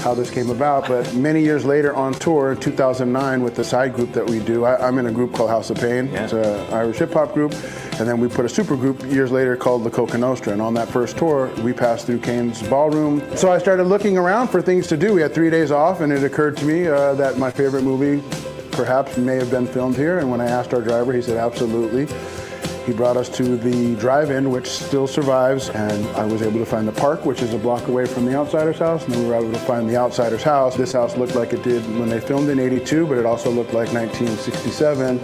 how this came about, but many years later on tour, 2009, with the side group that we do, I'm in a group called House of Pain. Yeah. It's an Irish hip hop group, and then we put a super group years later called the Coca Nostra, and on that first tour, we passed through Kane's Ballroom. So I started looking around for things to do. We had 3 days off, and it occurred to me that my favorite movie perhaps may have been filmed here, and when I asked our driver, he said absolutely. He brought us to the drive-in, which still survives, and I was able to find the park, which is a block away from the Outsider's house, and then we were able to find the Outsider's house. This house looked like it did when they filmed in '82, but it also looked like 1967.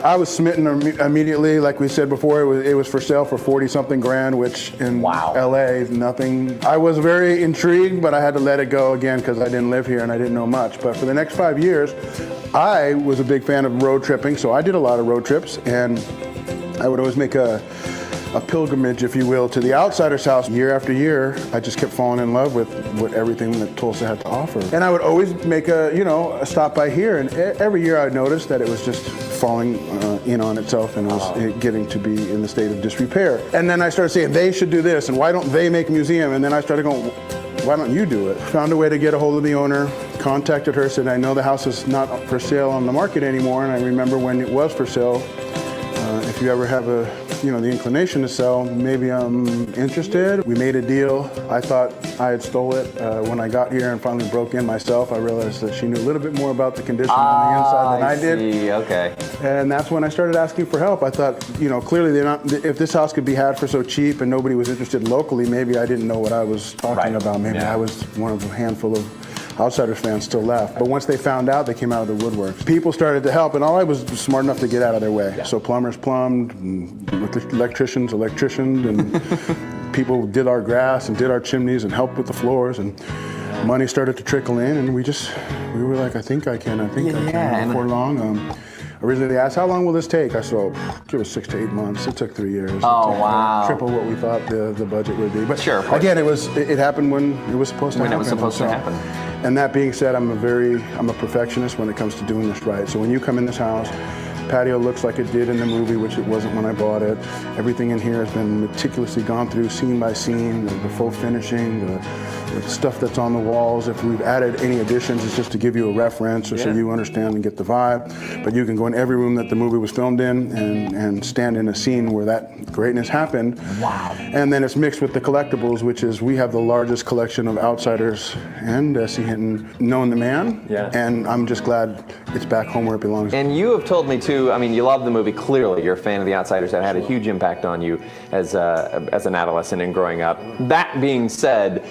I was smitten immediately. Like we said before, it was for sale for 40-something grand, which in LA is nothing. I was very intrigued, but I had to let it go again because I didn't live here and I didn't know much. But for the next 5 years, I was a big fan of road tripping, so I did a lot of road trips, and I would always make a pilgrimage, if you will, to the Outsider's house. Year after year, I just kept falling in love with everything that Tulsa had to offer. And I would always make a stop by here, and every year I noticed that it was just falling in on itself, and it was getting to be in the state of disrepair. And then I started saying, they should do this, and why don't they make a museum? And then I started going, why don't you do it? Found a way to get a hold of the owner, contacted her, said, I know the house is not for sale on the market anymore, and I remember when it was for sale. If you ever have the inclination to sell, maybe I'm interested. We made a deal. I thought I had stole it. When I got here and finally broke in myself, I realized that she knew a little bit more about the condition on the inside than I did. Okay. And that's when I started asking for help. I thought, clearly they're not. If this house could be had for so cheap and nobody was interested locally, maybe I didn't know what I was talking about. Maybe I was one of a handful of Outsiders fans still left. But once they found out, they came out of the woodwork. People started to help, and all I was smart enough to get out of their way. Yeah. So plumbers plumbed, and electricians, and people did our grass and did our chimneys and helped with the floors, and money started to trickle in, and we were like, I think I can. Before long. Originally they asked, how long will this take? I said, give us 6 to 8 months. It took 3 years. Wow. Triple what we thought the budget would be. But sure, again, it happened when it was supposed to happen. When it was supposed to happen. And that being said, I'm a perfectionist when it comes to doing this right. So when you come in this house, patio looks like it did in the movie, which it wasn't when I bought it. Everything in here has been meticulously gone through, scene by scene, the faux finishing, the stuff that's on the walls. If we've added any additions, it's just to give you a reference or so you understand and get the vibe. But you can go in every room that the movie was filmed in and stand in a scene where that greatness happened. Wow. And then it's mixed with the collectibles, which is we have the largest collection of Outsiders and C. Hinton known the man. Yeah. And I'm just glad it's back home where it belongs. And you have told me too, you love the movie, clearly. You're a fan of The Outsiders. That had a huge impact on you as an adolescent and growing up. That being said,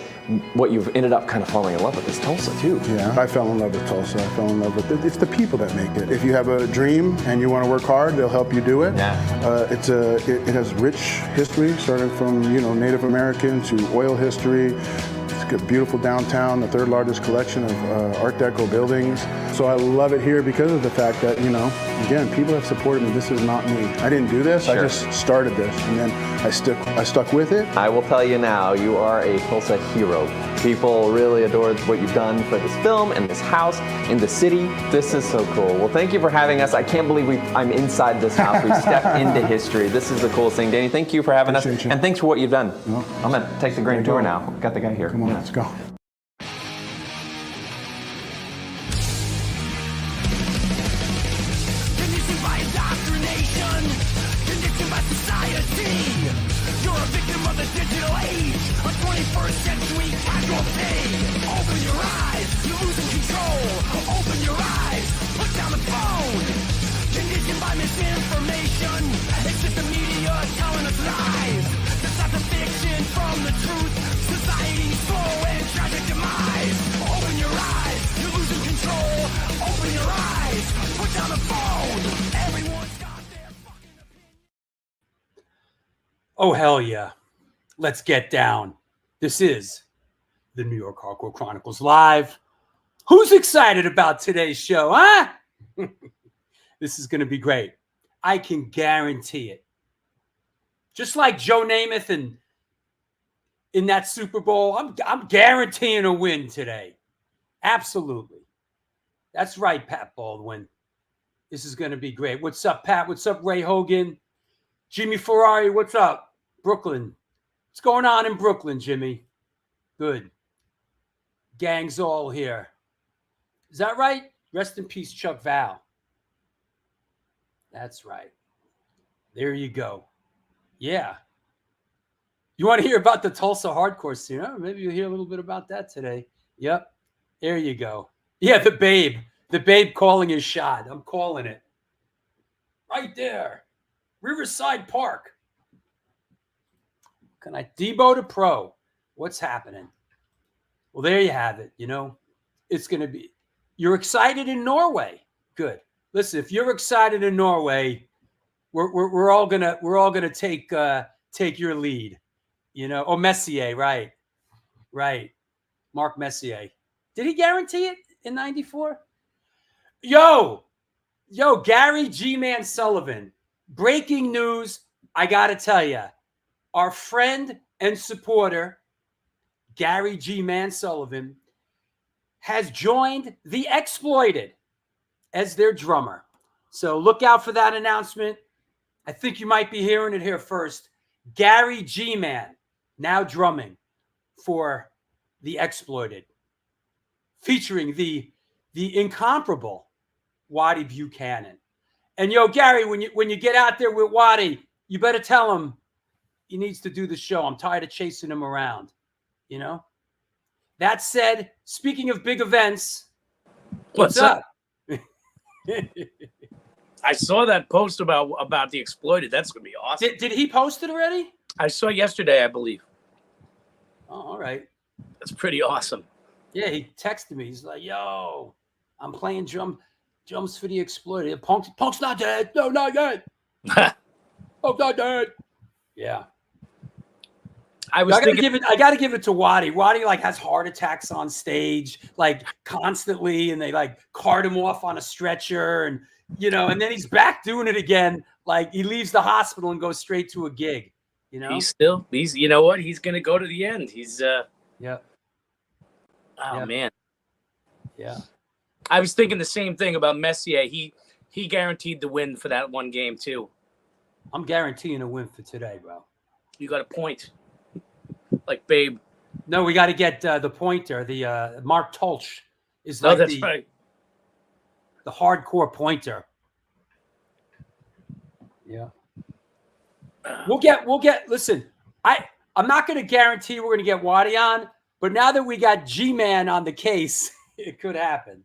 what you've ended up kind of falling in love with is Tulsa too. Yeah, I fell in love with Tulsa. I fell in love with it. It's the people that make it. If you have a dream and you want to work hard, they'll help you do it. Yeah. It has rich history, starting from Native American to oil history. It's got beautiful downtown, the third largest collection of Art Deco buildings. So I love it here because of the fact that, again, people have supported me. This is not me. I didn't do this. Sure. I just started this, and then I stuck with it. I will tell you now, you are a Tulsa hero. People really adore what you've done for this film and this house and the city. This is so cool. Well, thank you for having us. I can't believe I'm inside this house. We stepped into history. This is the coolest thing. Danny, thank you for having us. You. And thanks for what you've done. No. I'm going to take the grand tour now. Got the guy here. Come on, let's go. Digital age, a 21st century casualty. Open your eyes, you're losing control. Open your eyes, put down the phone. Conditioned by misinformation, it's just the media telling us lies. Decide the fiction from the truth. Society's slow and tragic demise. Open your eyes, you're losing control. Open your eyes, put down the phone. Everyone's got their fucking opinion. Oh, hell yeah. Let's get down. This is the New York Hardcore Chronicles Live. Who's excited about today's show, huh? This is going to be great. I can guarantee it. Just like Joe Namath and in that Super Bowl, I'm guaranteeing a win today. Absolutely. That's right, Pat Baldwin. This is going to be great. What's up, Pat? What's up, Ray Hogan? Jimmy Ferrari, what's up? Brooklyn. What's going on in Brooklyn, Jimmy? Good. Gang's all here. Is that right? Rest in peace, Chuck Val. That's right. There you go. Yeah. You want to hear about the Tulsa hardcore scene? Huh? Maybe you'll hear a little bit about that today. Yep. There you go. Yeah, the Babe. The Babe calling his shot. I'm calling it. Right there. Riverside Park. Can I Debo to pro? What's happening? Well, there you have it. You know, it's going to be. You're excited in Norway. Good. Listen, if you're excited in Norway, we're all gonna take your lead. You know, oh, Messier, right. Mark Messier. Did he guarantee it in '94? Yo, Gary G-Man Sullivan. Breaking news. I gotta tell you, our friend and supporter, Gary G-Man Sullivan, has joined The Exploited as their drummer. So look out for that announcement. I think you might be hearing it here first. Gary G-Man now drumming for The Exploited, featuring the incomparable Waddy Buchanan. And yo, Gary, when you get out there with Waddy, you better tell him he needs to do the show. I'm tired of chasing him around, you know? That said, speaking of big events, what's up? I saw that post about The Exploited. That's going to be awesome. Did he post it already? I saw yesterday, I believe. Oh, all right. That's pretty awesome. Yeah, he texted me. He's like, yo, I'm playing drums for The Exploited. Punk's not dead. No, not yet. Punk's not dead. Yeah. I gotta give it to Waddy. Waddy like has heart attacks on stage, like constantly, and they like cart him off on a stretcher, and you know, and then he's back doing it again. Like he leaves the hospital and goes straight to a gig. You know, he's you know what? He's gonna go to the end. He's yeah. Oh man. Yeah. I was thinking the same thing about Messier. He guaranteed the win for that one game too. I'm guaranteeing a win for today, bro. You got a point. Like Babe. No, we got to get the pointer. The Mark Tulch is like the hardcore pointer. Yeah. We'll get. Listen, I'm not going to guarantee we're going to get Waddy on, but now that we got G-Man on the case, it could happen.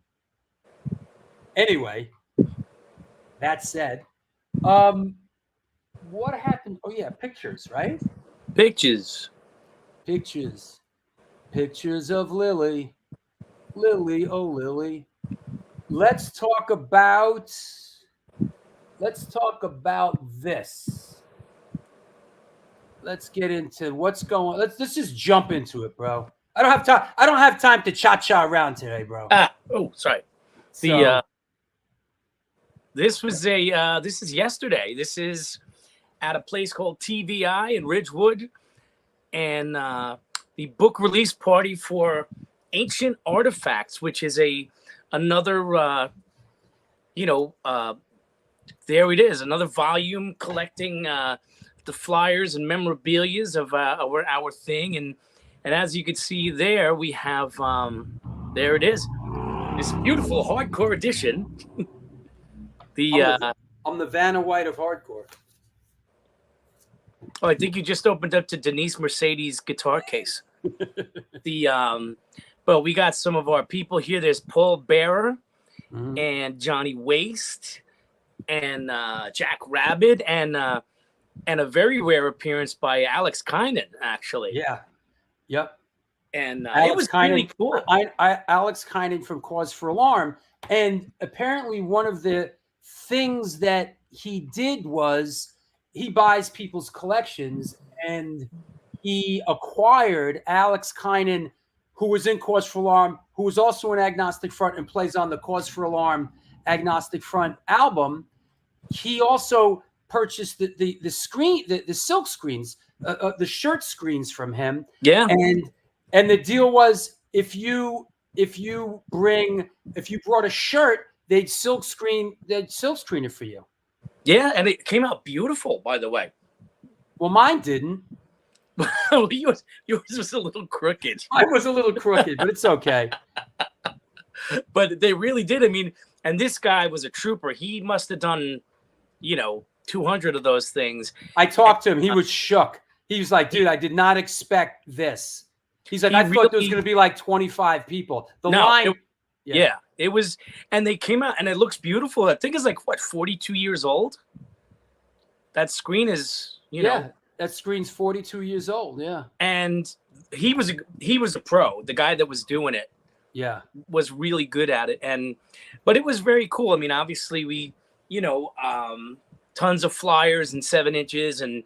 Anyway, that said, what happened? Oh yeah, pictures, right? Pictures of Lily, oh Lily. Let's talk about this. Let's get into what's going. Let's just jump into it, bro. I don't have time to cha-cha around today, bro. Sorry. This is yesterday. This is at a place called TVI in Ridgewood, and the book release party for Ancient Artifacts, which is another there it is, another volume collecting the flyers and memorabilias of our thing, and as you can see there, we have there it is, this beautiful hardcore edition. I'm the Vanna White of hardcore. Oh, I think you just opened up to Denise Mercedes' guitar case. Well, we got some of our people here. There's Paul Bearer and Johnny Waste and Jack Rabbit and a very rare appearance by Alex Kynan, actually. Yeah. Yep. And it was Kynan, really cool. Alex Kynan from Cause for Alarm. And apparently one of the things that he did was he buys people's collections, and he acquired Alex Kynan, who was in Cause for Alarm, who was also in Agnostic Front and plays on the Cause for Alarm Agnostic Front album. He also purchased the silk screens, the shirt screens from him. Yeah. And the deal was if you brought a shirt, they'd silk screen it for you. Yeah, and it came out beautiful, by the way. Well, mine didn't. yours was a little crooked. Mine was a little crooked, but it's okay. But they really did. I mean, and this guy was a trooper. He must have done, 200 of those things. I talked to him. He was shook. He was like, dude, I did not expect this. He's like, I thought there was going to be like 25 people. Yeah, it was. And they came out and it looks beautiful. I think it's like, 42 years old? That screen is, Yeah, that screen's 42 years old. Yeah. And he was a pro. The guy that was doing it. Yeah. Was really good at it. But it was very cool. I mean, obviously we, tons of flyers and 7 inches and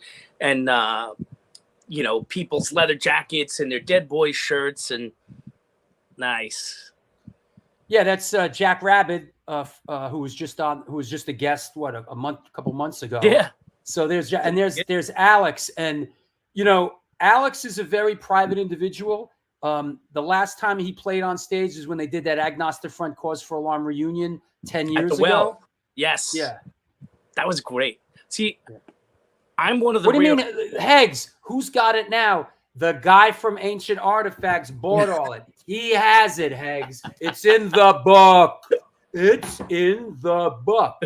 people's leather jackets and their Dead Boys shirts and nice. Yeah, that's Jack Rabbit, who was just a guest, a couple months ago. Yeah. So there's Alex, and Alex is a very private individual. The last time he played on stage is when they did that Agnostic Front Cause for Alarm reunion 10 years ago. Yes. Yeah. That was great. See, I'm one of the. What do you mean, Hegs? Who's got it now? The guy from Ancient Artifacts bought all it. He has it, Hegs. It's in the book. It's in the book.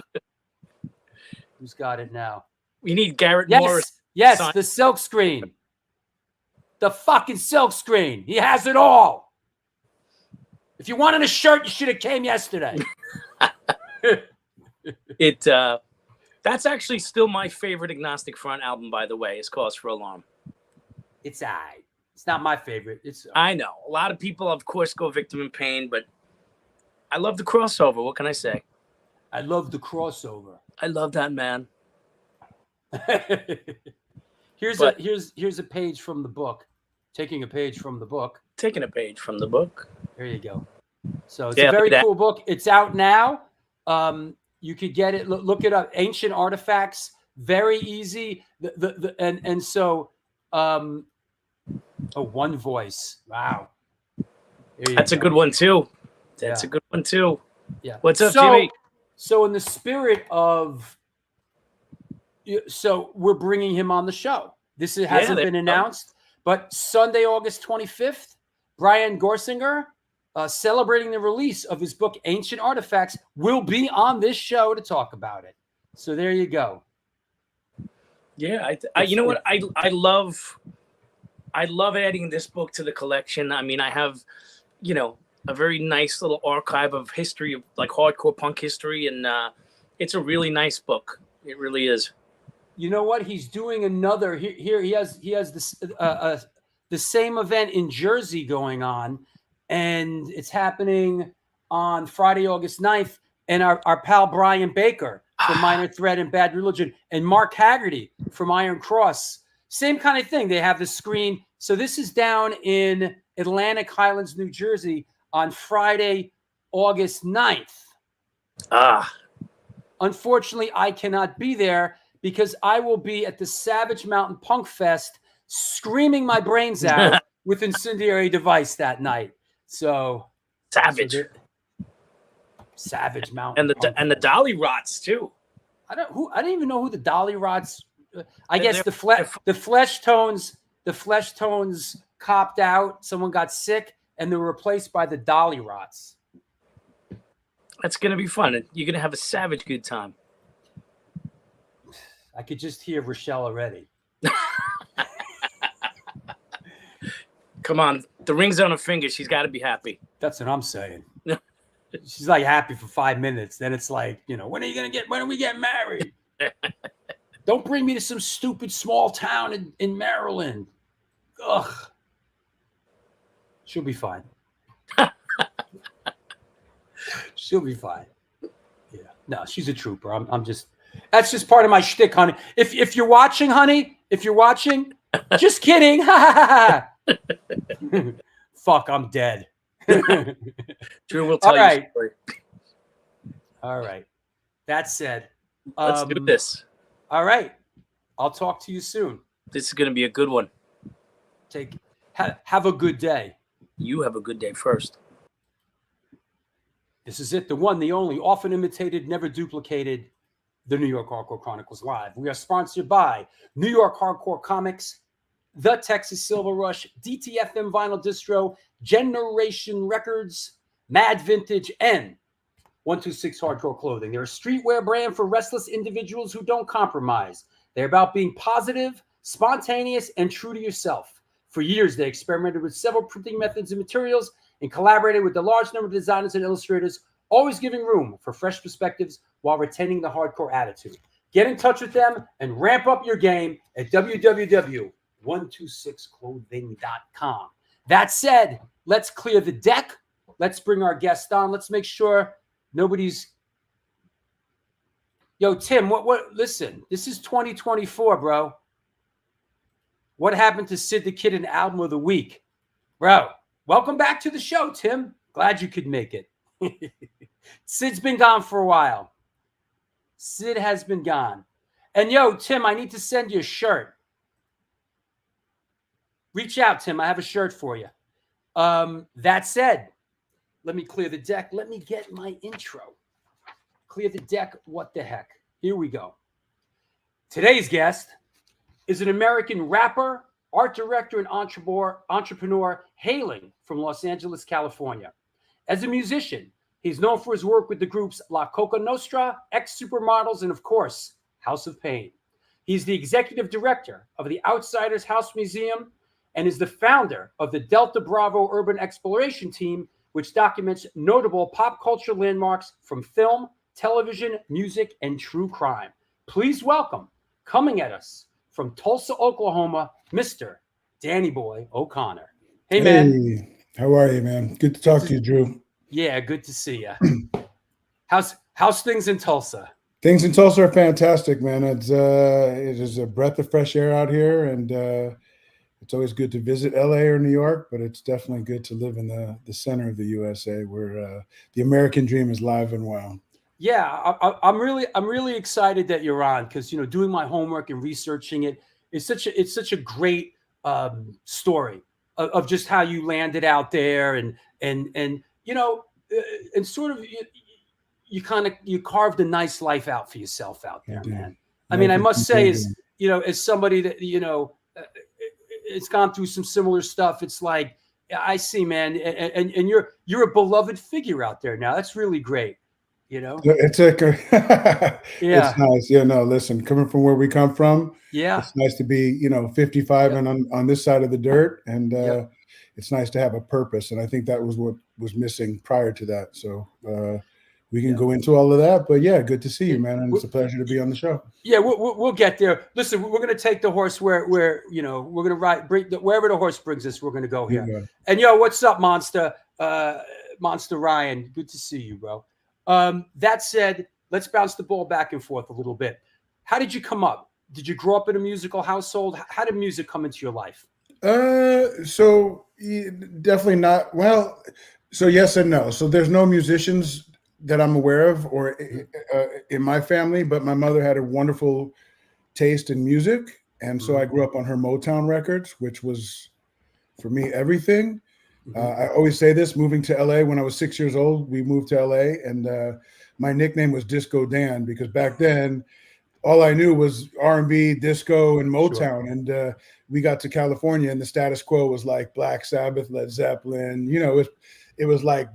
Who's got it now? We need Garrett Morris. Yes, the silk screen. The fucking silk screen. He has it all. If you wanted a shirt, you should have came yesterday. That's actually still my favorite Agnostic Front album, by the way, is Cause for Alarm. It's It's not my favorite. I know. A lot of people, of course, go Victim in Pain, but I love the crossover. What can I say? I love the crossover. I love that, man. Here's a page from the book. Taking a page from the book. Taking a page from the book. There you go. So it's a very cool book. It's out now. You could get it. Look it up. Ancient Artifacts. Very easy. One Voice. Wow. That's a good one too. That's a good one too. Yeah. What's up, Jimmy? So in the spirit of, we're bringing him on the show. This hasn't been announced, but Sunday, August 25th, Brian Gorsinger, celebrating the release of his book, Ancient Artifacts, will be on this show to talk about it. So there you go. Yeah, you know what? I love adding this book to the collection. I mean, I have, a very nice little archive of history of like hardcore punk history, and it's a really nice book. It really is. You know what? He's doing another here. He has this the same event in Jersey going on, and it's happening on Friday, August 9th. And our pal Brian Baker from Minor Threat and Bad Religion, and Mark Haggerty from Iron Cross. Same kind of thing. They have the screen. So this is down in Atlantic Highlands, New Jersey on Friday, August 9th. Unfortunately, I cannot be there because I will be at the Savage Mountain Punk Fest screaming my brains out with Incendiary Device that night. So Savage. Savage Mountain. And the Dolly Rots too. I don't even know who the Dolly Rots. I guess the flesh tones copped out. Someone got sick, and they were replaced by the Dolly Rots. That's gonna be fun. You're gonna have a savage good time. I could just hear Rochelle already. Come on, the ring's on her finger. She's got to be happy. That's what I'm saying. She's like happy for 5 minutes. Then it's like, when are we getting married? Don't bring me to some stupid small town in Maryland. Ugh. She'll be fine. She'll be fine. Yeah. No, she's a trooper. I'm just, that's just part of my shtick, honey. If you're watching, honey, just kidding. Fuck, I'm dead. Drew will tell you a story. All right. That said, let's do this. All right. I'll talk to you soon. This is going to be a good one. Have a good day. You have a good day first. This is it, the one, the only, often imitated, never duplicated, the New York Hardcore Chronicles Live. We are sponsored by New York Hardcore Comics, The Texas Silver Rush, DTFM Vinyl Distro, Generation Records, Mad Vintage, and 126 Hardcore Clothing. They're a streetwear brand for restless individuals who don't compromise. They're about being positive, spontaneous, and true to yourself. For years, they experimented with several printing methods and materials and collaborated with a large number of designers and illustrators, always giving room for fresh perspectives while retaining the hardcore attitude. Get in touch with them and ramp up your game at www.126clothing.com. That said, let's clear the deck. Let's bring our guest on. Let's make sure nobody's... Yo, Tim, listen, this is 2024, bro. What happened to Sid the Kid and Album of the Week? Bro, welcome back to the show, Tim. Glad you could make it. Sid's been gone for a while. Sid has been gone. And yo, Tim, I need to send you a shirt. Reach out, Tim. I have a shirt for you. That said, let me clear the deck. Let me get my intro. Clear the deck. What the heck? Here we go. Today's guest is an American rapper, art director, and entrepreneur hailing from Los Angeles, California. As a musician, he's known for his work with the groups La Coca Nostra, Ex-Supermodels, and of course, House of Pain. He's the executive director of the Outsiders House Museum and is the founder of the Delta Bravo Urban Exploration Team, which documents notable pop culture landmarks from film, television, music, and true crime. Please welcome, coming at us from Tulsa, Oklahoma, Mr. Danny Boy O'Connor. Hey, man. How are you, man? Good to talk to you, Drew. Yeah, good to see you. How's things in Tulsa? Things in Tulsa are fantastic, man. It is a breath of fresh air out here, and it's always good to visit LA or New York, but it's definitely good to live in the center of the USA, where the American dream is live and well. Yeah, I'm really excited that you're on, because doing my homework and researching it's such a great story of just how you landed out there and sort of you carved a nice life out for yourself out there, man. I mean, I must say, as somebody that it's gone through some similar stuff, it's like I see, man, and you're a beloved figure out there now. That's really great. It's it's nice. Yeah, no, listen, coming from where we come from, it's nice to be 55 and on this side of the dirt, and it's nice to have a purpose, and I think that was what was missing prior to that. So we can go into all of that, but yeah, good to see you, man, and it's a pleasure to be on the show. Yeah, we'll get there. Listen, we're going to take the horse where we're going to ride, wherever the horse brings us. We're going to go here. And what's up, Monster Ryan? Good to see you, bro. That said, let's bounce the ball back and forth a little bit. How did you come up? Did you grow up in a musical household? How did music come into your life? So definitely not. Well, so yes and no. So there's no musicians that I'm aware of or in my family, but my mother had a wonderful taste in music. And so I grew up on her Motown records, which was for me everything. I always say this, moving to LA when I was 6 years old, we moved to LA, and my nickname was Disco Dan, because back then all I knew was R&B, disco, and Motown. Sure. And we got to California, and the status quo was like Black Sabbath, Led Zeppelin, it was like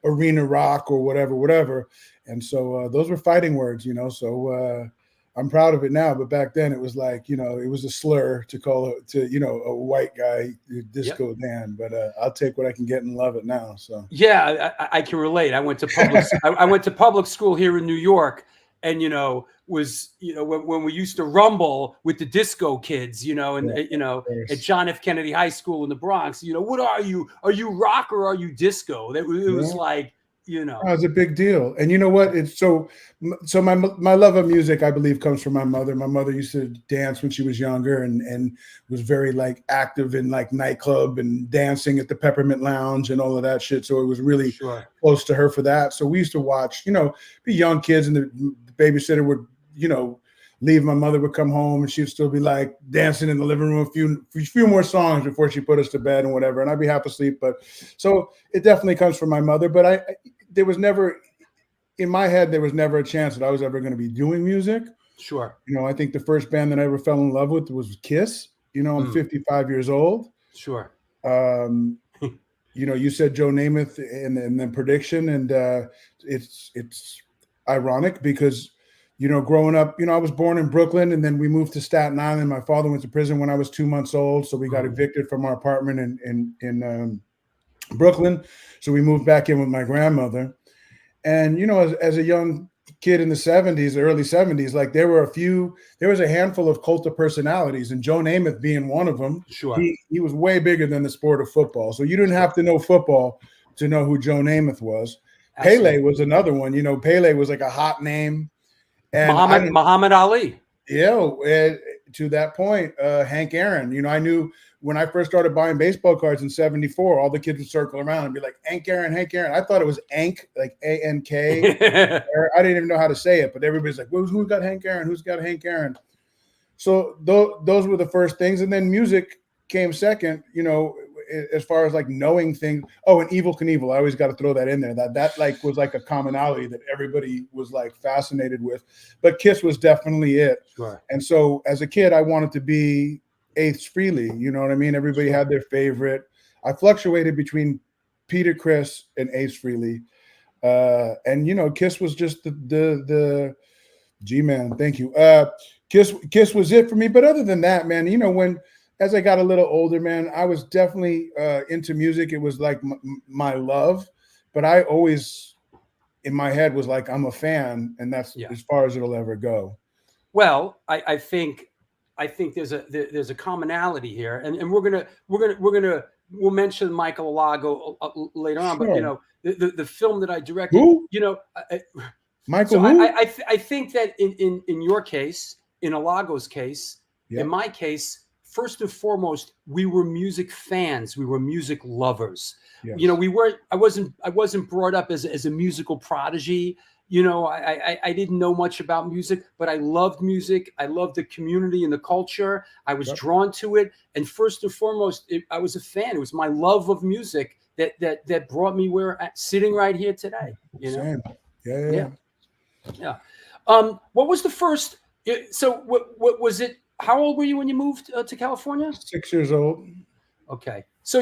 arena rock or whatever. And so those were fighting words, so I'm proud of it now, but back then it was like, it was a slur to call it to, a white guy, Disco Dan, but I'll take what I can get and love it now. So yeah, I can relate. I went to public, I went to public school here in New York, and when we used to rumble with the disco kids, at John F. Kennedy High School in the Bronx, what are you? Are you rock or are you disco? It was like. It's a big deal. And you know what? It's so my love of music, I believe, comes from my mother. My mother used to dance when she was younger and was very like active in like nightclub and dancing at the Peppermint Lounge and all of that shit. So it was really close to her for that. So we used to watch, be young kids, and the babysitter would, leave. My mother would come home and she'd still be like dancing in the living room a few more songs before she put us to bed and whatever. And I'd be half asleep. But so it definitely comes from my mother. But there was never, in my head, there was never a chance that I was ever going to be doing music. Sure. I think the first band that I ever fell in love with was Kiss, I'm 55 years old. Sure. You said Joe Namath and then prediction, and it's ironic because growing up, I was born in Brooklyn, and then we moved to Staten Island. My father went to prison when I was 2 months old, so we got evicted from our apartment in Brooklyn. So we moved back in with my grandmother, and as a young kid in the 70s, the early 70s, like there was a handful of cult of personalities, and Joe Namath being one of them. Sure. He was way bigger than the sport of football. So you didn't have to know football to know who Joe Namath was. Absolutely. Pele was another one. Pele was like a hot name. And Muhammad Ali. Yeah, to that point, Hank Aaron. I knew when I first started buying baseball cards in '74, all the kids would circle around and be like, Hank Aaron, Hank Aaron. I thought it was Ank, like A-N-K. I didn't even know how to say it, but everybody's like, well, who's got Hank Aaron? Who's got Hank Aaron? So those were the first things. And then music came second, as far as like knowing things. Oh, and Evel Knievel. I always got to throw that in there. That like was like a commonality that everybody was like fascinated with. But Kiss was definitely it. Sure. And so as a kid, I wanted to be Ace Frehley. You know what I mean? Everybody had their favorite. I fluctuated between Peter Criss and Ace Frehley. And Kiss was just the G-man. Thank you. Kiss was it for me. But other than that, man, as I got a little older, man, I was definitely into music. It was like my love, but I always in my head was like, I'm a fan, and that's as far as it'll ever go. Well, I think there's a commonality here, and we'll mention Michael Alago later on, Sure. But the film that I directed, Who? Michael. So who? I think that in your case, in Alago's case, in my case, first and foremost, we were music fans. We were music lovers. Yes. I wasn't brought up as a musical prodigy. I didn't know much about music, but I loved music. I loved the community and the culture. I was drawn to it. And first and foremost, I was a fan. It was my love of music that brought me where I'm sitting right here today. Same. Yeah. What was the first? So what was it? How old were you when you moved to California? 6 years old. Okay. So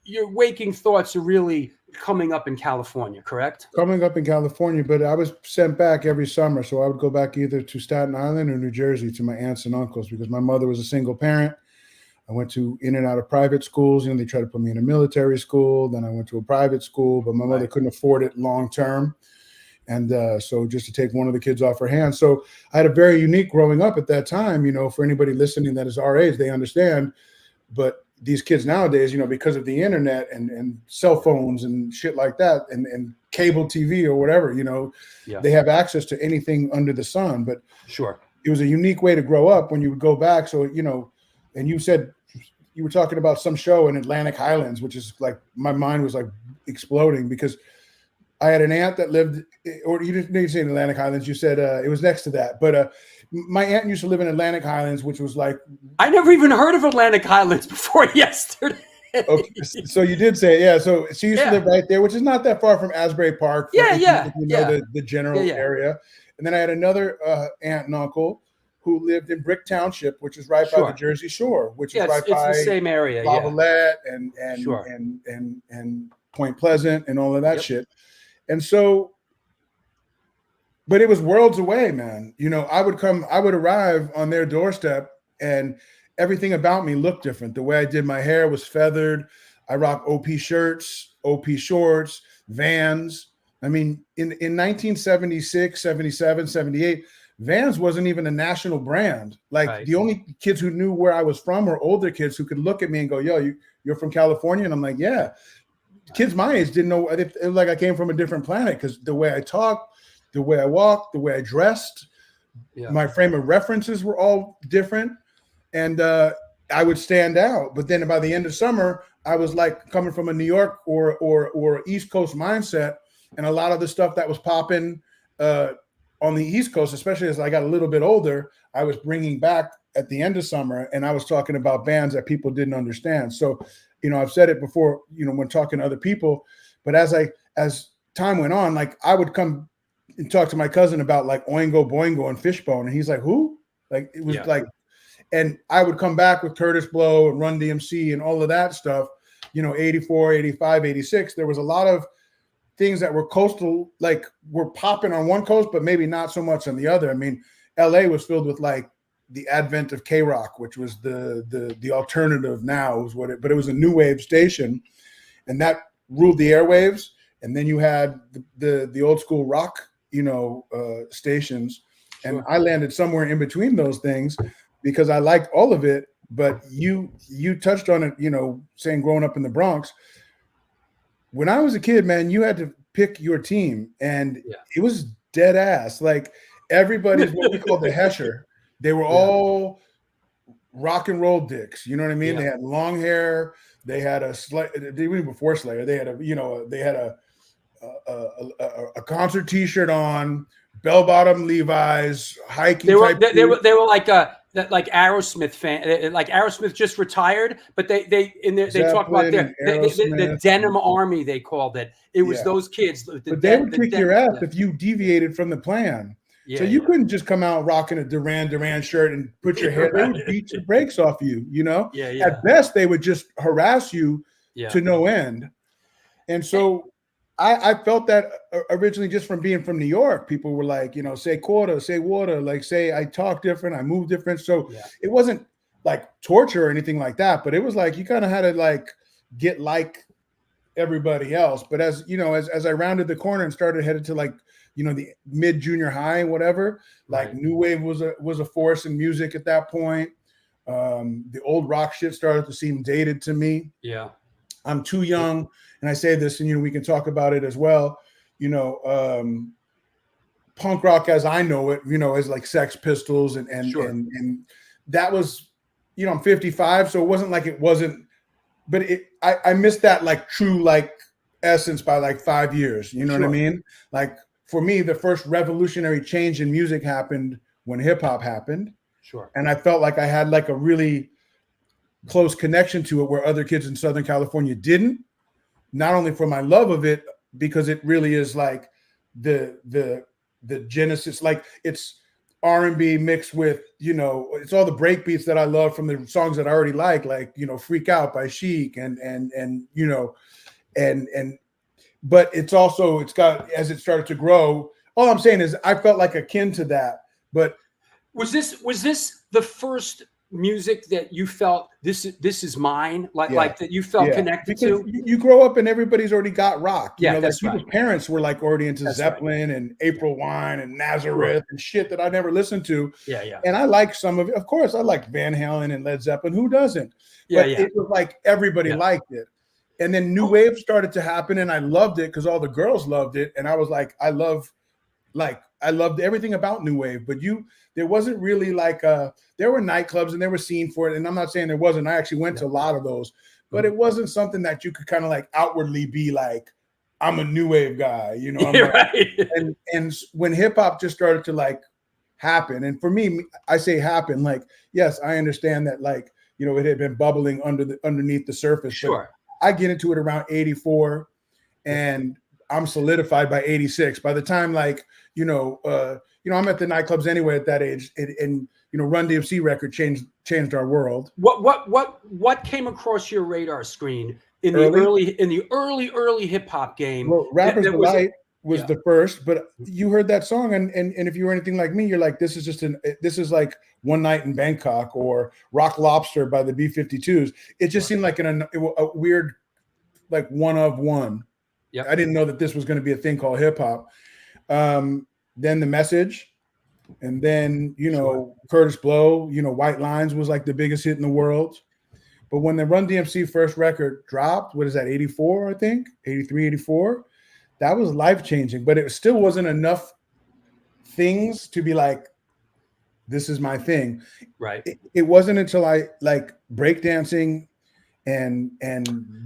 your waking thoughts are really coming up in California, correct? Coming up in California, but I was sent back every summer. So I would go back either to Staten Island or New Jersey to my aunts and uncles because my mother was a single parent. I went to in and out of private schools. They tried to put me in a military school. Then I went to a private school, but my mother couldn't afford it long term. And so just to take one of the kids off her hands. So I had a very unique growing up at that time, for anybody listening that is our age, they understand. But these kids nowadays, because of the internet and cell phones and shit like that and cable TV or whatever, they have access to anything under the sun. But sure, it was a unique way to grow up when you would go back. So, and you said you were talking about some show in Atlantic Highlands, which is like my mind was like exploding because I had an aunt that lived, or you didn't say in Atlantic Highlands. You said it was next to that. But my aunt used to live in Atlantic Highlands, which was like. I never even heard of Atlantic Highlands before yesterday. Okay, so you did say, yeah. So she used to live right there, which is not that far from Asbury Park. The general area. And then I had another aunt and uncle who lived in Brick Township, which is right by the Jersey Shore, which is right by the same area, Lavalette and Point Pleasant and all of that shit. And so, but it was worlds away, man. I would arrive on their doorstep and everything about me looked different. The way I did my hair was feathered. I rock OP shirts, OP shorts, Vans. I mean, in 1976, 77, 78, Vans wasn't even a national brand. Like the only kids who knew where I was from were older kids who could look at me and go, yo, you're from California? And I'm like, yeah. Kids my age didn't know. It was like I came from a different planet because the way I talked, the way I walked, the way I dressed, my frame of references were all different. And I would stand out. But then by the end of summer, I was like coming from a New York or East Coast mindset. And a lot of the stuff that was popping on the East Coast, especially as I got a little bit older, I was bringing back at the end of summer. And I was talking about bands that people didn't understand. So, I've said it before, when talking to other people, but as time went on, like I would come and talk to my cousin about like Oingo Boingo and Fishbone. And he's like, who? Like, it was like And I would come back with Curtis Blow and Run DMC and all of that stuff, 84, 85, 86. There was a lot of things that were coastal, like were popping on one coast, but maybe not so much on the other. I mean, LA was filled with like the advent of K-Rock, which was the alternative now was but it was a new wave station, and that ruled the airwaves. And then you had the old school rock, stations. Sure. And I landed somewhere in between those things because I liked all of it. But you touched on it, saying growing up in the Bronx. When I was a kid, man, you had to pick your team, and it was dead ass. Like everybody's what we call the Hesher. They were all rock and roll dicks. You know what I mean? Yeah. They had long hair. They had even before Slayer, they had a concert T-shirt on, bell-bottom Levi's, hiking. They were like Aerosmith fan. Like Aerosmith just retired, but they talk about the denim army. They called it. It was those kids. But they would kick your ass if you deviated from the plan. Yeah, so you couldn't just come out rocking a Duran shirt and put your hair. They would beat your brakes off you. Yeah. At best, they would just harass you to no end. And so I felt that originally just from being from New York. People were like, say quarter, say water, like say I talk different, I move different. So it wasn't like torture or anything like that, but it was like you kind of had to like get like everybody else. But as I rounded the corner and started headed to like the mid junior high, whatever, like new wave was a force in music at that point. The old rock shit started to seem dated to me. Yeah. I'm too young. And I say this, and we can talk about it as well. Punk rock as I know it, as like Sex Pistols and that was, I'm 55, so it wasn't like it wasn't, but I missed that like true like essence by like 5 years. You know what I mean? Like for me, the first revolutionary change in music happened when hip hop happened. Sure. And I felt like I had like a really close connection to it where other kids in Southern California didn't. Not only for my love of it, because it really is like the genesis, like it's R&B mixed with, it's all the break beats that I love from the songs that I already like Freak Out by Chic but it's got, as it started to grow, all I'm saying is I felt like akin to that. But was this the first music that you felt this is mine, like that you felt connected because to? You grow up and everybody's already got rock. That's people's parents were like already into Zeppelin and April Wine and Nazareth and shit that I never listened to. Yeah. And I like some of it. Of course, I like Van Halen and Led Zeppelin. Who doesn't? But it was like everybody liked it. And then new wave started to happen, and I loved it because all the girls loved it. And I was like, I loved everything about new wave. But there wasn't really like there were nightclubs and there was scene for it. And I'm not saying there wasn't. I actually went to a lot of those, but it wasn't something that you could kind of like outwardly be like, I'm a new wave guy, And when hip hop just started to like happen, and for me, I say happen, like, yes, I understand that like, it had been bubbling underneath the surface. Sure. I get into it around 84 and I'm solidified by 86. By the time like, I'm at the nightclubs anyway at that age, and Run DMC record changed our world. What came across your radar screen in the early hip hop game? Well, Rapper's Delight was the first, but you heard that song and if you were anything like me, you're like, this is like One Night in Bangkok or Rock Lobster by the B-52s. It just seemed like a weird, like one of one. Yeah, I didn't know that this was going to be a thing called hip hop. Then The Message, and then Curtis Blow. White Lines was like the biggest hit in the world. But when the Run DMC first record dropped, what is that? 84, I think, 83, 84. That was life changing, but it still wasn't enough things to be like, this is my thing. Right. It wasn't until I like breakdancing and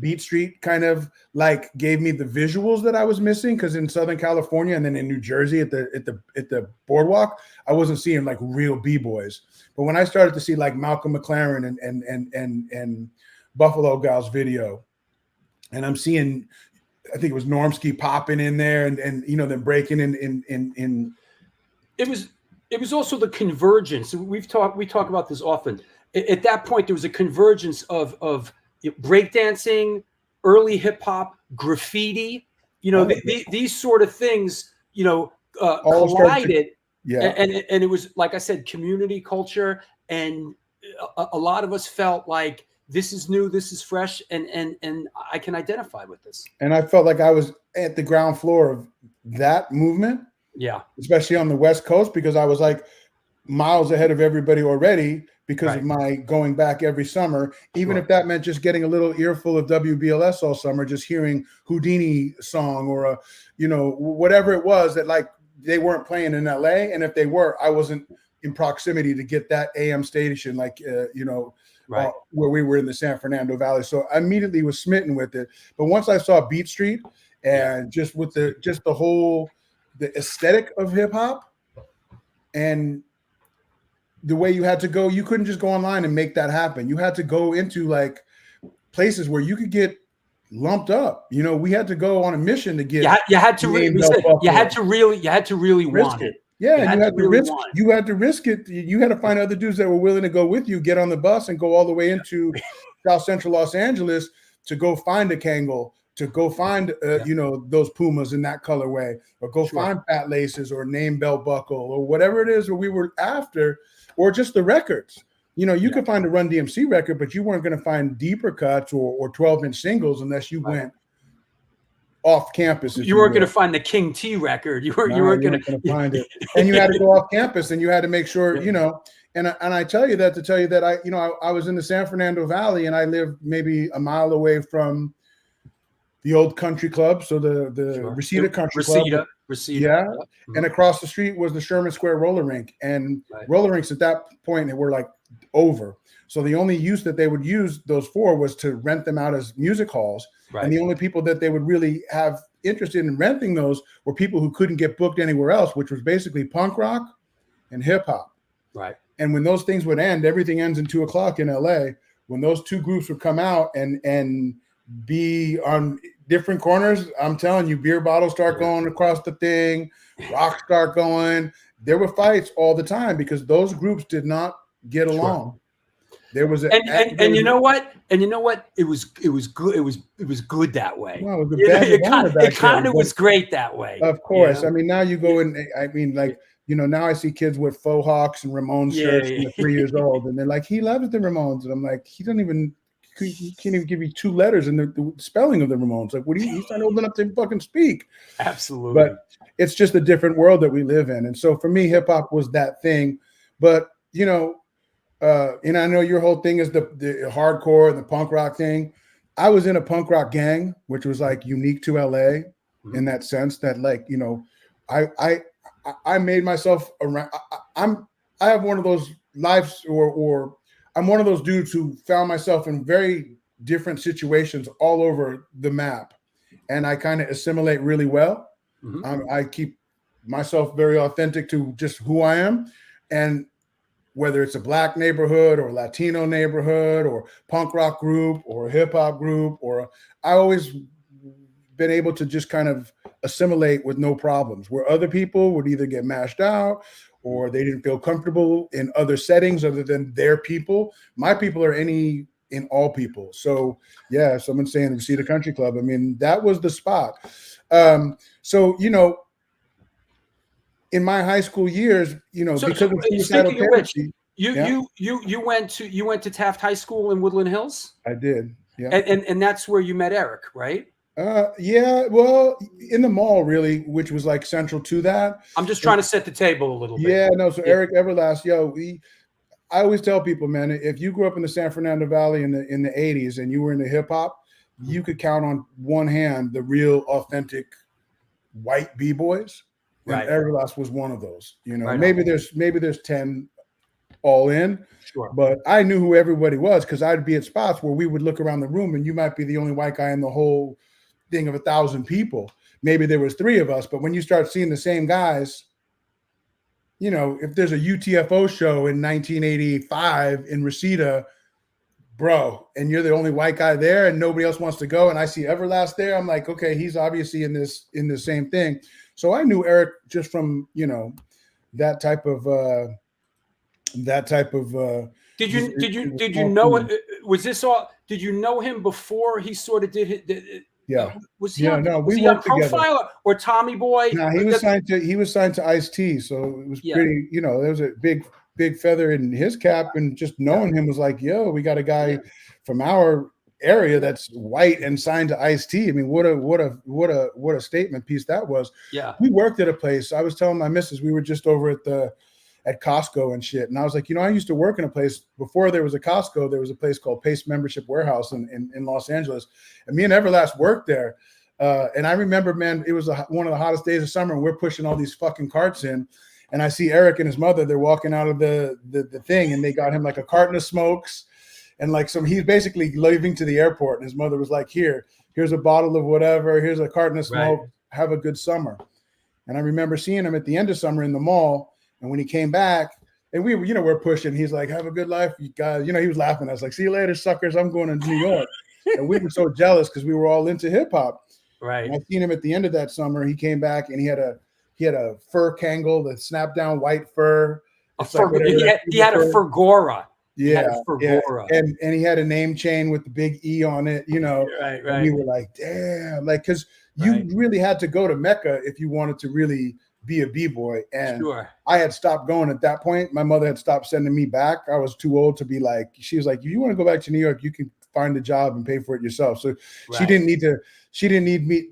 Beat Street kind of like gave me the visuals that I was missing, because in Southern California and then in New Jersey at the boardwalk, I wasn't seeing like real b-boys. But when I started to see like Malcolm McLaren and Buffalo Gals Video, and I'm seeing, I think it was Normski popping in there and then breaking in. It was it was also the convergence. We talk about this often. At that point, there was a convergence of breakdancing, early hip hop, graffiti. These sort of things. Collided. And it was, like I said, community culture, and a lot of us felt like this is new, this is fresh, and I can identify with this. And I felt like I was at the ground floor of that movement. Yeah. Especially on the West Coast, because I was like miles ahead of everybody already because of my going back every summer, even if that meant just getting a little earful of WBLS all summer, just hearing Houdini song or whatever it was that like they weren't playing in LA. And if they were, I wasn't in proximity to get that AM station, like, where we were in the San Fernando Valley. So I immediately was smitten with it. But once I saw Beat Street and just with the aesthetic of hip hop and the way you had to go, you couldn't just go online and make that happen. You had to go into like places where you could get lumped up. We had to go on a mission to get. You had to really want it. Yeah, you had to risk. You had to risk it. You had to find other dudes that were willing to go with you, get on the bus, and go all the way into South Central Los Angeles to go find a Kangol, to go find those Pumas in that colorway, or go find Fat Laces or Name Belt Buckle or whatever it is that we were after, or just the records. You could find a Run DMC record, but you weren't going to find deeper cuts or 12-inch singles unless you went off campus. You weren't going to find the King T record. You weren't going to find it, and you had to go off campus, and you had to make sure And I tell you that to tell you that I was in the San Fernando Valley, and I lived maybe a mile away from the old country club, so the Reseda Country Club. Reseda. Yeah, and across the street was the Sherman Square roller rink, and roller rinks at that point were like over. So the only use that they would use those for was to rent them out as music halls. Right. And the only people that they would really have interested in renting those were people who couldn't get booked anywhere else, which was basically punk rock and hip hop. Right. And when those things would end, everything ends in 2:00 in LA. When those two groups would come out and be on different corners, I'm telling you, beer bottles start going across the thing, rocks start going. There were fights all the time because those groups did not get along. There was and you know what? It was good. It was good that way. Well, it kind of was great that way. Of course. I mean, now you go in. I mean, like, now I see kids with faux hawks and Ramones shirts and they're 3 years old, and they're like, he loves the Ramones, and I'm like, he can't even give you two letters in the spelling of the Ramones. Like, he's not old enough to fucking speak. Absolutely. But it's just a different world that we live in, and so for me, hip hop was that thing. But and I know your whole thing is the hardcore and the punk rock thing. I was in a punk rock gang, which was like unique to LA in that sense that, like, I made myself around. I have one of those lives, or I'm one of those dudes who found myself in very different situations all over the map, and I kind of assimilate really well. I keep myself very authentic to just who I am, and whether it's a Black neighborhood or Latino neighborhood or punk rock group or hip hop group, I always been able to just kind of assimilate with no problems, where other people would either get mashed out or they didn't feel comfortable in other settings other than their people. My people are in all people. So yeah, someone's saying the Reseda Country Club. I mean, that was the spot. So, in my high school years, because of suicidal tendency. You went to Taft High School in Woodland Hills? I did. Yeah. And that's where you met Eric, right? Yeah, well, in the mall, really, which was like central to that. I'm just trying to set the table a little bit. Yeah, no. So Eric Everlast, I always tell people, man, if you grew up in the San Fernando Valley in the 80s and you were into hip hop, you could count on one hand the real authentic white b-boys. And Everlast was one of those. Maybe there's 10 all in. Sure. But I knew who everybody was because I'd be at spots where we would look around the room and you might be the only white guy in the whole thing of 1,000 people. Maybe there was 3 of us, but when you start seeing the same guys, if there's a UTFO show in 1985 in Reseda, bro, and you're the only white guy there and nobody else wants to go, and I see Everlast there, I'm like, okay, he's obviously in the same thing. So I knew Eric just from, that type of Did you know it? Was this all? Did you know him before he sort of did it? Yeah. Was he Yeah, on, no, was we he on worked together. Profile or Tommy Boy? No, he was signed to Ice-T, so it was pretty, there was a big feather in his cap, and just knowing him was like, yo, we got a guy from our area that's white and signed to Ice-T. I mean, what a statement piece that was. Yeah. We worked at a place. I was telling my missus, we were just over at Costco and shit. And I was like, I used to work in a place before there was a Costco. There was a place called Pace Membership Warehouse in Los Angeles. And me and Everlast worked there. And I remember, man, it was one of the hottest days of summer, and we're pushing all these fucking carts in. And I see Eric and his mother, they're walking out of the thing, and they got him like a carton of smokes and like he's basically leaving to the airport. And his mother was like, here's a bottle of whatever. Here's a carton of smoke. Right. Have a good summer. And I remember seeing him at the end of summer in the mall. And when he came back, and we were, we're pushing, he's like, have a good life, you guys. He was laughing. I was like, see you later, suckers. I'm going to New York. And we were so jealous because we were all into hip hop. Right. And I seen him at the end of that summer. He came back and he had a fur Kangol, the snap down white fur. He had a Fergora. Yeah. And he had a name chain with the big E on it, Right. And we were like, damn, like, because you really had to go to Mecca if you wanted to really be a b-boy. And I had stopped going at that point. My mother had stopped sending me back. I was too old to be like, she was like, if you want to go back to New York, you can find a job and pay for it yourself. So she didn't need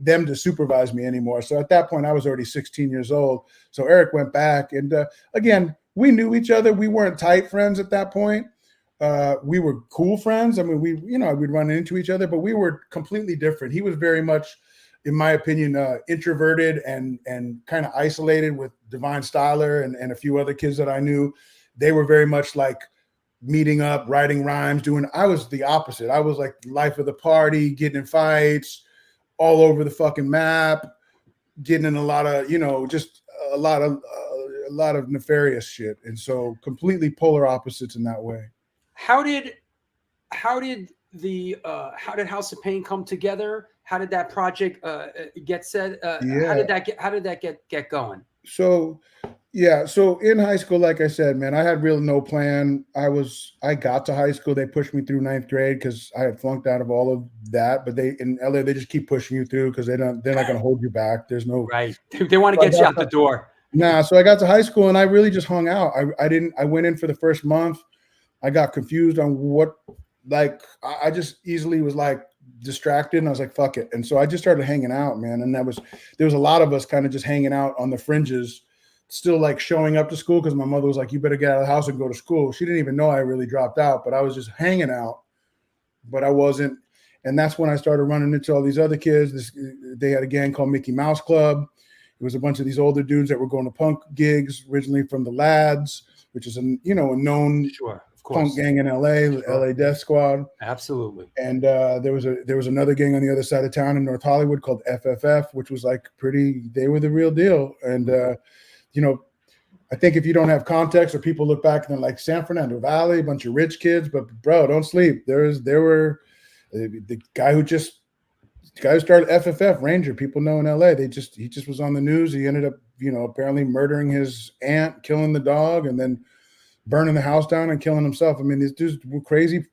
them to supervise me anymore. So at that point I was already 16 years old. So Eric went back, and again, we knew each other. We weren't tight friends at that point. We were cool friends. I mean, we'd run into each other, but we were completely different. He was very much, in my opinion, introverted and kind of isolated with Divine Styler and a few other kids that I knew. They were very much like meeting up, writing rhymes, I was the opposite. I was like life of the party, getting in fights all over the fucking map, getting in a lot of, just a lot of nefarious shit. And so completely polar opposites in that way. How did House of Pain come together? How did that project get said? How did that get going? So in high school, like I said, man, I had no plan. I got to high school. They pushed me through 9th grade because I had flunked out of all of that. But in LA, they just keep pushing you through because they're not going to hold you back. There's no right. They want to get you out the door. Nah. So I got to high school and I really just hung out. I went in for the first month. I got confused on I just easily was like distracted, and I was like, fuck it. And so I just started hanging out, man. And there was a lot of us kind of just hanging out on the fringes, still like showing up to school because my mother was like, you better get out of the house and go to school. She didn't even know I really dropped out, but I was just hanging out, but I wasn't. And that's when I started running into all these other kids. They had a gang called Mickey Mouse Club. It was a bunch of these older dudes that were going to punk gigs, originally from the Lads, which is a known punk gang in LA Death Squad. Absolutely. And there was another gang on the other side of town in North Hollywood called FFF, which was like they were the real deal. And I think if you don't have context, or people look back and they're like, San Fernando Valley, a bunch of rich kids, but bro, don't sleep. There were the guy who started FFF, Ranger, people know in LA. He just was on the news. He ended up, apparently murdering his aunt, killing the dog, and then burning the house down and killing himself. I mean, these dudes were crazy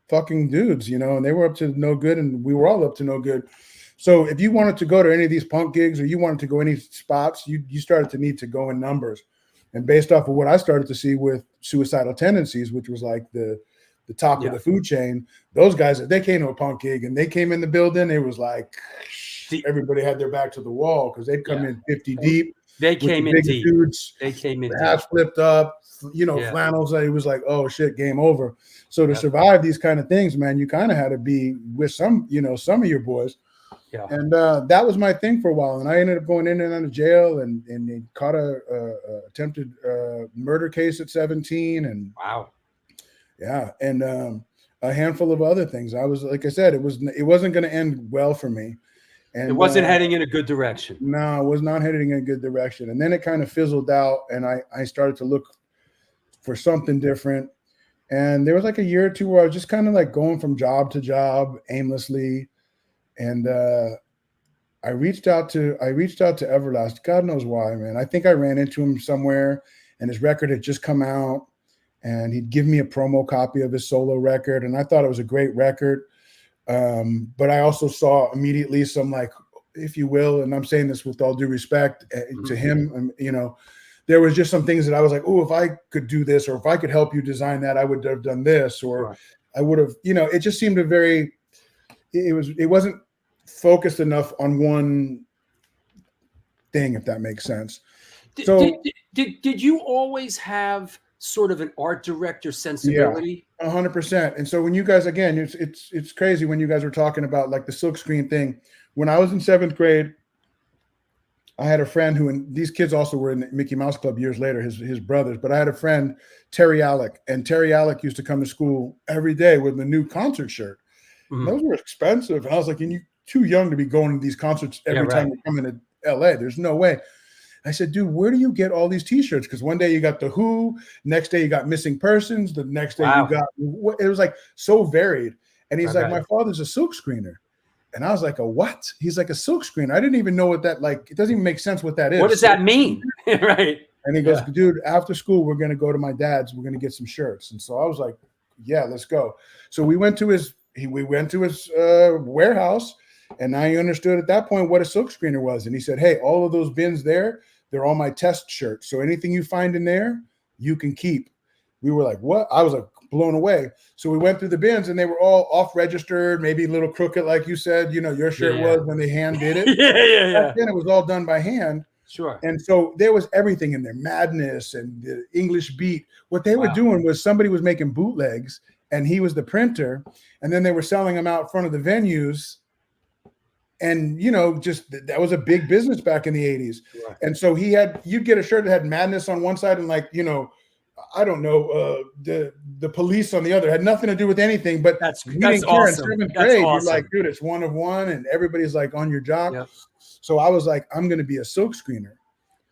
fucking dudes, and they were up to no good, and we were all up to no good. So if you wanted to go to any of these punk gigs, or you wanted to go any spots, you started to need to go in numbers. And based off of what I started to see with Suicidal Tendencies, which was like the top of the food chain, those guys, if they came to a punk gig and they came in the building, it was like everybody had their back to the wall because they'd come in 50 deep. They came in deep. Dudes, they came in hats flipped up, flannels. It was like, oh shit, game over. So to survive these kind of things, man, you kind of had to be with some of your boys. Yeah. And that was my thing for a while. And I ended up going in and out of jail and they caught a attempted murder case at 17. And wow. Yeah. And a handful of other things. I was, like I said, it wasn't going to end well for me. And it wasn't heading in a good direction. No, it was not heading in a good direction. And then it kind of fizzled out, and I started to look for something different. And there was like a year or two where I was just kind of like going from job to job aimlessly. And I reached out to Everlast. God knows why, man. I think I ran into him somewhere, and his record had just come out, and he'd give me a promo copy of his solo record, and I thought it was a great record. But I also saw immediately some, like, if you will, and I'm saying this with all due respect to him, you know, there was just some things that I was like, oh, if I could do this, or if I could help you design that, I would have done this, or I would have, you know, it just seemed it wasn't focused enough on one thing, if that makes sense. Did you always have sort of an art director sensibility? Yeah, 100%. And so when you guys, again, it's crazy when you guys were talking about like the silkscreen thing. When I was in 7th grade, I had a friend who, and these kids also were in the Mickey Mouse Club years later, his brothers, but I had a friend, Terry Alec, and Terry Alec used to come to school every day with a new concert shirt. Those were expensive. And I was like, you're too young to be going to these concerts every time you come into LA. There's no way. I said, dude, where do you get all these t-shirts? Because one day you got The Who, next day you got Missing Persons, the next day you got, it was like so varied. And he's like, my father's a silk screener. And I was like, a what? He's like, a silk screener. I didn't even know what that, like, it doesn't even make sense what that is. What does that mean? Right. And he goes, dude, after school, we're going to go to my dad's. We're going to get some shirts. And so I was like, yeah, let's go. So we went to his warehouse, and I understood at that point what a silk screener was. And he said, hey, all of those bins there, they're all my test shirts. So anything you find in there, you can keep. We were like, what? I was like blown away. So we went through the bins, and they were all off-registered, maybe a little crooked, like you said, you know, your shirt was when they hand did it. Yeah. Then it was all done by hand. Sure. And so there was everything in there, Madness and the English Beat. What they were doing was somebody was making bootlegs, and he was the printer, and then they were selling them out front of the venues. And, you know, just that was a big business back in the 80s. Right. And so you'd get a shirt that had Madness on one side and, like, you know, I don't know, the Police on the other. It had nothing to do with anything, but that's awesome. In 7th grade, you're like, dude, it's one of one, and everybody's like on your job. Yep. So I was like, I'm going to be a silk screener.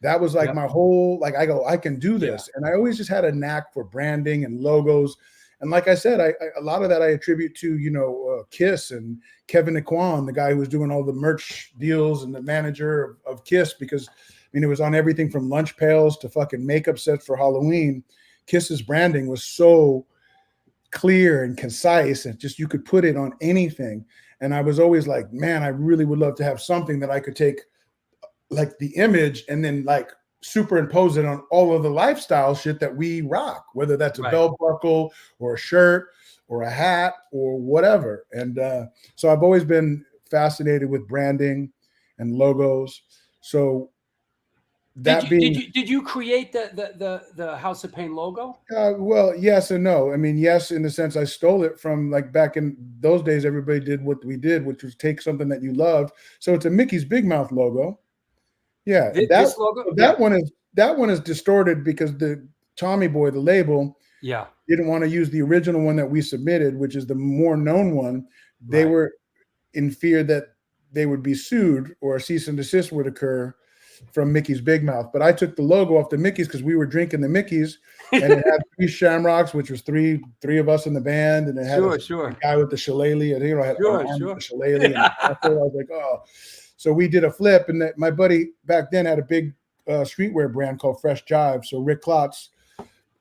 That was like my whole, like, I can do this. And I always just had a knack for branding and logos. And like I said, a lot of that I attribute to, you know, Kiss and Kevin Aquan, the guy who was doing all the merch deals and the manager of Kiss, because, I mean, it was on everything from lunch pails to fucking makeup sets for Halloween. Kiss's branding was so clear and concise, and just you could put it on anything. And I was always like, man, I really would love to have something that I could take, like, the image and then, like, superimpose it on all of the lifestyle shit that we rock, whether that's a belt buckle or a shirt or a hat or whatever. And so I've always been fascinated with branding and logos. So did you create the House of Pain logo? Well, yes and no. I mean, yes, in the sense I stole it from, like, back in those days, everybody did what we did, which was take something that you loved. So it's a Mickey's Big Mouth logo. Yeah, this logo? That one is distorted because the Tommy Boy, the label, didn't want to use the original one that we submitted, which is the more known one. They were in fear that they would be sued or a cease and desist would occur from Mickey's Big Mouth. But I took the logo off the Mickey's because we were drinking the Mickey's, and it had 3 shamrocks, which was three of us in the band, and it had a guy with the shillelagh, and, you know, I had the shillelagh, and I was like, oh. So we did a flip, and my buddy back then had a big streetwear brand called Fresh Jive. So Rick Klotz,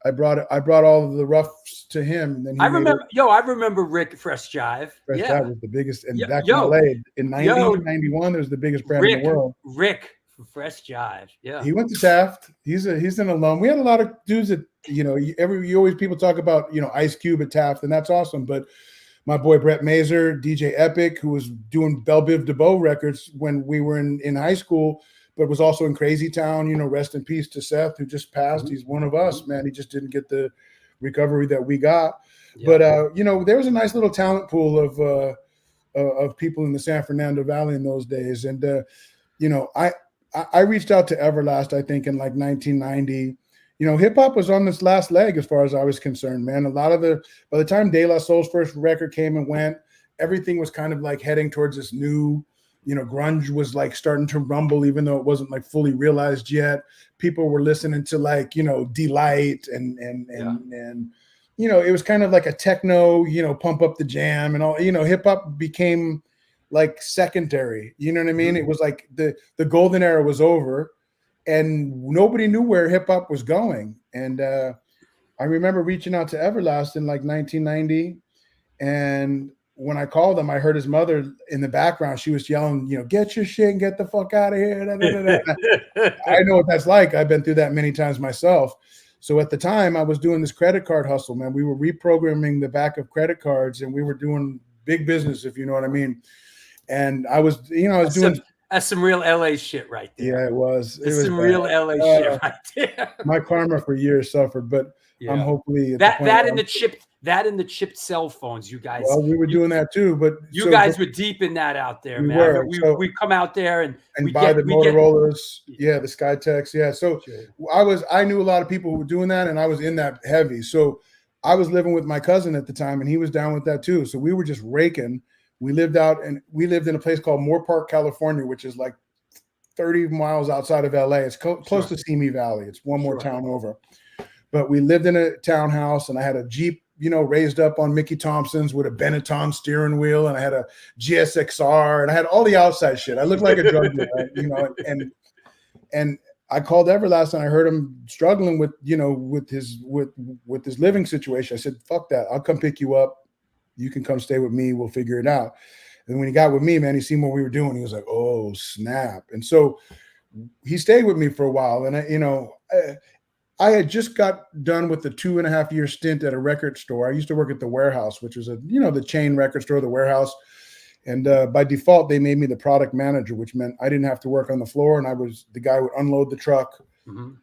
I brought all of the roughs to him. And then I remember Rick Fresh Jive. Fresh Jive was the biggest, and back in LA in 91, it was the biggest brand in the world. Rick Fresh Jive, he went to Taft. He's an alum. We had a lot of dudes that, you know, people talk about, you know, Ice Cube at Taft, and that's awesome, but my boy Brett Mazer, DJ Epic, who was doing Belle Biv DeVoe records when we were in high school, but was also in Crazy Town. You know, rest in peace to Seth, who just passed. He's one of us, man. He just didn't get the recovery that we got. Yeah. But you know, there was a nice little talent pool of people in the San Fernando Valley in those days. And you know, I reached out to Everlast, I think, in like 1990. You know, hip hop was on this last leg as far as I was concerned, man. By the time De La Soul's first record came and went, everything was kind of like heading towards this new, you know, grunge was like starting to rumble, even though it wasn't like fully realized yet. People were listening to, like, you know, Delight and you know, it was kind of like a techno, you know, pump up the jam and all, you know, hip hop became like secondary. You know what I mean? It was like the golden era was over, and nobody knew where hip hop was going. And I remember reaching out to Everlast in like 1990, and when I called him, I heard his mother in the background. She was yelling, get your shit and get the fuck out of here. I know what that's like. I've been through that many times myself. So at the time, I was doing this credit card hustle, man. We were reprogramming the back of credit cards, and we were doing big business, if you know what I mean. And I was, doing. That's some real LA shit right there. Yeah, it was. That's some real LA shit right there. My karma for years suffered, but I'm hopefully that in the chipped cell phones, you guys. Well, we were doing that too, but you guys were deep in that out there, we man. Were. We come out there and buy the Motorola's, the Skytex, So I knew a lot of people who were doing that, and I was in that heavy. So I was living with my cousin at the time, and he was down with that too. So we were just raking. We lived in a place called Moore Park, California, which is like 30 miles outside of LA. It's close to Simi Valley. It's one more town over. But we lived in a townhouse, and I had a Jeep, raised up on Mickey Thompson's with a Benetton steering wheel, and I had a GSXR, and I had all the outside shit. I looked like a drug dealer, and I called Everlast, and I heard him struggling with his living situation. I said, fuck that. I'll come pick you up. You can come stay with me. We'll figure it out. And when he got with me, man, he seen what we were doing. He was like, oh, snap. And so he stayed with me for a while. And I had just got done with the 2.5-year stint at a record store. I used to work at the Warehouse, which was the chain record store, the Warehouse. And by default, they made me the product manager, which meant I didn't have to work on the floor. And I was the guy who would unload the truck,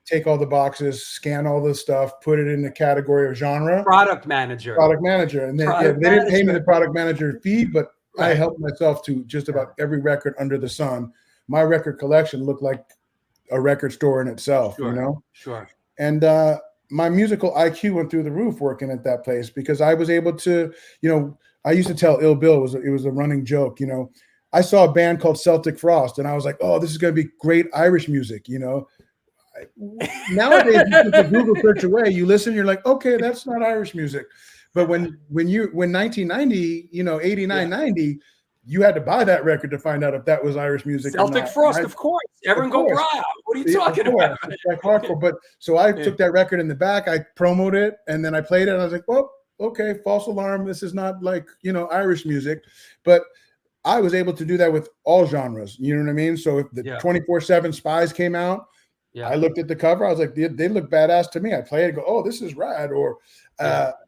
take all the boxes, scan all the stuff, put it in the category of genre. Product manager. And then they didn't pay me the product manager fee, but I helped myself to just about every record under the sun. My record collection looked like a record store in itself, Sure. And my musical IQ went through the roof working at that place, because I was able to, I used to tell Ill Bill, it was a running joke, I saw a band called Celtic Frost, and I was like, oh, this is going to be great Irish music, Nowadays, you put the Google search away, you listen, you're like, okay, that's not Irish music. But when 1990, 89, 90, you had to buy that record to find out if that was Irish music. Celtic Frost, of course. Everyone go Brian. What are you talking about? It's like hardcore. But so I took that record in the back, I promoted it, and then I played it, and I was like, well, okay, false alarm. This is not like, Irish music. But I was able to do that with all genres. You know what I mean? So if the 24/7 Spies came out, I looked at the cover. I was like, they look badass to me. I played it and go, oh, this is rad. Or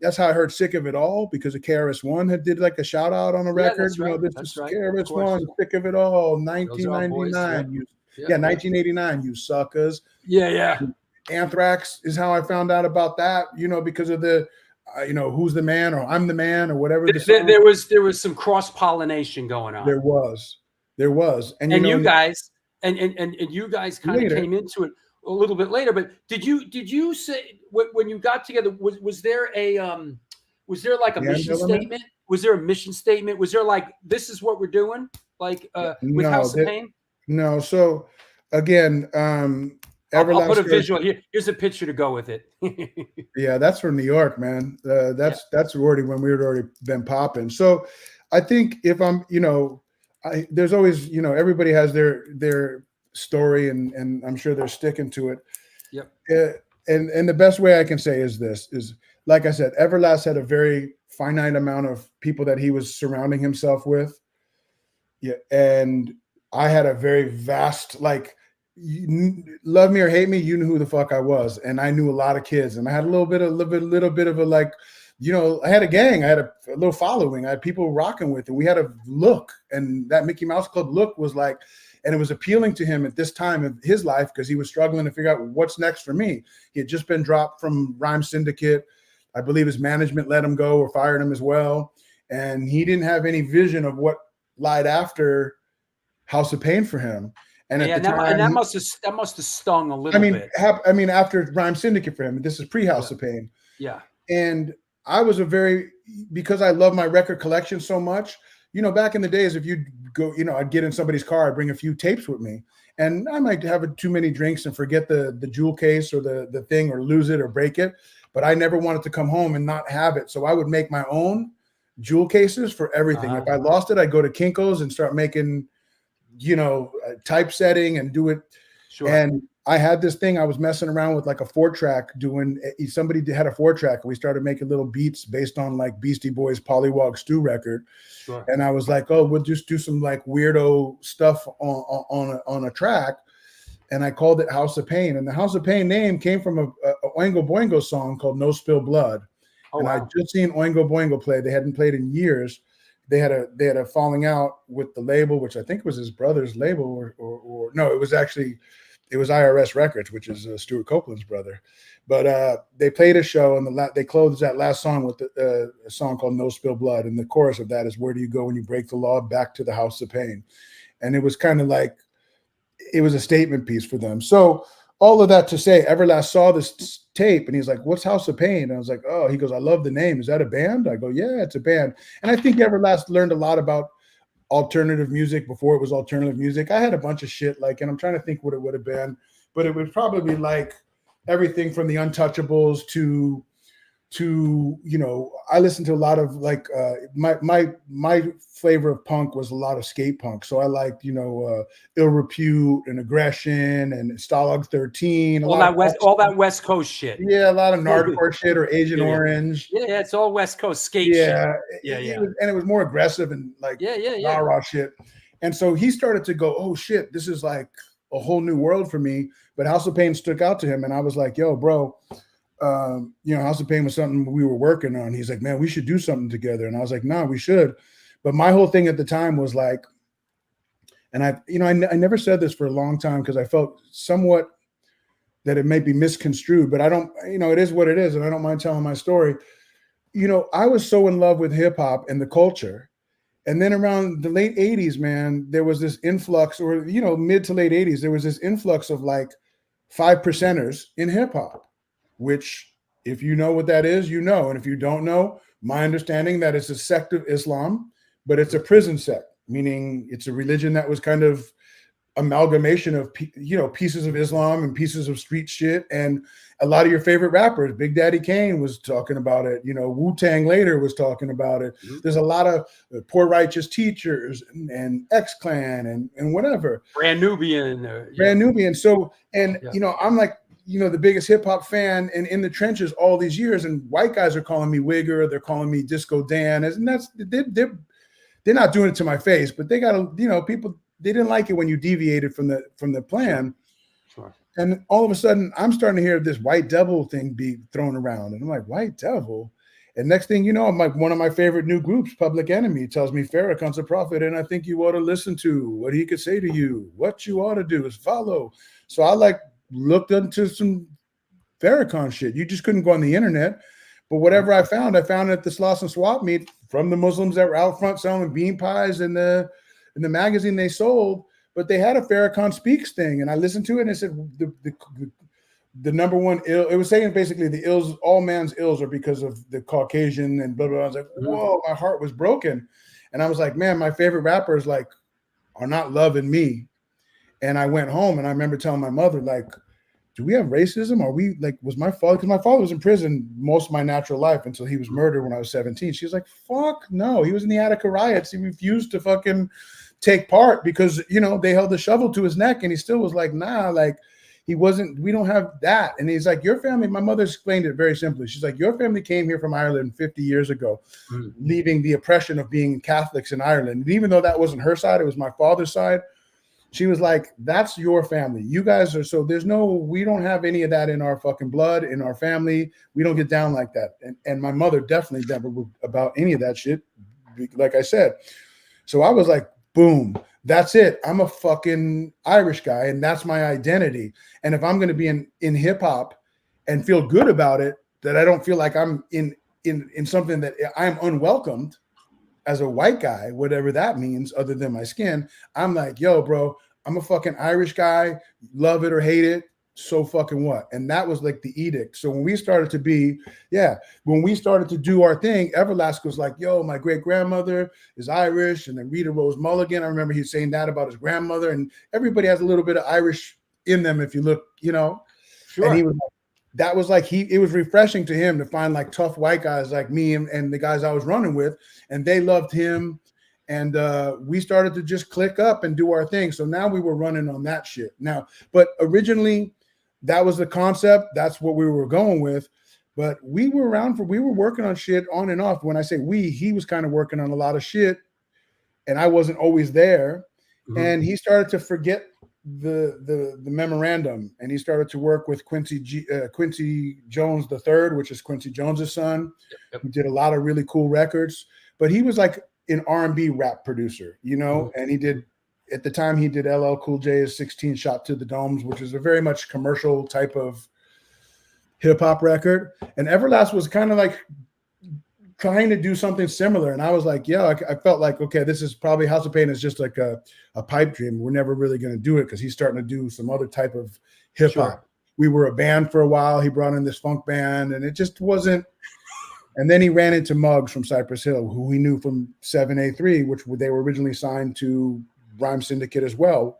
that's how I heard Sick of It All, because of KRS-One had did like a shout out on a record. This is KRS-One, Sick of It All, 1999. 1989, you suckers. Yeah. Anthrax is how I found out about that, because of the, Who's the Man, or I'm the Man, or whatever. There was some cross-pollination going on. There was. And you guys, and you guys kind of came into it a little bit later, but did you say when you got together, was there like a mission statement? Was there a mission statement? Was there like, this is what we're doing, like with House of Pain? No. So again, I'll put a visual here. Here's a picture to go with it. Yeah, that's from New York, man. That's already when we had already been popping. So I think if I'm, there's always, everybody has their story, and I'm sure they're sticking to it. Yep. And the best way I can say is this is, like I said, Everlast had a very finite amount of people that he was surrounding himself with. Yeah. And I had a very vast, like, love me or hate me, you knew who the fuck I was. And I knew a lot of kids, and I had a little bit of a, like, I had a gang, I had a little following, I had people rocking with it. We had a look, and that Mickey Mouse Club look was like, and it was appealing to him at this time of his life, because he was struggling to figure out what's next for me. He had just been dropped from Rhyme Syndicate. I believe his management let him go or fired him as well. And he didn't have any vision of what lied after House of Pain for him. And at the time, that must have stung a little bit. After Rhyme Syndicate for him, this is pre-House of Pain. Yeah. And I was because I love my record collection so much, back in the days, if you go, I'd get in somebody's car, I'd bring a few tapes with me, and I might have too many drinks and forget the jewel case or the thing, or lose it or break it. But I never wanted to come home and not have it. So I would make my own jewel cases for everything. If I lost it, I'd go to Kinko's and start making, typesetting and do it. Sure. And I had this thing, I was messing around with like a 4-track somebody had a 4-track, and we started making little beats based on like Beastie Boys Pollywog Stew record. Sure. And I was like, oh, we'll just do some like weirdo stuff on a track. And I called it House of Pain. And the House of Pain name came from a Oingo Boingo song called No Spill Blood. Oh, and wow. I'd just seen Oingo Boingo play. They hadn't played in years. They had a falling out with the label, which I think was his brother's label, or no, it was IRS Records, which is Stuart Copeland's brother. But they played a show, and they closed that last song with a song called No Spill Blood. And the chorus of that is, where do you go when you break the law? Back to the House of Pain. And it was kind of like, it was a statement piece for them. So all of that to say, Everlast saw this tape and he's like, what's House of Pain? And I was like, oh, he goes, I love the name. Is that a band? I go, yeah, it's a band. And I think Everlast learned a lot about alternative music before it was alternative music. I had a bunch of shit and I'm trying to think what it would have been, but it would probably be like everything from the Untouchables to I listened to a lot of like my flavor of punk was a lot of skate punk. So I liked Ill Repute and Aggression and Stalag 13. All that West Coast shit. Yeah, a lot of Nardcore shit or Agent Orange. Yeah, it's all West Coast skate shit. Yeah. And it was more aggressive and like rah shit. And so he started to go, oh shit, this is like a whole new world for me. But House of Pain stuck out to him, and I was like, yo, bro. House of Pain was something we were working on. He's like, man, we should do something together. And I was like, nah, we should. But my whole thing at the time was like, and I never said this for a long time because I felt somewhat that it may be misconstrued, but I don't, it is what it is. And I don't mind telling my story. I was so in love with hip hop and the culture. And then around the late 80s, man, there was this influx, or, mid to late 80s, there was this influx of like 5%ers in hip hop. Which, if you know what that is, and if you don't know, my understanding that it's a sect of Islam, but it's a prison sect, meaning it's a religion that was kind of amalgamation of pieces of Islam and pieces of street shit. And a lot of your favorite rappers, Big Daddy Kane was talking about it. Wu-Tang later was talking about it. Mm-hmm. There's a lot of Poor Righteous Teachers and X-Clan and whatever. Brand Nubian. So, I'm like, the biggest hip hop fan and in the trenches all these years, and white guys are calling me Wigger, they're calling me Disco Dan, and that's they're not doing it to my face, but they got people, they didn't like it when you deviated from the plan. Sure. And all of a sudden I'm starting to hear this white devil thing be thrown around, and I'm like, white devil. And next thing you know, I'm like, one of my favorite new groups, Public Enemy, tells me Farrakhan's a prophet, and I think you ought to listen to what he could say to you. What you ought to do is follow. So I looked into some Farrakhan shit. You just couldn't go on the internet. But whatever I found at the Sloss and Swap meet from the Muslims that were out front selling bean pies in the magazine they sold. But they had a Farrakhan Speaks thing, and I listened to it, and it said the number one ill. It was saying basically the ills, all man's ills are because of the Caucasian and blah blah. I was like, whoa, my heart was broken, and I was like, man, my favorite rappers are not loving me. And I went home and I remember telling my mother, do we have racism? Are we was my father, because my father was in prison most of my natural life until he was murdered when I was 17. She was like, fuck no. He was in the Attica riots. He refused to fucking take part because, they held the shovel to his neck, and he still was like, nah, he wasn't, we don't have that. And he's like, your family, my mother explained it very simply. She's like, your family came here from Ireland 50 years ago, leaving the oppression of being Catholics in Ireland. And even though that wasn't her side, it was my father's side. She was like, that's your family. You guys are, so we don't have any of that in our fucking blood, in our family. We don't get down like that. And my mother definitely never would about any of that shit, like I said. So I was like, boom, that's it. I'm a fucking Irish guy, and that's my identity. And if I'm going to be in hip hop and feel good about it, that I don't feel like I'm in something that I'm unwelcomed as a white guy, whatever that means, other than my skin, I'm like, yo, bro, I'm a fucking Irish guy, love it or hate it, so fucking what? And that was like the edict. So when we started to do our thing, Everlast was like, yo, my great grandmother is Irish, and then Rita Rose Mulligan, I remember he saying that about his grandmother, and everybody has a little bit of Irish in them if you look, Sure. And he was like, that was like it was refreshing to him to find like tough white guys like me and the guys I was running with, and they loved him. And we started to just click up and do our thing. So now we were running on that shit. Now, but originally that was the concept. That's what we were going with. But we were working on shit on and off. When I say he was kind of working on a lot of shit, and I wasn't always there. Mm-hmm. And he started to forget the memorandum, and he started to work with Quincy Jones III, which is Quincy Jones's son. Yep. He did a lot of really cool records, but he was like an R&B rap producer, you know, and he did, at the time he did LL Cool J's 16 Shot to the Domes, which is a very much commercial type of hip hop record. And Everlast was kind of like trying to do something similar. And I was like, yeah, I felt like, okay, this is probably House of Pain is just like a pipe dream. We're never really going to do it because he's starting to do some other type of hip hop. Sure. We were a band for a while. He brought in this funk band and it just wasn't. And then he ran into Muggs from Cypress Hill, who we knew from 7A3, which they were originally signed to Rhyme Syndicate as well.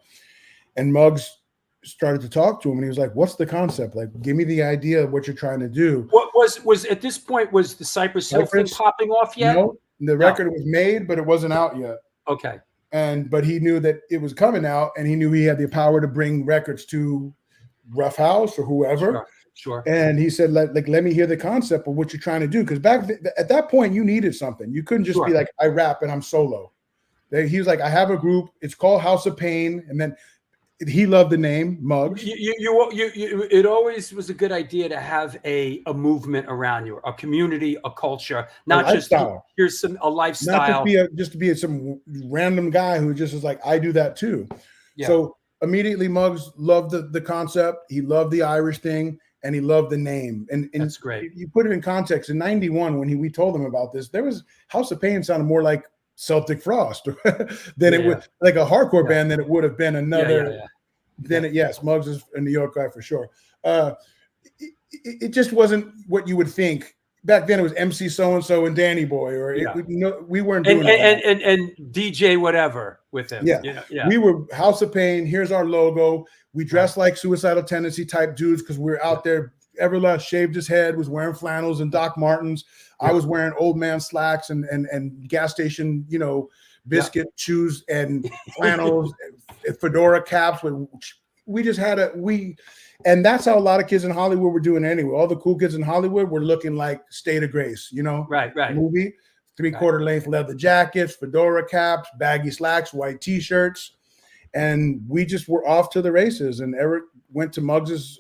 And Muggs started to talk to him, and he was like, "What's the concept? Like, give me the idea of what you're trying to do." What was at this point, was the Cypress Hill thing popping off yet? No, the record was made, but it wasn't out yet. Okay. But he knew that it was coming out, and he knew he had the power to bring records to Rough House or whoever. Sure. And he said, let me hear the concept of what you're trying to do. Because at that point, you needed something. You couldn't just be like, I rap and I'm solo. He was like, I have a group. It's called House of Pain. And then he loved the name Muggs. It always was a good idea to have a movement around you, a community, a culture, not just here's a lifestyle. Not just to be some random guy who just was like, I do that too. Yeah. So immediately Muggs loved the concept. He loved the Irish thing. And he loved the name. And that's great. You put it in context. In 91, when we told him about this, there was House of Pain sounded more like Celtic Frost than it would, like a hardcore band, than it would have been another. Yes, Muggs is a New York guy for sure. It just wasn't what you would think. Back then it was MC so-and-so and Danny Boy, or we weren't doing and DJ whatever with him. Yeah. We were House of Pain. Here's our logo. We dressed like Suicidal Tendency type dudes because we were out there. Everlast shaved his head, was wearing flannels and Doc Martens. I was wearing old man slacks and gas station, biscuit shoes and flannels, fedora caps. We just had and that's how a lot of kids in Hollywood were doing anyway. All the cool kids in Hollywood were looking like State of Grace, Right. Movie, 3/4 length leather jackets, fedora caps, baggy slacks, white T-shirts. And we just were off to the races. And Eric went to Muggs's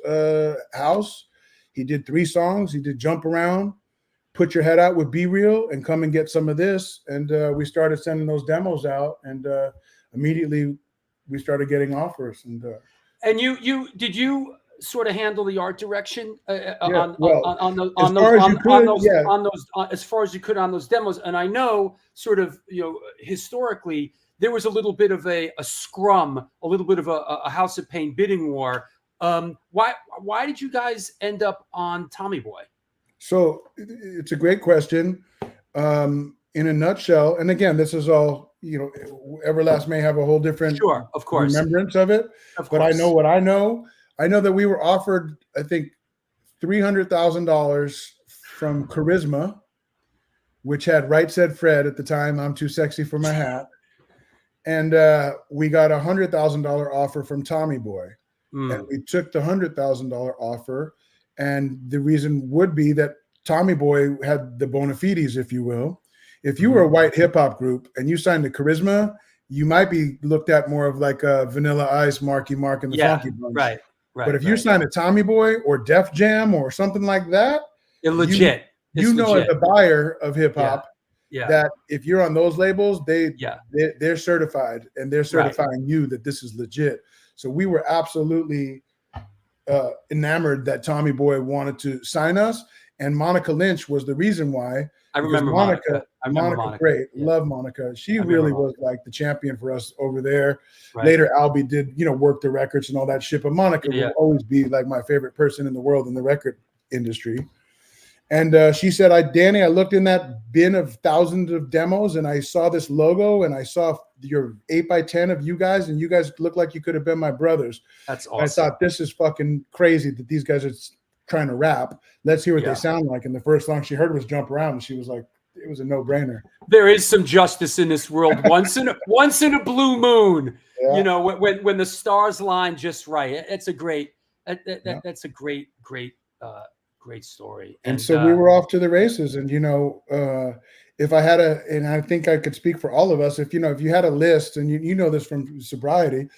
house. He did 3 songs. He did Jump Around, Put Your Head Out with Be Real, and Come and Get Some of This. And we started sending those demos out. And immediately we started getting offers. And did you sort of handle the art direction as far as you could on those demos? And I know sort of, historically, there was a little bit of a scrum, a little bit of a House of Pain bidding war. Why did you guys end up on Tommy Boy? So it's a great question. In a nutshell, and again, this is all, Everlast may have a whole different remembrance of it. But I know what I know. I know that we were offered, I think, $300,000 from Charisma, which had Right Said Fred at the time, I'm Too Sexy for My Hat. And we got a $100,000 offer from Tommy Boy. And we took the $100,000 offer. And the reason would be that Tommy Boy had the bona fides, if you will. If you were a white hip hop group and you signed to Charisma, you might be looked at more of like a Vanilla Ice, Marky Mark, and the Funky Bunch. Right. But if you signed to Tommy Boy or Def Jam or something like that, it's legit. As a buyer of hip hop, that if you're on those labels, they're certified, and they're certifying you that this is legit. So we were absolutely enamored that Tommy Boy wanted to sign us, and Monica Lynch was the reason why. I remember Monica. Monica, great. Yeah. Love Monica. She really was like the champion for us over there. Right. Later, Albie did, work the records and all that shit. But Monica will always be like my favorite person in the world in the record industry. And she said, Danny, I looked in that bin of thousands of demos and I saw this logo and I saw your 8x10 of you guys, and you guys look like you could have been my brothers. That's awesome. I thought, this is fucking crazy that these guys are trying to rap. Let's hear what they sound like. And the first song she heard was Jump Around, and she was like, it was a no-brainer. There is some justice in this world. Once in a blue moon, you know, when the stars line just right. It's a great. That's a great story. And so we were off to the races. And you know, if I had and I think I could speak for all of us, if you had a list, and you know this from sobriety,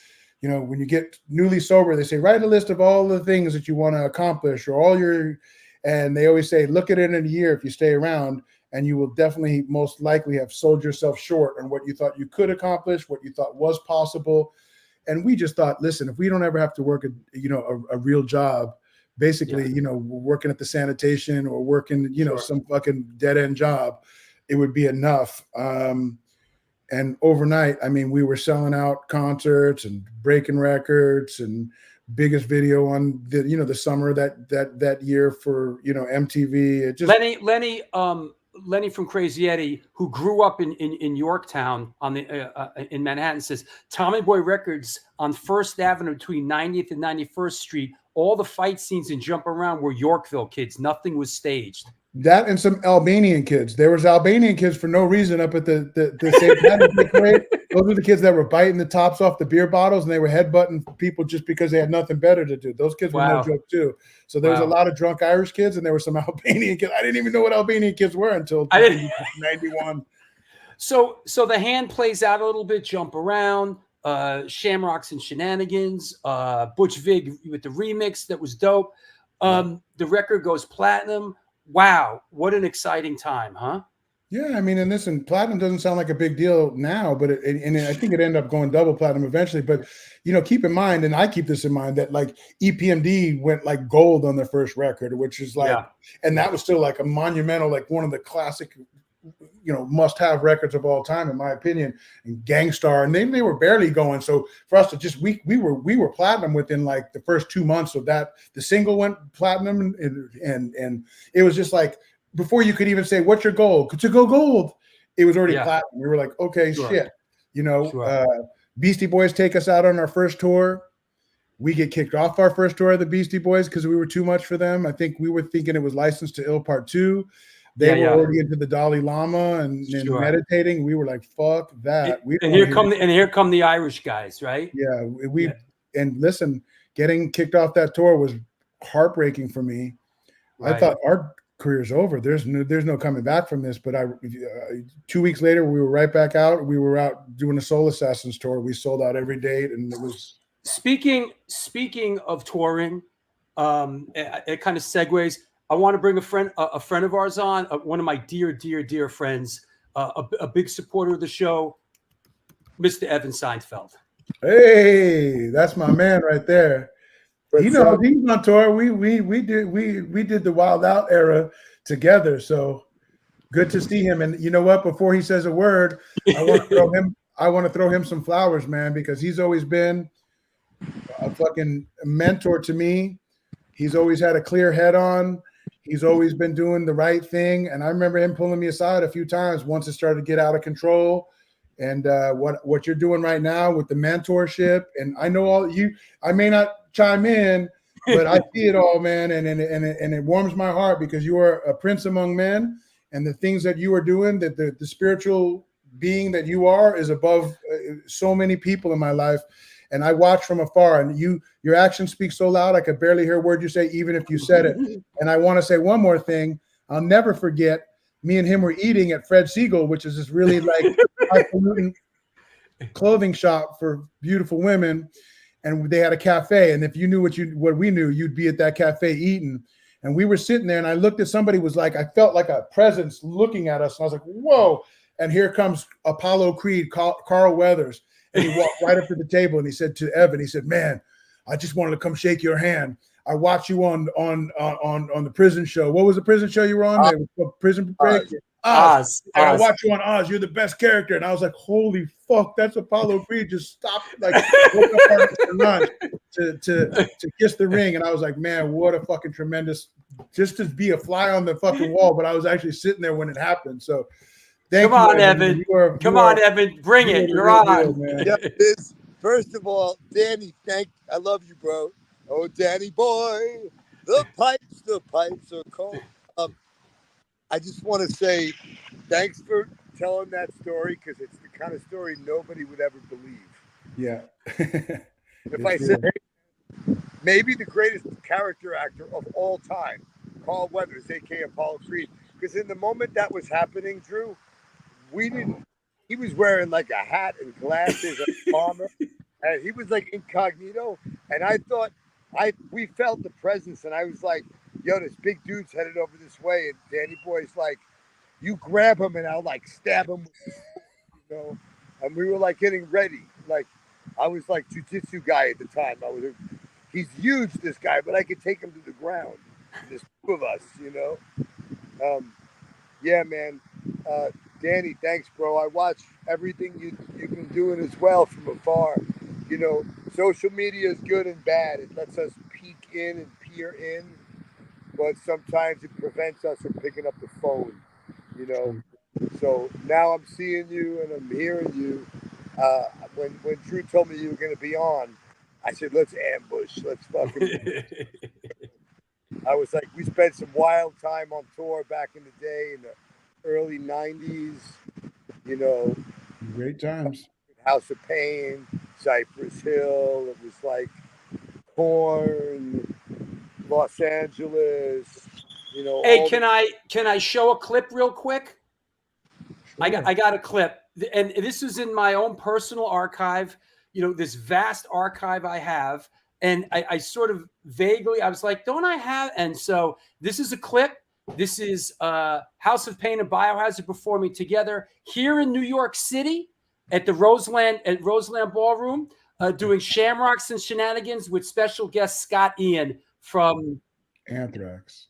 you know, when you get newly sober, they say write a list of all the things that you want to accomplish, or and they always say look at it in a year if you stay around. And you will definitely most likely have sold yourself short on what you thought you could accomplish, what you thought was possible. And we just thought, listen, if we don't ever have to work a real job, basically, you know, working at the sanitation or working, you know, some fucking dead end job, it would be enough. And overnight, I mean, we were selling out concerts and breaking records, and biggest video on the summer that year for, you know, MTV. It just Lenny from Crazy Eddie, who grew up in Yorktown in Manhattan, says Tommy Boy Records on First Avenue between 90th and 91st Street. All the fight scenes and Jump Around were Yorkville kids. Nothing was staged. That and some Albanian kids. There was Albanian kids for no reason up at the St. Patrick's Parade. Those were the kids that were biting the tops off the beer bottles, and they were headbutting people just because they had nothing better to do. Those kids were no joke too. So there was a lot of drunk Irish kids, and there were some Albanian kids. I didn't even know what Albanian kids were until 91. So the hand plays out a little bit. Jump Around, Shamrocks and Shenanigans, Butch Vig with the remix that was dope. The record goes platinum. Wow, what an exciting time, huh? Yeah, I mean, and listen, platinum doesn't sound like a big deal now, but I think it ended up going double platinum eventually. But you know, keep in mind, and I keep this in mind, that like EPMD went like gold on their first record, which is like, and that was still like a monumental, like one of the classic, you know, must-have records of all time, in my opinion. And Gangstar, and they were barely going. So for us to just we were platinum within like the first 2 months of that. The single went platinum, and it was just like before you could even say what's your goal to go gold, it was already platinum. We were like, okay, shit, you know. Beastie Boys take us out on our first tour. We get kicked off our first tour of the Beastie Boys because we were too much for them. I think we were thinking it was Licensed to Ill Part 2. They were already into the Dalai Lama and meditating. We were like, "Fuck that!" Here come the Irish guys, right? Yeah, and listen, getting kicked off that tour was heartbreaking for me. Right. I thought our career's over. There's no coming back from this. But 2 weeks later, we were right back out. We were out doing a Soul Assassins tour. We sold out every date, and it was. Speaking of touring, it kind of segues. I want to bring a friend of ours on, one of my dear friends, a big supporter of the show, Mr. Evan Seinfeld. Hey, that's my man right there. You know, he's on tour. We did the Wild Out era together. So good to see him. And you know what? Before he says a word, I want to throw him some flowers, man, because he's always been a fucking mentor to me. He's always had a clear head on. He's always been doing the right thing. And I remember him pulling me aside a few times once it started to get out of control. And what you're doing right now with the mentorship, and I know I may not chime in, but I see it all, man. And it warms my heart because you are a prince among men, and the things that you are doing, that the spiritual being that you are is above so many people in my life. And I watch from afar, and your actions speak so loud I could barely hear a word you say, even if you said it. And I want to say one more thing. I'll never forget, me and him were eating at Fred Siegel, which is this really like high-falutin clothing shop for beautiful women. And they had a cafe. And if you knew what we knew, you'd be at that cafe eating. And we were sitting there, and I looked at somebody, was like, I felt like a presence looking at us. And I was like, whoa. And here comes Apollo Creed, Carl Weathers. And he walked right up to the table, and he said to Evan, he said, man, I just wanted to come shake your hand. I watched you on the prison show. What was the prison show you were on? Prison Break? Oz. I watched you on Oz. You're the best character. And I was like, holy fuck, that's Apollo Creed. Just stopped, like, woke up for lunch to kiss the ring. And I was like, man, what a fucking tremendous, just to be a fly on the fucking wall. But I was actually sitting there when it happened. So Come on, Evan. Evan. Bring it. You're on. Yeah, first of all, Danny, I love you, bro. Oh, Danny boy. The pipes are cold. I just want to say thanks for telling that story because it's the kind of story nobody would ever believe. Yeah. If I said, hey, maybe the greatest character actor of all time, Carl Weathers, aka Apollo Creed, because in the moment that was happening, Drew, we didn't. He was wearing like a hat and glasses and armor, and he was like incognito. And I thought, we felt the presence, and I was like, "Yo, this big dude's headed over this way." And Danny Boy's like, "You grab him, and I'll like stab him," you know. And we were like getting ready. Like I was like jujitsu guy at the time. He's huge, this guy, but I could take him to the ground. There's two of us, you know. Yeah, man. Danny, thanks, bro. I watch everything you've been doing as well from afar. You know, social media is good and bad. It lets us peek in and peer in, but sometimes it prevents us from picking up the phone. You know, so now I'm seeing you and I'm hearing you. When Drew told me you were going to be on, I said, let's ambush. Let's fucking. I was like, we spent some wild time on tour back in the day in the early 90s, you know. Great times. House of Pain, Cypress Hill. It was like Korn, Los Angeles, you know. Hey, can I show a clip real quick? Sure. I got a clip, and this is in my own personal archive. You know, this vast archive I have, and I sort of vaguely, I was like, don't I have? And so this is a clip. This is House of Pain and Biohazard performing together here in New York City at the Roseland Ballroom, doing Shamrocks and Shenanigans with special guest Scott Ian from Anthrax.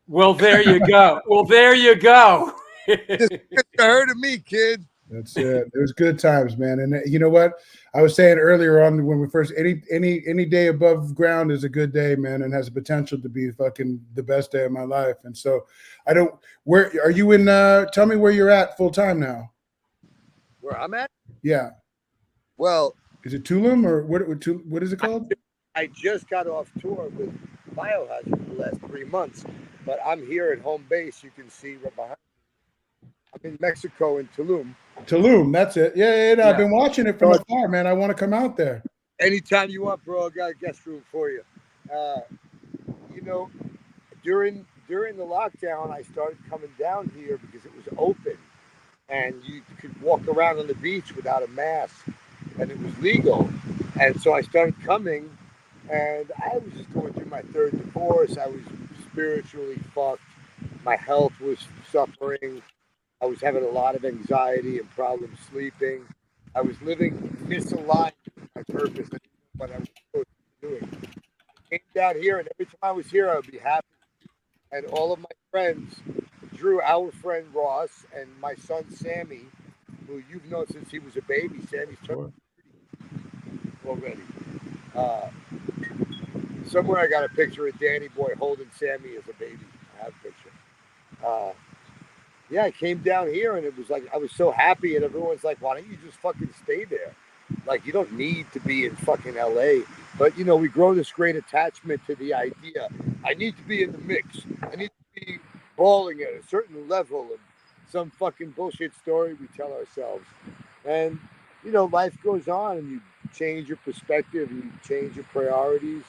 Well, there you go. Just heard of me, kid. That's it. It was good times, man. And you know what? I was saying earlier on when we first, any day above ground is a good day, man, and has the potential to be fucking the best day of my life. And so where are you in? Tell me where you're at full time now. Where I'm at? Yeah. Well, is it Tulum or what is it called? I just got off tour with Biohazard for the last 3 months, but I'm here at home base. You can see right behind me. I'm in Mexico in Tulum. Tulum, that's it. Yeah. I've been watching it from afar, man. I want to come out there. Anytime you want, bro. I got a guest room for you. You know, during the lockdown, I started coming down here because it was open, and you could walk around on the beach without a mask, and it was legal. And so I started coming, and I was just going through my third divorce. I was spiritually fucked. My health was suffering. I was having a lot of anxiety and problems sleeping. I was living misaligned with my purpose and what I was supposed to be doing. I came down here, and every time I was here, I would be happy. And all of my friends, Drew, our friend Ross, and my son Sammy, who you've known since he was a baby. Sammy's turned 30 already. Somewhere I got a picture of Danny Boy holding Sammy as a baby. I have been. yeah, I came down here and it was like I was so happy, and everyone's like, "Why don't you just fucking stay there? Like you don't need to be in fucking LA." But you know, we grow this great attachment to the idea. I need to be in the mix. I need to be balling at a certain level of some fucking bullshit story we tell ourselves. And you know, life goes on, and you change your perspective, and you change your priorities,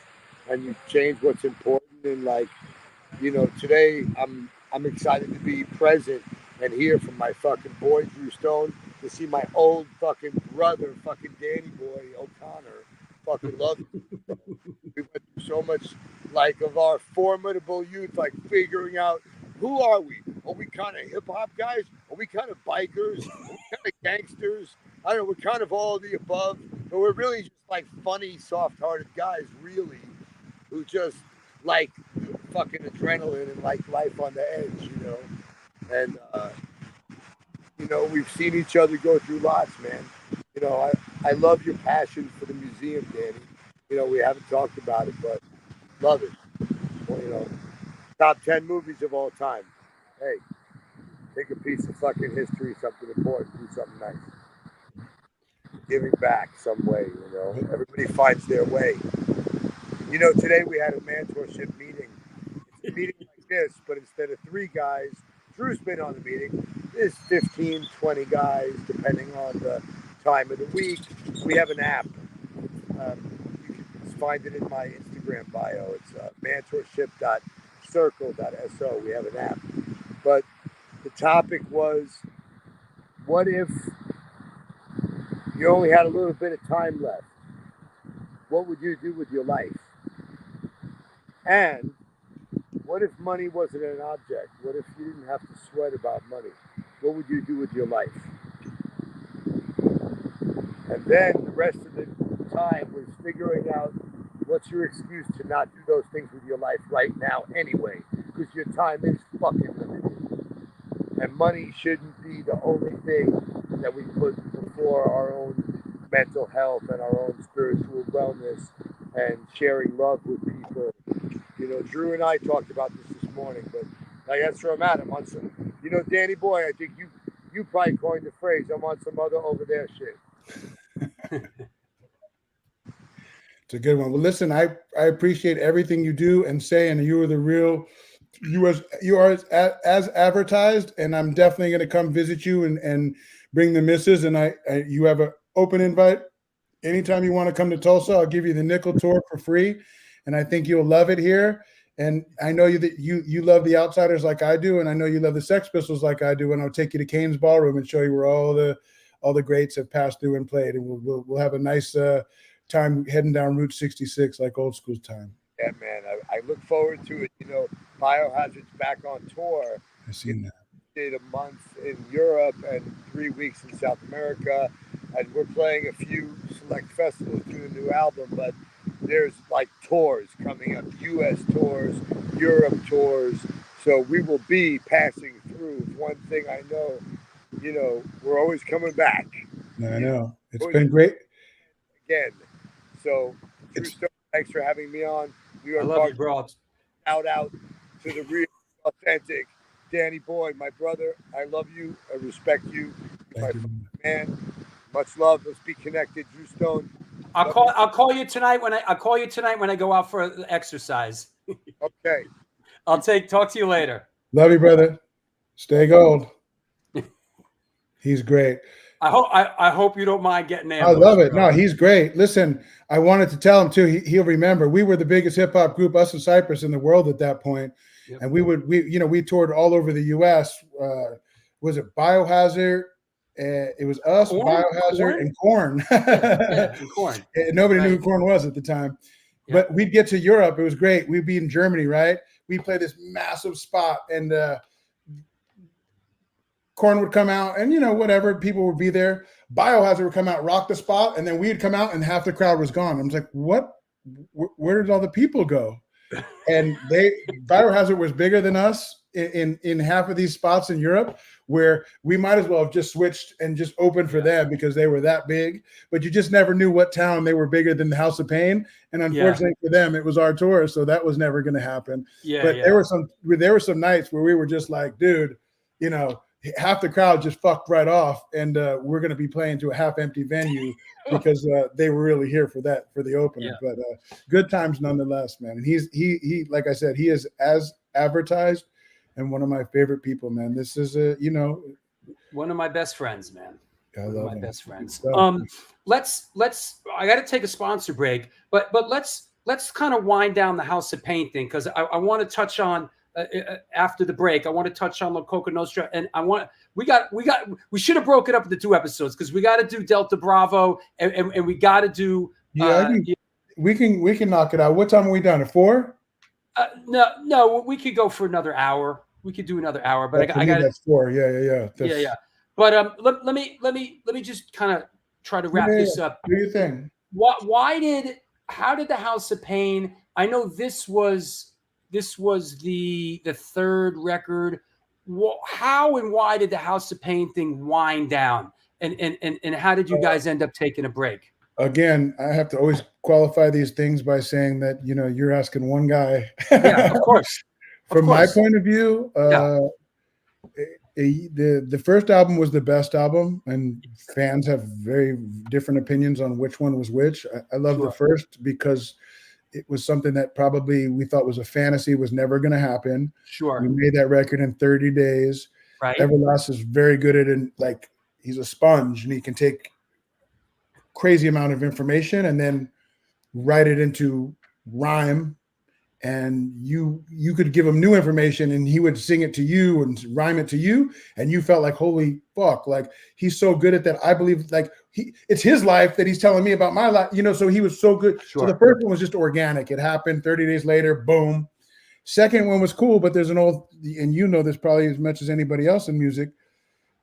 and you change what's important. And like, you know, today I'm excited to be present and hear from my fucking boy Drew Stone, to see my old fucking brother, fucking Danny Boy O'Connor. Fucking love you. We went through so much, like, of our formidable youth, like figuring out who are we? Are we kind of hip hop guys? Are we kind of bikers? Are we kind of gangsters? I don't know. We're kind of all of the above, but we're really just like funny, soft-hearted guys, really, who just like fucking adrenaline and like life on the edge, you know. And you know, we've seen each other go through lots, man. You know, I love your passion for the museum, Danny. You know, we haven't talked about it, but love it. Well, you know, top 10 movies of all time. Hey, take a piece of fucking history, something important, do something nice. Giving back some way, you know. Everybody finds their way. You know, today we had a mentorship meeting. It's a meeting like this, but instead of 3 guys, Drew's been on the meeting. There's 15, 20 guys, depending on the time of the week. We have an app. You can find it in my Instagram bio. It's mentorship.circle.so. We have an app. But the topic was, what if you only had a little bit of time left? What would you do with your life? And what if money wasn't an object? What if you didn't have to sweat about money? What would you do with your life? And then the rest of the time was figuring out what's your excuse to not do those things with your life right now anyway, because your time is fucking limited. And money shouldn't be the only thing that we put before our own mental health and our own spiritual wellness and sharing love with people. You know, Drew and I talked about this morning, but like, that's where I'm at. I'm on some, you know, Danny Boy, I think you probably coined the phrase, I'm on some other over there shit. It's a good one. Well, listen, I appreciate everything you do and say, and you are the real, you are as advertised, and I'm definitely going to come visit you and bring the missus. And you have an open invite anytime you want to come to Tulsa. I'll give you the nickel tour for free, and I think you'll love it here. And I know that you love the Outsiders like I do, and I know you love the Sex Pistols like I do. And I'll take you to Kane's Ballroom and show you where all the greats have passed through and played, and we'll have a nice time heading down Route 66 like old school time. Yeah, man, I look forward to it. You know, Biohazard's back on tour. I've seen that. Did a month in Europe and 3 weeks in South America, and we're playing a few select festivals through the new album, but there's like tours coming up, US tours, Europe tours, so we will be passing through. One thing I know, you know, we're always coming back. I know. It's been great. Again. So, Drew Stone, thanks for having me on. I love you, bro. Shout out to the real, authentic Danny Boy, my brother. I love you. I respect you. You're my man. Much love. Let's be connected. Drew Stone. I'll call you tonight when I go out for exercise. Okay. I'll talk to you later. Love you, brother. Stay gold. He's great. I hope you don't mind getting there. I love it. No, he's great. Listen, I wanted to tell him too. He'll remember we were the biggest hip hop group, us and Cypress, in the world at that point. Yep. And we toured all over the U.S. Was it Biohazard? It was us, Biohazard, and Korn. And Korn. Nobody knew who Korn was at the time. Yep. But we'd get to Europe. It was great. We'd be in Germany, right? We'd play this massive spot, and Korn would come out, and whatever, people would be there. Biohazard would come out, rock the spot, and then we'd come out, and half the crowd was gone. I was like, "What? Where did all the people go?" and Biohazard was bigger than us in half of these spots in Europe, where we might as well have just switched and just opened for them because they were that big. But you just never knew what town they were bigger than the House of Pain, and unfortunately for them, it was our tour, so that was never going to happen. But there were some nights where we were just like, dude, you know, half the crowd just fucked right off, and we're going to be playing to a half-empty venue because they were really here for the opener. Yeah. But good times nonetheless, man. And he like I said, he is as advertised, and one of my favorite people, man. This is one of my best friends, man. One of my best friends. Let's I got to take a sponsor break, but let's kind of wind down the House of Pain thing, because I want to touch on. After the break, I want to touch on La Coca Nostra, and we should have broke it up into 2 episodes, because we got to do Delta Bravo, and we got to do. We can knock it out. What time are we done? At 4? No, we could go for another hour. We could do another hour, but I got that's 4. Yeah. But let me just kind of try to wrap this up. Do your thing. How did the House of Pain? I know this was the 3rd record. How and why did the House of Pain thing wind down? And how did you guys end up taking a break? Again, I have to always qualify these things by saying that, you know, you're asking one guy. Yeah, of course. From my point of view, the first album was the best album, and fans have very different opinions on which one was which. I love the first because it was something that probably we thought was a fantasy, was never going to happen. Sure. We made that record in 30 days. Right. Everlast is very good at it. Like, he's a sponge, and he can take crazy amount of information and then write it into rhyme. And you could give him new information, and he would sing it to you and rhyme it to you. And you felt like, holy fuck, like, he's so good at that. I believe like it's his life that he's telling me about my life, you know, so he was so good. Sure. So the first one was just organic. It happened 30 days later, boom. Second one was cool, but there's an old, and you know this probably as much as anybody else in music,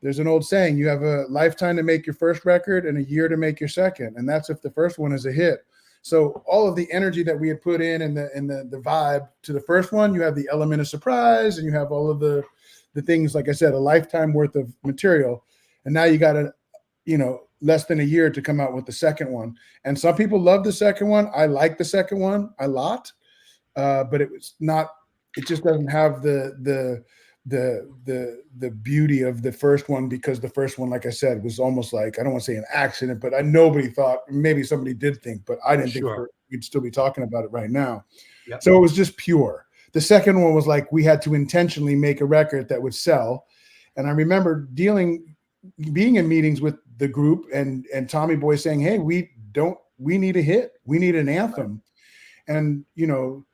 there's an old saying, you have a lifetime to make your first record and a year to make your second. And that's if the first one is a hit. So all of the energy that we had put in and the vibe to the first one, you have the element of surprise, and you have all of the things, like I said, a lifetime worth of material. And now you got less than a year to come out with the second one. And some people love the second one. I like the second one a lot, but it just doesn't have the beauty of the first one, because the first one, like I said, was almost like, I don't want to say an accident, but nobody thought, maybe somebody did think, but I didn't think we'd still be talking about it right now. Yep. So it was just pure. The second one was like, we had to intentionally make a record that would sell. And I remember being in meetings with the group and Tommy Boy saying, hey, we need a hit. We need an anthem. And, you know,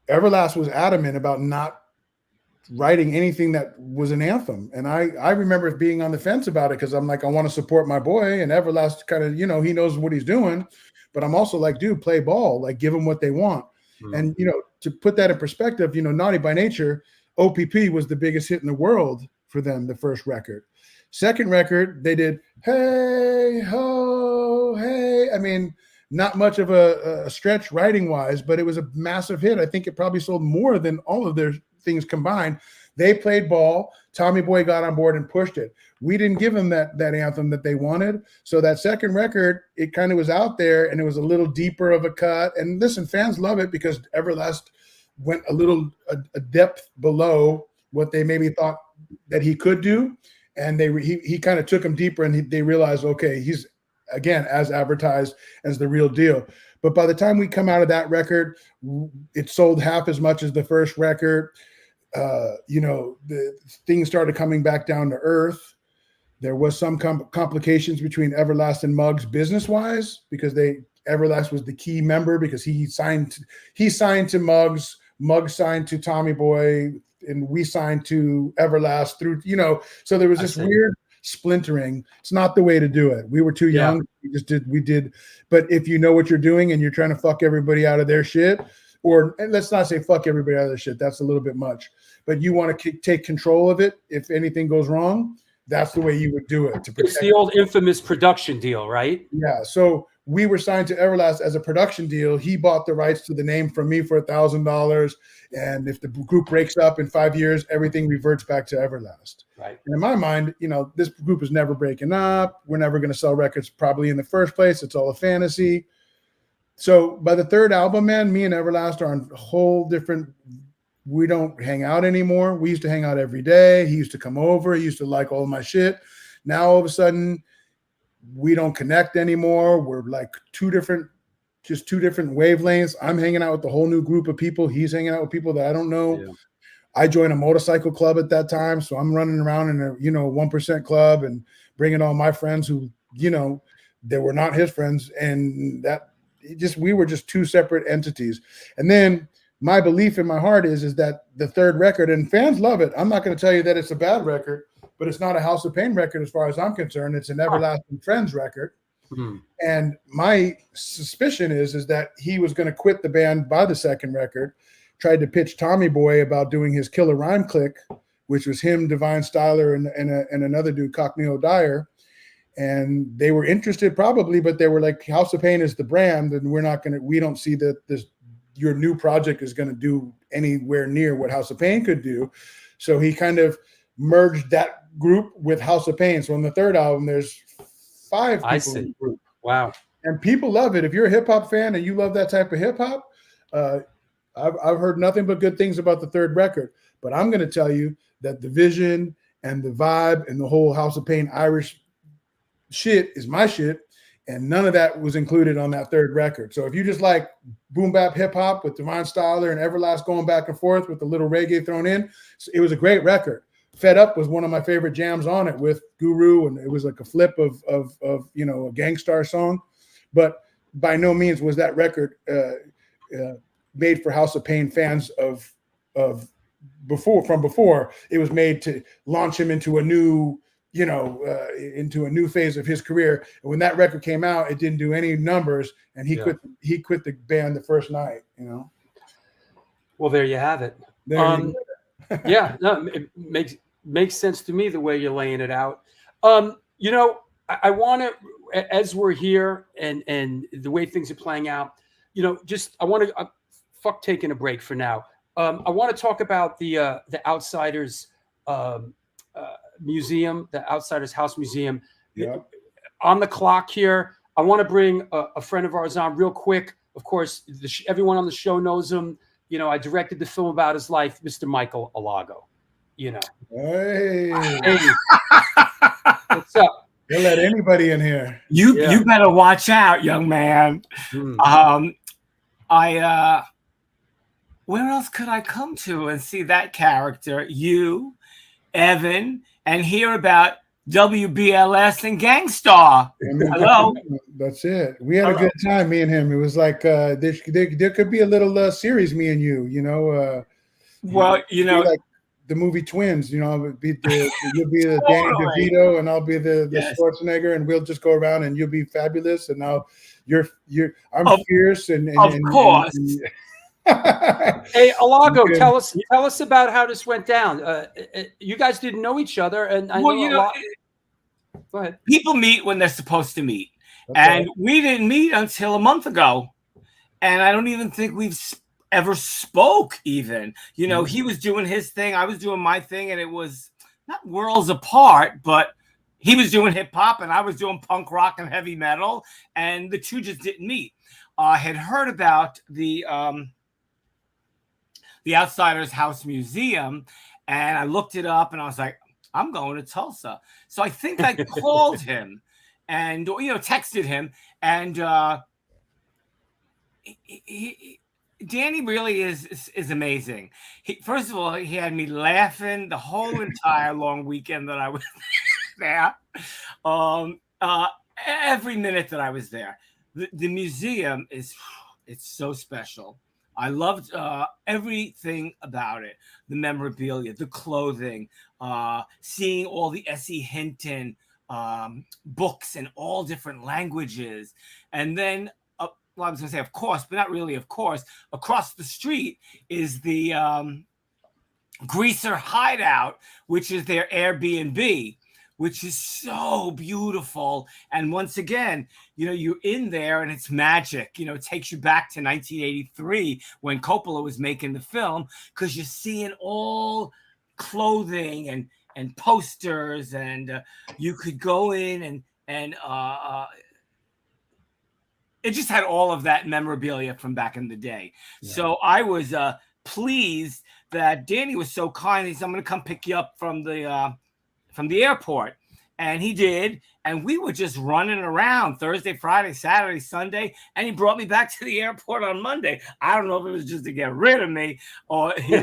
Everlast was adamant about not writing anything that was an anthem. And I remember being on the fence about it, because I'm like, I want to support my boy, and Everlast kind of, you know, he knows what he's doing, but I'm also like, dude, play ball, like give them what they want. Mm-hmm. And, you know, to put that in perspective, you know, Naughty by Nature, OPP was the biggest hit in the world for them, the first record. Second record, they did, hey, ho, hey. I mean, not much of a stretch writing wise, but it was a massive hit. I think it probably sold more than all of their things combined. They played ball. Tommy Boy got on board and pushed it. We didn't give them that anthem that they wanted. So that second record, it kind of was out there, and it was a little deeper of a cut. And listen, fans love it because Everlast went a depth below what they maybe thought that he could do. And he kind of took them deeper, and they realized, okay, he's, again, as advertised as the real deal. But by the time we come out of that record, it sold half as much as the first record. You know, the things started coming back down to earth. There was some complications between Everlast and Muggs business-wise, because Everlast was the key member, because he signed to Muggs, Muggs signed to Tommy Boy, and we signed to Everlast through, you know, so there was this weird splintering. It's not the way to do it. We were too young. We did. But if you know what you're doing and you're trying to fuck everybody out of their shit, or let's not say fuck everybody out of their shit, that's a little bit much, but you want to take control of it. If anything goes wrong, that's the way you would do it. It's the old infamous production deal, right? Yeah. So we were signed to Everlast as a production deal. He bought the rights to the name from me for $1,000. And if the group breaks up in 5 years, everything reverts back to Everlast. Right. And in my mind, this group is never breaking up. We're never going to sell records probably in the first place. It's all a fantasy. So by the third album, man, me and Everlast are on a whole different. We don't hang out anymore. We used to hang out every day. He used to come over. He used to like all of my shit. Now all of a sudden, we don't connect anymore. We're like two different wavelengths. I'm hanging out with a whole new group of people. He's hanging out with people that I don't know. Yeah. I joined a motorcycle club at that time, so I'm running around in a 1% club and bringing all my friends who they were not his friends, and we were just two separate entities. And then my belief in my heart is that the third record, and fans love it. I'm not going to tell you that it's a bad record, but it's not a House of Pain record as far as I'm concerned. It's an Everlasting Friends record. Mm-hmm. And my suspicion is that he was going to quit the band by the second record, tried to pitch Tommy Boy about doing his Killer Rhyme Click, which was him, Divine Styler, and another dude, Cockney O'Dyer. And they were interested probably, but they were like, House of Pain is the brand, and we don't see that your new project is going to do anywhere near what House of Pain could do. So he kind of merged that group with House of Pain. So on the third album, there's 5 people in the group. Wow. And people love it. If you're a hip hop fan and you love that type of hip hop, I've heard nothing but good things about the third record. But I'm going to tell you that the vision and the vibe and the whole House of Pain Irish shit is my shit. And none of that was included on that third record. So if you just like boom bap hip hop with Divine Styler and Everlast going back and forth with a little reggae thrown in, it was a great record. Fed Up was one of my favorite jams on it with Guru, and it was like a flip of a Gangstar song. But by no means was that record made for House of Pain fans of before. It was made to launch him into a new phase of his career. And when that record came out, it didn't do any numbers, and he quit the band the first night. Well, there you have it. Yeah, no, it makes sense to me the way you're laying it out. I want to, as we're here and the way things are playing out, I want to fuck taking a break for now. I want to talk about the Outsiders Museum, the Outsiders House Museum. Yeah. On the clock here, I want to bring a friend of ours on real quick. Of course, everyone on the show knows him. I directed the film about his life, Mr. Michael Alago. Hey. What's up? They'll let anybody in here. You better watch out, young man. Where else could I come to and see that character, you, Evan, and hear about WBLS and Gangstar? Hello. That's it. We had a good time, me and him. It was like there could be a little series, me and you. Like the movie Twins. You'll be the Danny DeVito, and I'll be the Schwarzenegger, and we'll just go around, and you'll be fabulous, and now I'm fierce, and of course. Hey, Alago, tell us about how this went down. You guys didn't know each other, and go ahead. People meet when they're supposed to meet, and we didn't meet until a month ago, and I don't even think we've ever spoke. Even he was doing his thing, I was doing my thing, and it was not worlds apart, but he was doing hip hop, and I was doing punk rock and heavy metal, and the two just didn't meet. I had heard about the Outsiders House Museum, and I looked it up, and I was like, I'm going to Tulsa. So I think I called him and texted him, and Danny really is amazing. First of all, he had me laughing the whole entire long weekend that I was there. Every minute that I was there. The museum it's so special. I loved everything about it. The memorabilia, the clothing, seeing all the S.E. Hinton books in all different languages. And then, I was going to say, of course, but not really, of course, across the street is the Greaser Hideout, which is their Airbnb, which is so beautiful. And once again, you're in there and it's magic. It takes you back to 1983 when Coppola was making the film, because you're seeing all clothing and posters, and you could go in and it just had all of that memorabilia from back in the day. Yeah. So I was pleased that Danny was so kind. He said, "I'm going to come pick you up from the airport," and he did. And we were just running around Thursday, Friday, Saturday, Sunday, and he brought me back to the airport on Monday. I don't know if it was just to get rid of me, or he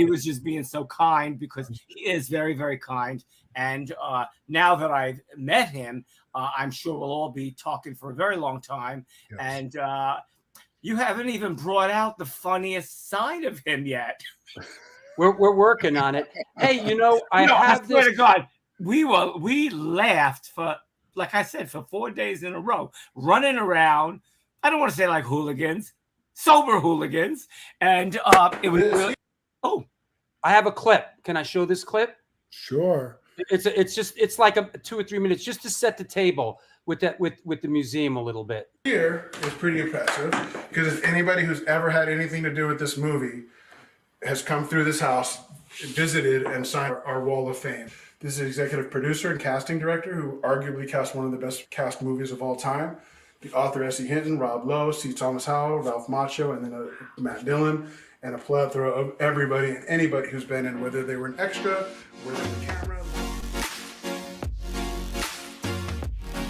was just being so kind, because he is very, very kind. And now that I've met him, I'm sure we'll all be talking for a very long time. Yes. And you haven't even brought out the funniest side of him yet. We're working on it. Hey, I swear to God, we laughed for, like I said, for 4 days in a row, running around. I don't want to say like hooligans, sober hooligans. And it was really, I have a clip. Can I show this clip? Sure. It's like 2 or 3 minutes just to set the table with the museum a little bit. Here is pretty impressive, because if anybody who's ever had anything to do with this movie has come through this house, visited, and signed our wall of fame. This is executive producer and casting director who arguably cast one of the best cast movies of all time. The author S.E. Hinton, Rob Lowe, C. Thomas Howell, Ralph Macchio, and then Matt Dillon, and a plethora of everybody and anybody who's been in, whether they were an extra, whether they were camera.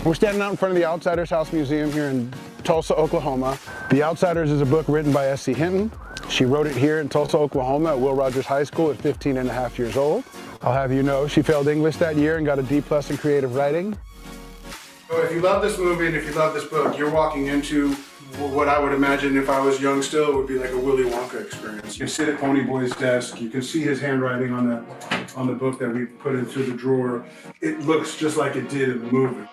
We're standing out in front of the Outsiders House Museum here in Tulsa, Oklahoma. The Outsiders is a book written by S.C. Hinton. She wrote it here in Tulsa, Oklahoma at Will Rogers High School at 15 and a half years old. I'll have you know, she failed English that year and got a D+ in creative writing. So if you love this movie and if you love this book, you're walking into what I would imagine, if I was young still, would be like a Willy Wonka experience. You can sit at Pony Boy's desk, you can see his handwriting on the book that we put into the drawer. It looks just like it did in the movie.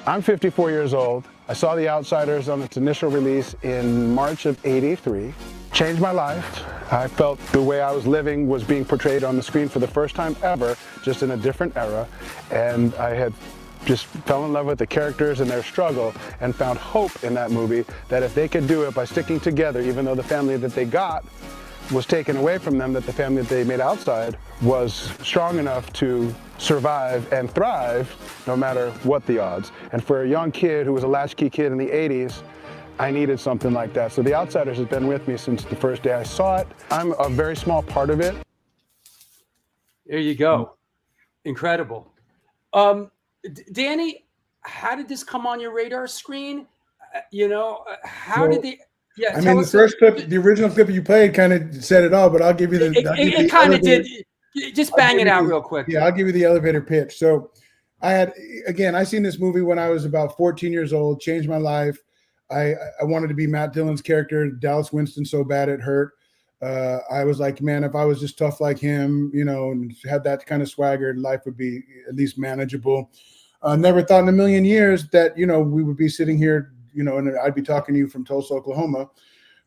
I'm 54 years old. I saw The Outsiders on its initial release in March of '83. Changed my life. I felt the way I was living was being portrayed on the screen for the first time ever, just in a different era. And I had just fell in love with the characters and their struggle, and found hope in that movie that if they could do it by sticking together, even though the family that they got was taken away from them, that the family that they made outside was strong enough to survive and thrive no matter what the odds. And for a young kid who was a latchkey kid in the 80s, I needed something like that. So The Outsiders has been with me since the first day I saw it. I'm a very small part of it. There you go. Incredible. Danny, how did this come on your radar screen? How did they... Yeah, I mean, the first clip, the original clip you played kind of said it all, but I'll give you the... It kind of did. Just bang it out real quick. Yeah, I'll give you the elevator pitch. So I seen this movie when I was about 14 years old, changed my life. I wanted to be Matt Dillon's character, Dallas Winston, so bad it hurt. I was like, man, if I was just tough like him, and had that kind of swagger, life would be at least manageable. Never thought in a million years that, we would be sitting here, and I'd be talking to you from Tulsa, Oklahoma.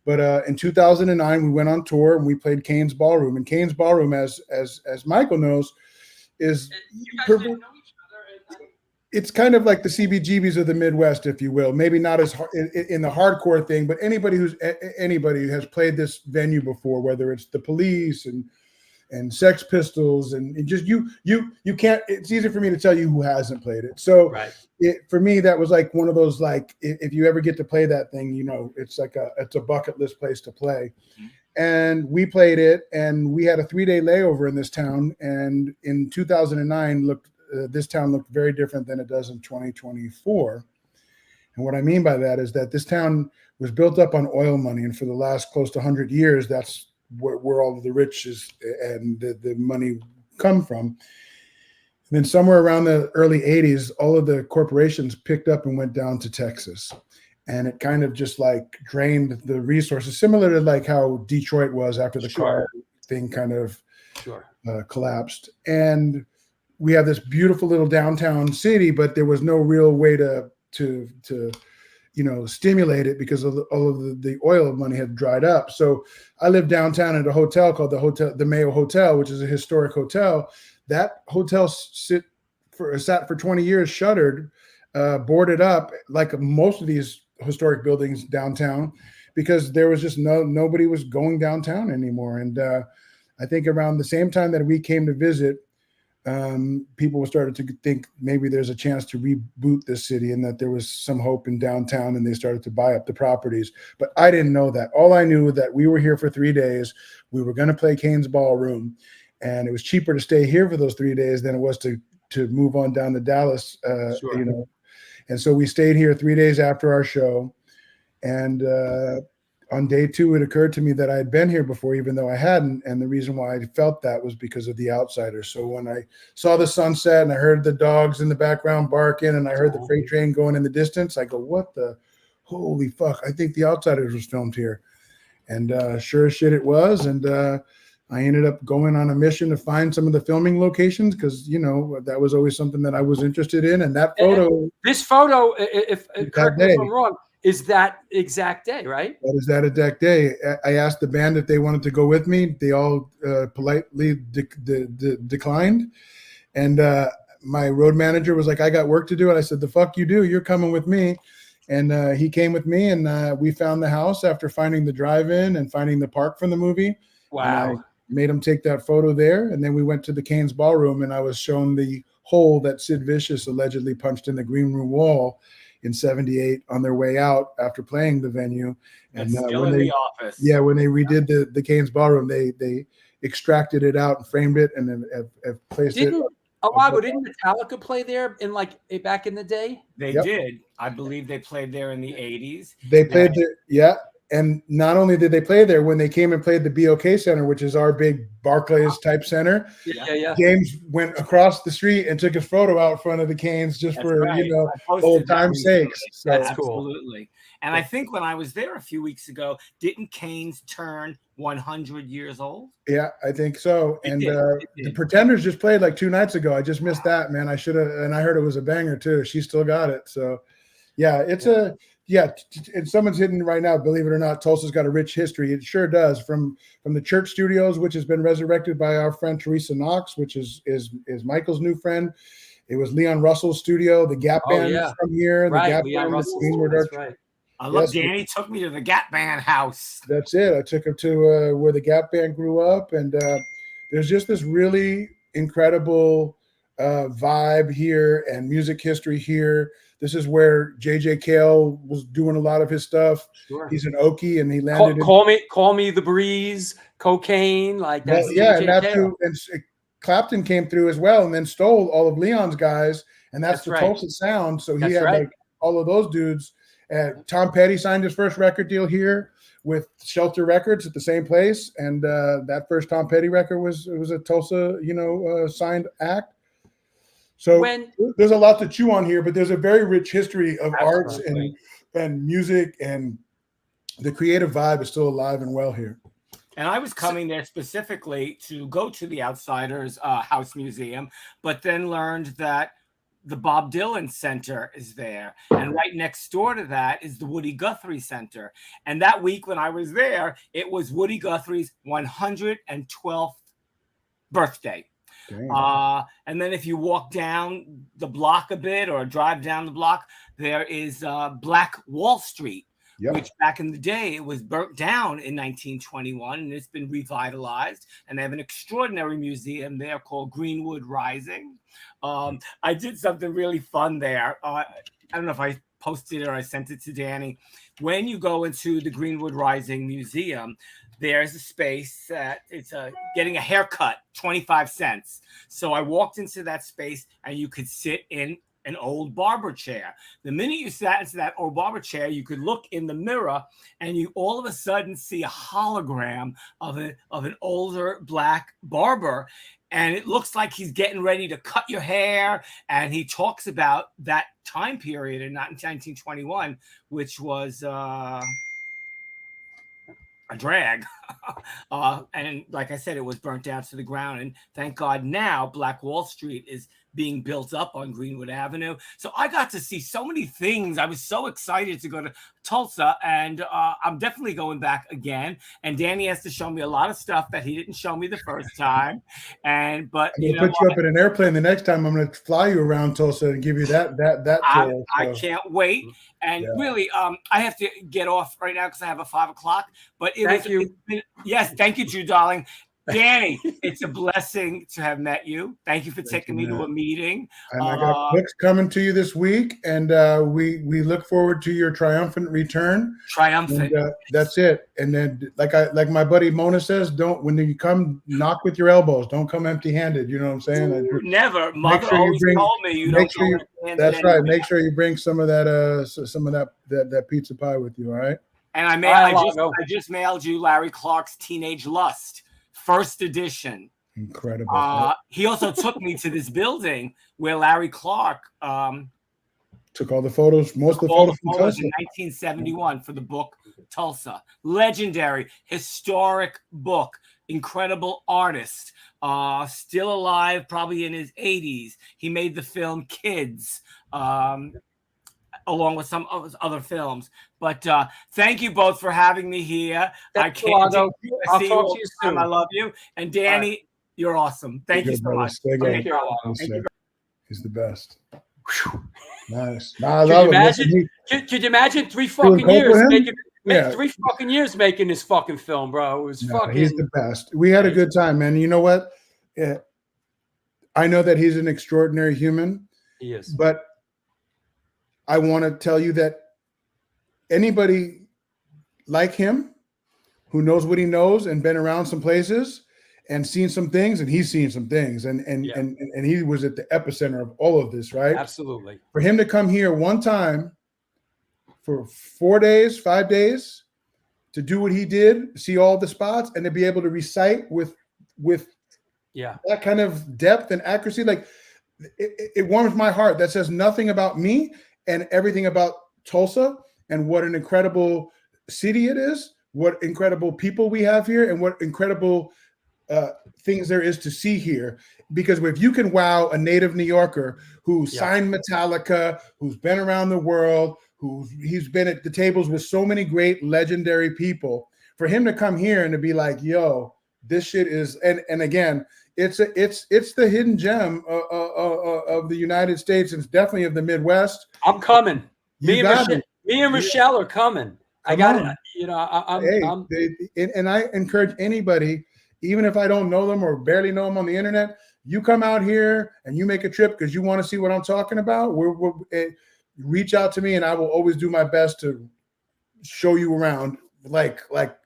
But in 2009, we went on tour and we played Kane's Ballroom. And Kane's Ballroom, as Michael knows, is it's kind of like the CBGBs of the Midwest, if you will. Maybe not as hard in the hardcore thing, but anybody who has played this venue before, whether it's the Police and Sex Pistols, and just you can't. It's easy for me to tell you who hasn't played it. So right. For me, that was like one of those, like, if you ever get to play that thing, it's like it's a bucket list place to play. Mm-hmm. And we played it, and we had a 3-day layover in this town. And in 2009, this town looked very different than it does in 2024. And what I mean by that is that this town was built up on oil money, and for the last close to 100 years, that's where all of the riches and the money come from. And then somewhere around the early 80s, all of the corporations picked up and went down to Texas. And it kind of just like drained the resources, similar to like how Detroit was after the car thing kind of collapsed. And we have this beautiful little downtown city, but there was no real way to stimulate it because of all of the oil money had dried up. So I lived downtown at a hotel called the Mayo Hotel, which is a historic hotel that hotel sat for 20 years, shuttered, boarded up, like most of these historic buildings downtown, because there was just nobody was going downtown anymore. And I think around the same time that we came to visit, people started to think maybe there's a chance to reboot this city and that there was some hope in downtown, and they started to buy up the properties. But I didn't know that. All I knew was that we were here for 3 days. We were going to play Kane's Ballroom, and it was cheaper to stay here for those 3 days than it was to move on down to Dallas, Sure. you know. And so we stayed here 3 days after our show. And on day 2, it occurred to me that I had been here before, even though I hadn't. And the reason why I felt that was because of the outsiders. So when I saw the sunset and I heard the dogs in the background barking and I heard the freight train going in the distance, I go, what the holy fuck? I think the Outsiders was filmed here. And sure as shit it was. And I ended up going on a mission to find some of the filming locations because, you know, that was always something that I was interested in. And that photo. This photo, if correct me if I'm wrong, is that exact day, right? That is that exact day. I asked the band if they wanted to go with me. They all politely declined. And my road manager was like, I got work to do. And I said, the fuck you do? You're coming with me. And he came with me, and we found the house after finding the drive-in and finding the park from the movie. Wow. Made him take that photo there. And then we went to the Kane's Ballroom, and I was shown the hole that Sid Vicious allegedly punched in the green room wall in '78 on their way out after playing the venue. And still when in they, the office. Yeah, when they redid the Kane's Ballroom, they extracted it out and framed it and then have placed it. Alago, didn't Metallica play there in back in the day? They did. I believe they played there in the 80s. They played there, and not only did they play there, when they came and played the BOK Center, which is our big Barclays type center, James went across the street and took his photo out front of the Canes just for old time's sakes. So. That's absolutely. And I think when I was there a few weeks ago, didn't Canes turn 100 years old? Yeah, I think so. And the Pretenders just played like 2 nights ago. I just missed that, man. I should have, and I heard it was a banger too. She still got it. So yeah, it's and someone's hidden right now, believe it or not, Tulsa's got a rich history. It sure does. From the Church Studios, which has been resurrected by our friend Teresa Knox, which is Michael's new friend. It was Leon Russell's studio, the Gap Band from here. Right, the Gap Leon Band, Russell's, that's right. I love Danny took me to the Gap Band house. That's it. I took him to where the Gap Band grew up, and there's just this really incredible vibe here and music history here. This is where J.J. Cale was doing a lot of his stuff. Sure. He's an Okie, and he landed. Call me the breeze, cocaine, like that. And that's who. And Clapton came through as well, and then stole all of Leon's guys, and that's the Tulsa sound. So he had like all of those dudes. Tom Petty signed his first record deal here with Shelter Records at the same place, and that first Tom Petty record was a Tulsa, signed act. So there's a lot to chew on here, but there's a very rich history of arts and music, and the creative vibe is still alive and well here. And I was coming there specifically to go to the Outsiders House Museum, but then learned that the Bob Dylan Center is there. And right next door to that is the Woody Guthrie Center. And that week when I was there, it was Woody Guthrie's 112th birthday. And then if you walk down the block a bit or drive down the block, there is Black Wall Street, which back in the day, it was burnt down in 1921, and it's been revitalized. And they have an extraordinary museum there called Greenwood Rising. I did something really fun there. I don't know if I posted it or I sent it to Danny. When you go into the Greenwood Rising Museum, there's a space that it's getting a haircut, 25 cents. So I walked into that space, and you could sit in an old barber chair. The minute you sat into that old barber chair, you could look in the mirror, and you all of a sudden see a hologram of an older black barber. And it looks like he's getting ready to cut your hair. And he talks about that time period in 1921, which was a drag. And like I said, it was burnt down to the ground. And thank God now Black Wall Street is being built up on Greenwood Avenue. So I got to see so many things. I was so excited to go to Tulsa, and I'm definitely going back again. And Danny has to show me a lot of stuff that he didn't show me the first time. But I'm gonna put you up in an airplane the next time. I'm gonna fly you around Tulsa and give you that tour. I can't wait. And really, I have to get off right now because I have a 5 o'clock. But Thank you. Yes, thank you, Drew, darling. Danny, it's a blessing to have met you. Thank you for taking me to a meeting. And I got books coming to you this week, and we look forward to your triumphant return. Triumphant. And, that's it. And then, like my buddy Mona says, when you come, knock with your elbows. Don't come empty-handed. You know what I'm saying? Never. Mother always told me you don't come empty-handed. That's right. Make sure you bring some of that pizza pie with you. All right. And I just mailed you Larry Clark's Teenage Lust. First edition. Incredible. He also took me to this building where Larry Clark took all the photos, most of the photos from Tulsa. In 1971 for the book Tulsa. Legendary, historic book. Incredible artist. Still alive, probably in his 80s. He made the film Kids. Along with some other films. But thank you both for having me here. I can't see you all the time. I love you. And Danny, you're awesome. Thank you so much. Thank you. He's the best. Nice. I love it. Could you imagine 3 fucking years making 3 fucking years making this fucking film, bro? It was fucking. He's the best. We had a good time, man. You know what? I know that he's an extraordinary human. He is. But I want to tell you that anybody like him who knows what he knows and been around some places and seen some things, and he's seen some things, and he was at the epicenter of all of this, right? Absolutely. For him to come here one time for 4 days, 5 days, to do what he did, see all the spots, and to be able to recite with that kind of depth and accuracy, like it warms my heart. That says nothing about me and everything about Tulsa and what an incredible city it is, what incredible people we have here, and what incredible things there is to see here. Because if you can wow a native New Yorker who signed Metallica, who's been around the world, he's been at the tables with so many great legendary people, for him to come here and to be like, yo, this shit is, and again, it's the hidden gem of the United States. It's definitely of the Midwest. I'm coming. Me and Michelle are coming. I got it. You know, and I encourage anybody, even if I don't know them or barely know them on the internet, you come out here and you make a trip because you want to see what I'm talking about. Reach out to me, and I will always do my best to show you around. Like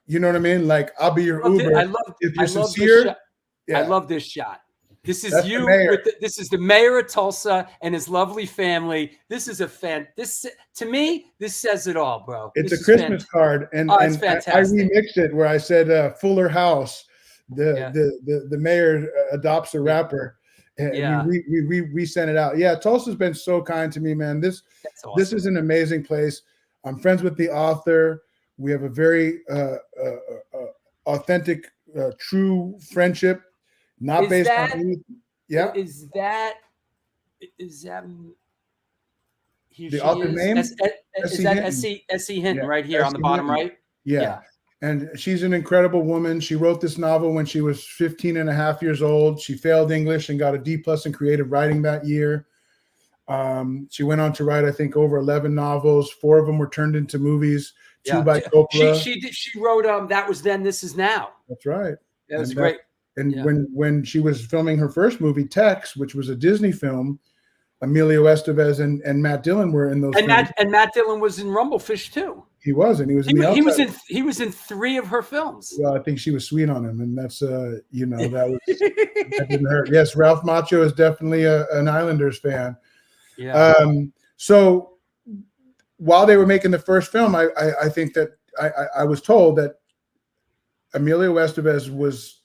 you know what I mean? Like I'll be your Uber. If you're sincere. I love this shot. This is this is the mayor of Tulsa and his lovely family. This is to me, this says it all, bro. It's a Christmas card, and it's fantastic. I remixed it where I said Fuller House. The mayor adopts a rapper, and we sent it out. Yeah, Tulsa's been so kind to me, man. This is an amazing place. I'm friends with the author. We have a very authentic, true friendship. Not based on anything. Yeah. Is that the author's name? Is that S.C. Hinton right here on the bottom right? Yeah. And she's an incredible woman. She wrote this novel when she was 15 and a half years old. She failed English and got a D+ in creative writing that year. She went on to write, I think, over 11 novels. 4 of them were turned into movies. 2 by Coppola. She wrote That Was Then, This Is Now. That's right. That was great. And when she was filming her first movie, Tex, which was a Disney film, Emilio Estevez and Matt Dillon were in those films. And Matt Dillon was in Rumblefish too. He was, and he was in the he was in 3 of her films. Well, I think she was sweet on him, and that's that didn't hurt. Yes, Ralph Macchio is definitely an Islanders fan. Yeah. So while they were making the first film, I think that I was told that Emilio Estevez was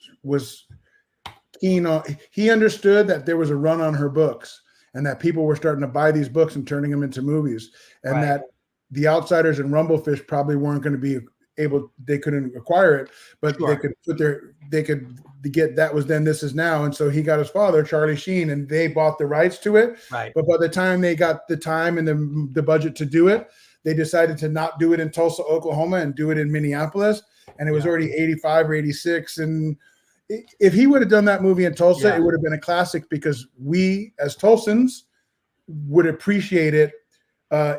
keen on. He understood that there was a run on her books, and that people were starting to buy these books and turning them into movies, and that The Outsiders and Rumblefish probably weren't going to be they couldn't acquire it, but Sure. they could get That Was Then, This Is Now. And so he got his father, Charlie Sheen, and they bought the rights to it. Right. But by the time they got the time and the budget to do it, they decided to not do it in Tulsa, Oklahoma, and do it in Minneapolis. And it was already 85 or 86. And if he would have done that movie in Tulsa, it would have been a classic, because we as Tulsans would appreciate it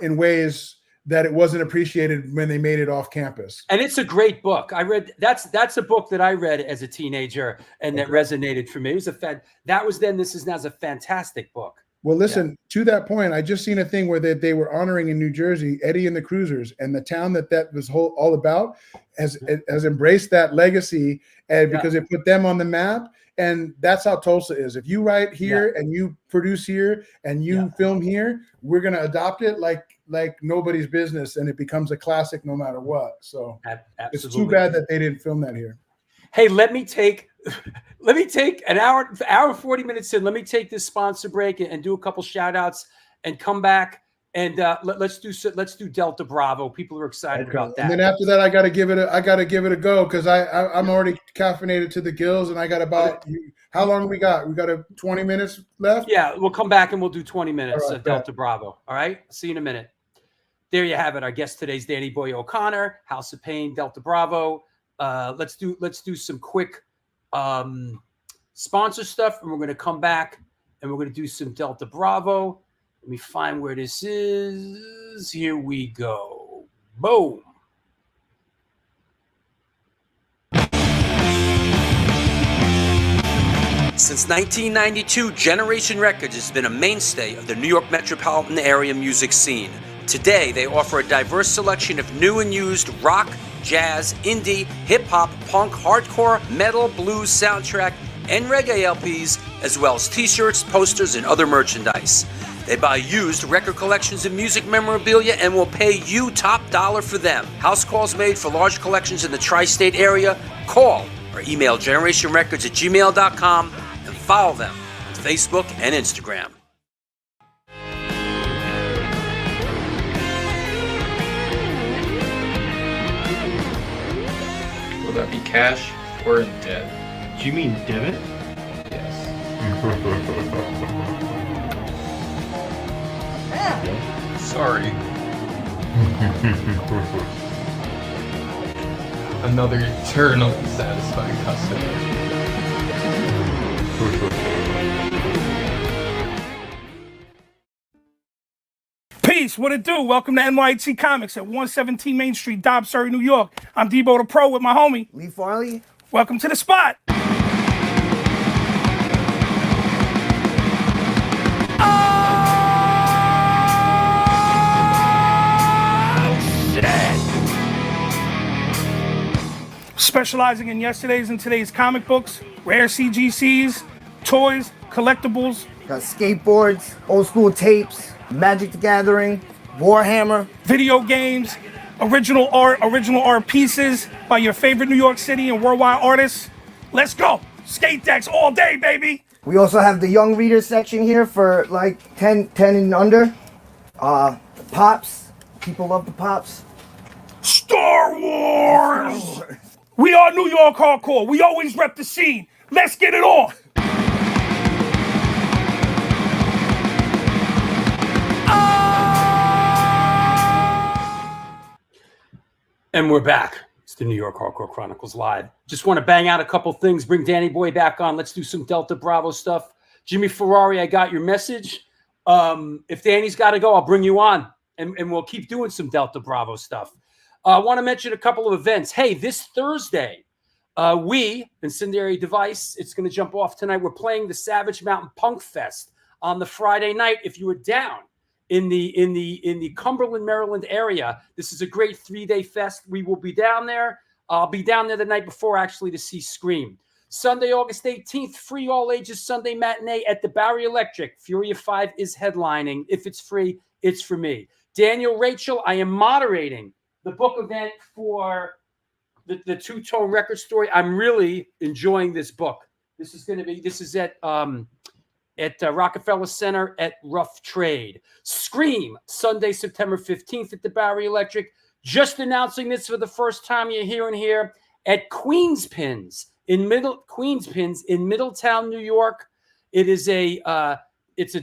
in ways that it wasn't appreciated when they made it off campus. And it's a great book. I read that's a book that I read as a teenager and that resonated for me. It was That Was Then, This Is Now is a fantastic book. Well, listen, to that point, I just seen a thing where they were honoring in New Jersey Eddie and the Cruisers, and the town that was all about has embraced that legacy, and because it put them on the map. And that's how Tulsa is. If you write here and you produce here and you film here, we're going to adopt it like nobody's business, and it becomes a classic no matter what. So it's too bad that they didn't film that here. Hey, let me take an hour and 40 minutes in. Let me take this sponsor break and do a couple shout outs and come back. And let's do Delta Bravo. People are excited about that. And then after that, I got to give it a go, because I'm already caffeinated to the gills, and I got about how long we got? We got 20 minutes left. Yeah, we'll come back and we'll do 20 minutes right, Delta Bravo. All right, see you in a minute. There you have it. Our guest today is Danny Boy O'Connor, House of Pain, Delta Bravo. Let's do some quick sponsor stuff, and we're going to come back and we're going to do some Delta Bravo. Let me find where this is. Here we go. Boom. Since 1992, Generation Records has been a mainstay of the New York metropolitan area music scene. Today, they offer a diverse selection of new and used rock, jazz, indie, hip-hop, punk, hardcore, metal, blues, soundtrack, and reggae LPs, as well as t-shirts, posters, and other merchandise. They buy used record collections and music memorabilia and will pay you top dollar for them. House calls made for large collections in the tri-state area. Call or email generationrecords@gmail.com and follow them on Facebook and Instagram. Will that be cash or debt? Do you mean debit? Yes. Sorry. Another eternally satisfied customer. Peace, what it do? Welcome to NYHC Comics at 117 Main Street, Dobbs, Surrey, New York. I'm Debo the Pro with my homie Lee Farley. Welcome to the spot. Specializing in yesterday's and today's comic books, rare CGCs, toys, collectibles. Got skateboards, old school tapes, Magic the Gathering, Warhammer. Video games, original art pieces by your favorite New York City and worldwide artists. Let's go. Skate decks all day, baby. We also have the young readers section here for like 10 and under. The Pops. People love the Pops. Star Wars! We are New York hardcore. We always rep the scene. Let's get it on. And we're back. It's the New York Hardcore Chronicles Live. Just want to bang out a couple things, bring Danny Boy back on. Let's do some Delta Bravo stuff. Jimmy Ferrari, I got your message. If Danny's got to go, I'll bring you on, and we'll keep doing some Delta Bravo stuff. I want to mention a couple of events. Hey, this Thursday, we, Incendiary Device, it's going to jump off tonight. We're playing the Savage Mountain Punk Fest on the Friday night. If you were down in the Cumberland, Maryland area, this is a great 3-day fest. We will be down there. I'll be down there the night before, actually, to see Scream. Sunday, August 18th, free all ages Sunday matinee at the Barry Electric. Furia 5 is headlining. If it's free, it's for me. Daniel Rachel, I am moderating the book event for the Two-Tone Record Story. I'm really enjoying this book. This is at Rockefeller Center at Rough Trade. Scream, Sunday, September 15th at the Barry Electric. Just announcing this for the first time you're hearing here at Queenspins in Middletown, New York. It is it's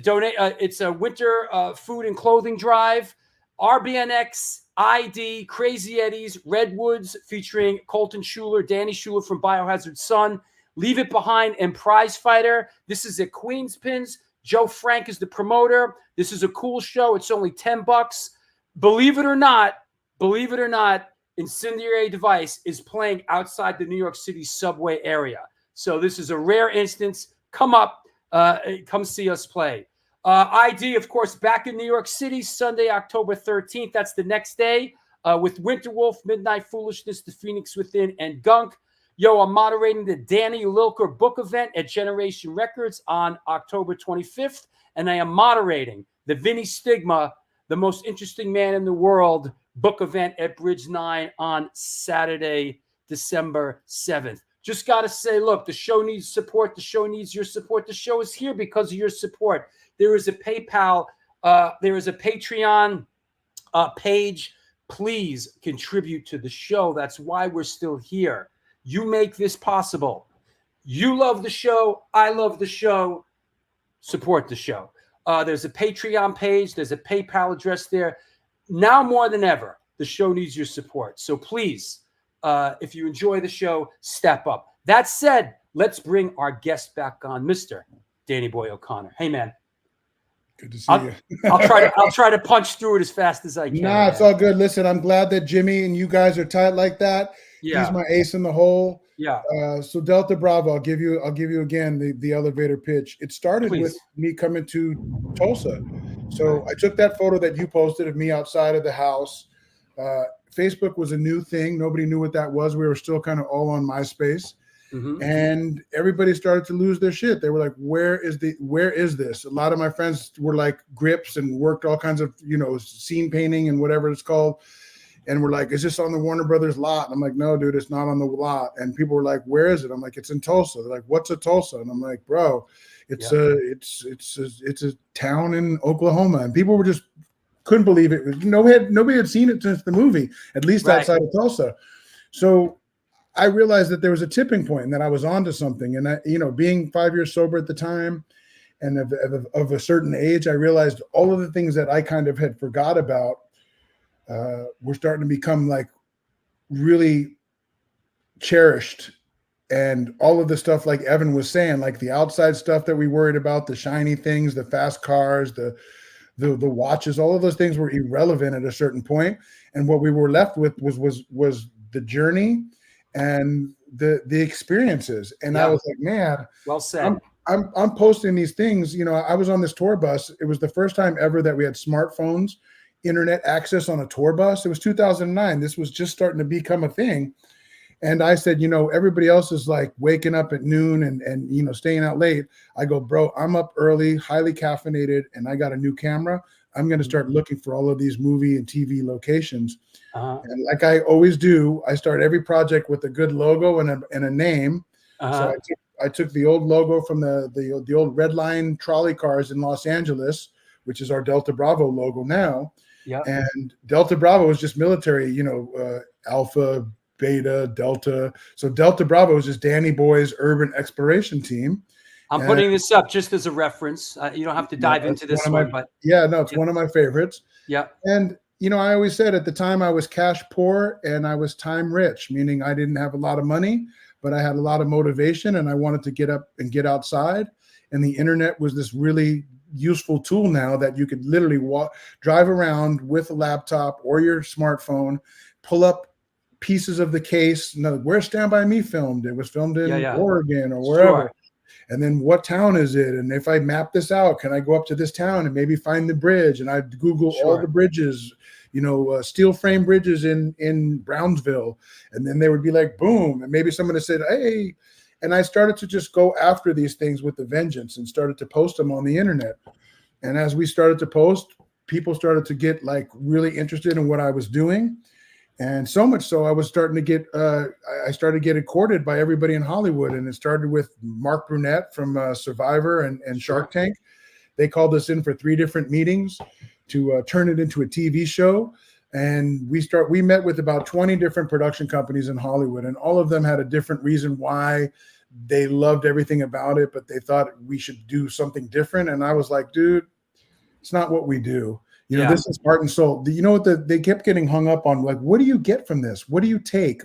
a winter food and clothing drive. RBNX, ID, Crazy Eddie's, Redwoods featuring Colton Schuler, Danny Schuler from Biohazard Son, Leave It Behind, and Prize Fighter. This is at Queenspins. Joe Frank is the promoter. This is a cool show. It's only $10. Believe it or not, Incendiary Device is playing outside the New York City subway area. So this is a rare instance. Come see us play. ID, of course, back in New York City, Sunday, October 13th. That's the next day with Winterwolf, Midnight Foolishness, The Phoenix Within, and Gunk. Yo, I'm moderating the Danny Lilker book event at Generation Records on October 25th. And I am moderating the Vinny Stigma, the most interesting man in the world, book event at Bridge 9 on Saturday, December 7th. Just got to say, look, the show needs support. The show needs your support. The show is here because of your support. There is a PayPal, there is a Patreon page. Please contribute to the show. That's why we're still here. You make this possible. You love the show. I love the show. Support the show. There's a Patreon page. There's a PayPal address there. Now more than ever, the show needs your support. So please, if you enjoy the show, step up. That said, let's bring our guest back on, Mr. Danny Boy O'Connor. Hey, man. Good to see you. I'll try to punch through it as fast as I can. Nah, it's all good. Listen, I'm glad that Jimmy and you guys are tight like that. Yeah. He's my ace in the hole. Yeah. So Delta Bravo, I'll give you again the elevator pitch. It started with me coming to Tulsa. So I took that photo that you posted of me outside of the house. Facebook was a new thing. Nobody knew what that was. We were still kind of all on MySpace. Mm-hmm. And everybody started to lose their shit. They were like, where is this? A lot of my friends were like grips and worked all kinds of, scene painting and whatever it's called. And we're like, is this on the Warner Brothers lot? And I'm like, no, dude, it's not on the lot. And people were like, where is it? I'm like, it's in Tulsa. They're like, what's a Tulsa? And I'm like, bro, it's a town in Oklahoma. And people were just couldn't believe it. Nobody had seen it since the movie, at least outside of Tulsa. So I realized that there was a tipping point and that I was onto something. And being 5 years sober at the time and of a certain age, I realized all of the things that I kind of had forgot about were starting to become like really cherished. And all of the stuff, like Evan was saying, like the outside stuff that we worried about, the shiny things, the fast cars, the watches, all of those things were irrelevant at a certain point. And what we were left with was the journey and the experiences. And I was like, man, well said. I'm posting these things. I was on this tour bus. It was the first time ever that we had smartphones, internet access on a tour bus. It was 2009. This was just starting to become a thing. And I said, everybody else is like waking up at noon and staying out late. I go, bro, I'm up early, highly caffeinated, and I got a new camera. I'm going to start looking for all of these movie and TV locations. And like I always do, I start every project with a good logo and a name. So I took the old logo from the old Red Line trolley cars in Los Angeles, which is our Delta Bravo logo now. Yeah. And Delta Bravo is just military, Alpha, Beta, Delta. So Delta Bravo is just Danny Boy's urban exploration team. I'm putting this up just as a reference. You don't have to dive into this one, but it's one of my favorites. Yeah. And I always said at the time I was cash poor and I was time rich, meaning I didn't have a lot of money, but I had a lot of motivation and I wanted to get up and get outside. And the internet was this really useful tool now that you could literally drive around with a laptop or your smartphone, pull up pieces of the case. Where Stand By Me filmed? It was filmed in Oregon or wherever. Sure. And then what town is it? And if I map this out, can I go up to this town and maybe find the bridge? And I Google all the bridges, steel frame bridges in Brownsville. And then they would be like, boom. And maybe someone said, hey. And I started to just go after these things with a vengeance and started to post them on the internet. And as we started to post, people started to get like really interested in what I was doing. And so much so I was starting to get, I started getting courted by everybody in Hollywood. And it started with Mark Brunette from Survivor and Shark Tank. They called us in for 3 different meetings to turn it into a TV show. And we met with about 20 different production companies in Hollywood, and all of them had a different reason why they loved everything about it, but they thought we should do something different. And I was like, dude, it's not what we do. You know, this is heart and soul. You know what? They kept getting hung up on, like, what do you get from this? What do you take?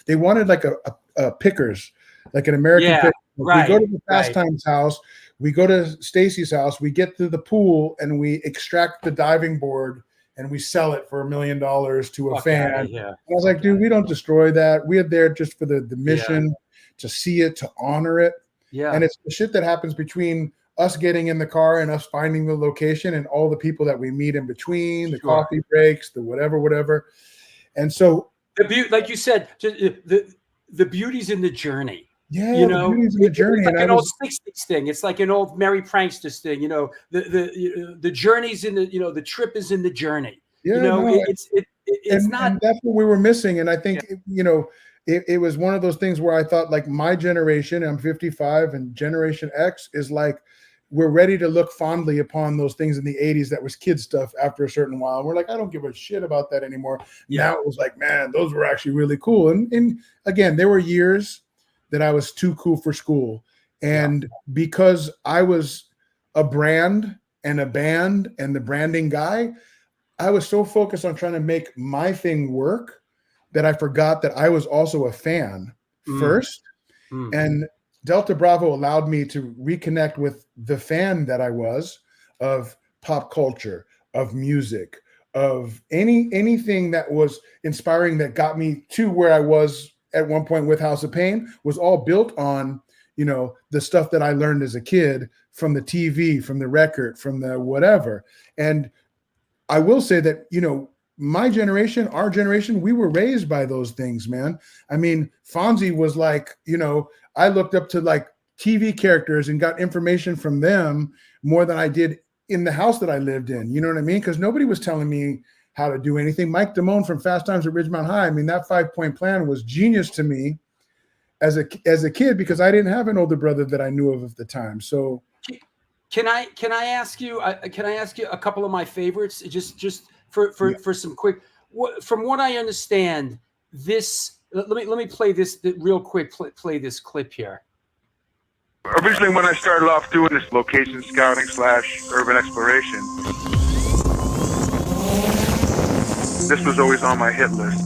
They wanted like a Pickers, like an American Pickers. Right, we go to the Fast Times house, we go to Stacy's house, we get to the pool, and we extract the diving board and we sell it for $1 million to a fan. I was like, dude, we don't destroy that. We're there just for the mission, to see it, to honor it. Yeah. And it's the shit that happens between us getting in the car and us finding the location and all the people that we meet in between, the coffee breaks, the whatever. And so like you said, the beauty's in the journey. Yeah, you know, the beauty's in the journey. It's like an old 60s thing. It's like an old Merry Pranksters thing. You know, the journey's in the, you know, the trip is in the journey. Yeah, you know, no, it's not. And that's what we were missing. And I think, you know, it was one of those things where I thought, like, my generation, I'm 55, and Generation X is like, we're ready to look fondly upon those things in the 80s that was kid stuff after a certain while. We're like, I don't give a shit about that anymore. Now it was like, man, those were actually really cool. And again, there were years that I was too cool for school. And because I was a brand and a band and the branding guy, I was so focused on trying to make my thing work that I forgot that I was also a fan first. And Delta Bravo allowed me to reconnect with the fan that I was of pop culture, of music, of anything that was inspiring, that got me to where I was at one point with House of Pain, was all built on, you know, the stuff that I learned as a kid from the TV, from the record, from the whatever. And I will say that, you know, my generation, our generation, we were raised by those things, man. I mean, Fonzie was like, you know, I looked up to like TV characters and got information from them more than I did in the house that I lived in. You know what I mean? Because nobody was telling me how to do anything. Mike Damone from Fast Times at Ridgemont High, I mean, that 5-point plan was genius to me as a kid, because I didn't have an older brother that I knew of at the time. So can I ask you a couple of my favorites, just for some quick, from what I understand, this, let me play this real quick, play this clip here. Originally, when I started off doing this location scouting / urban exploration, this was always on my hit list.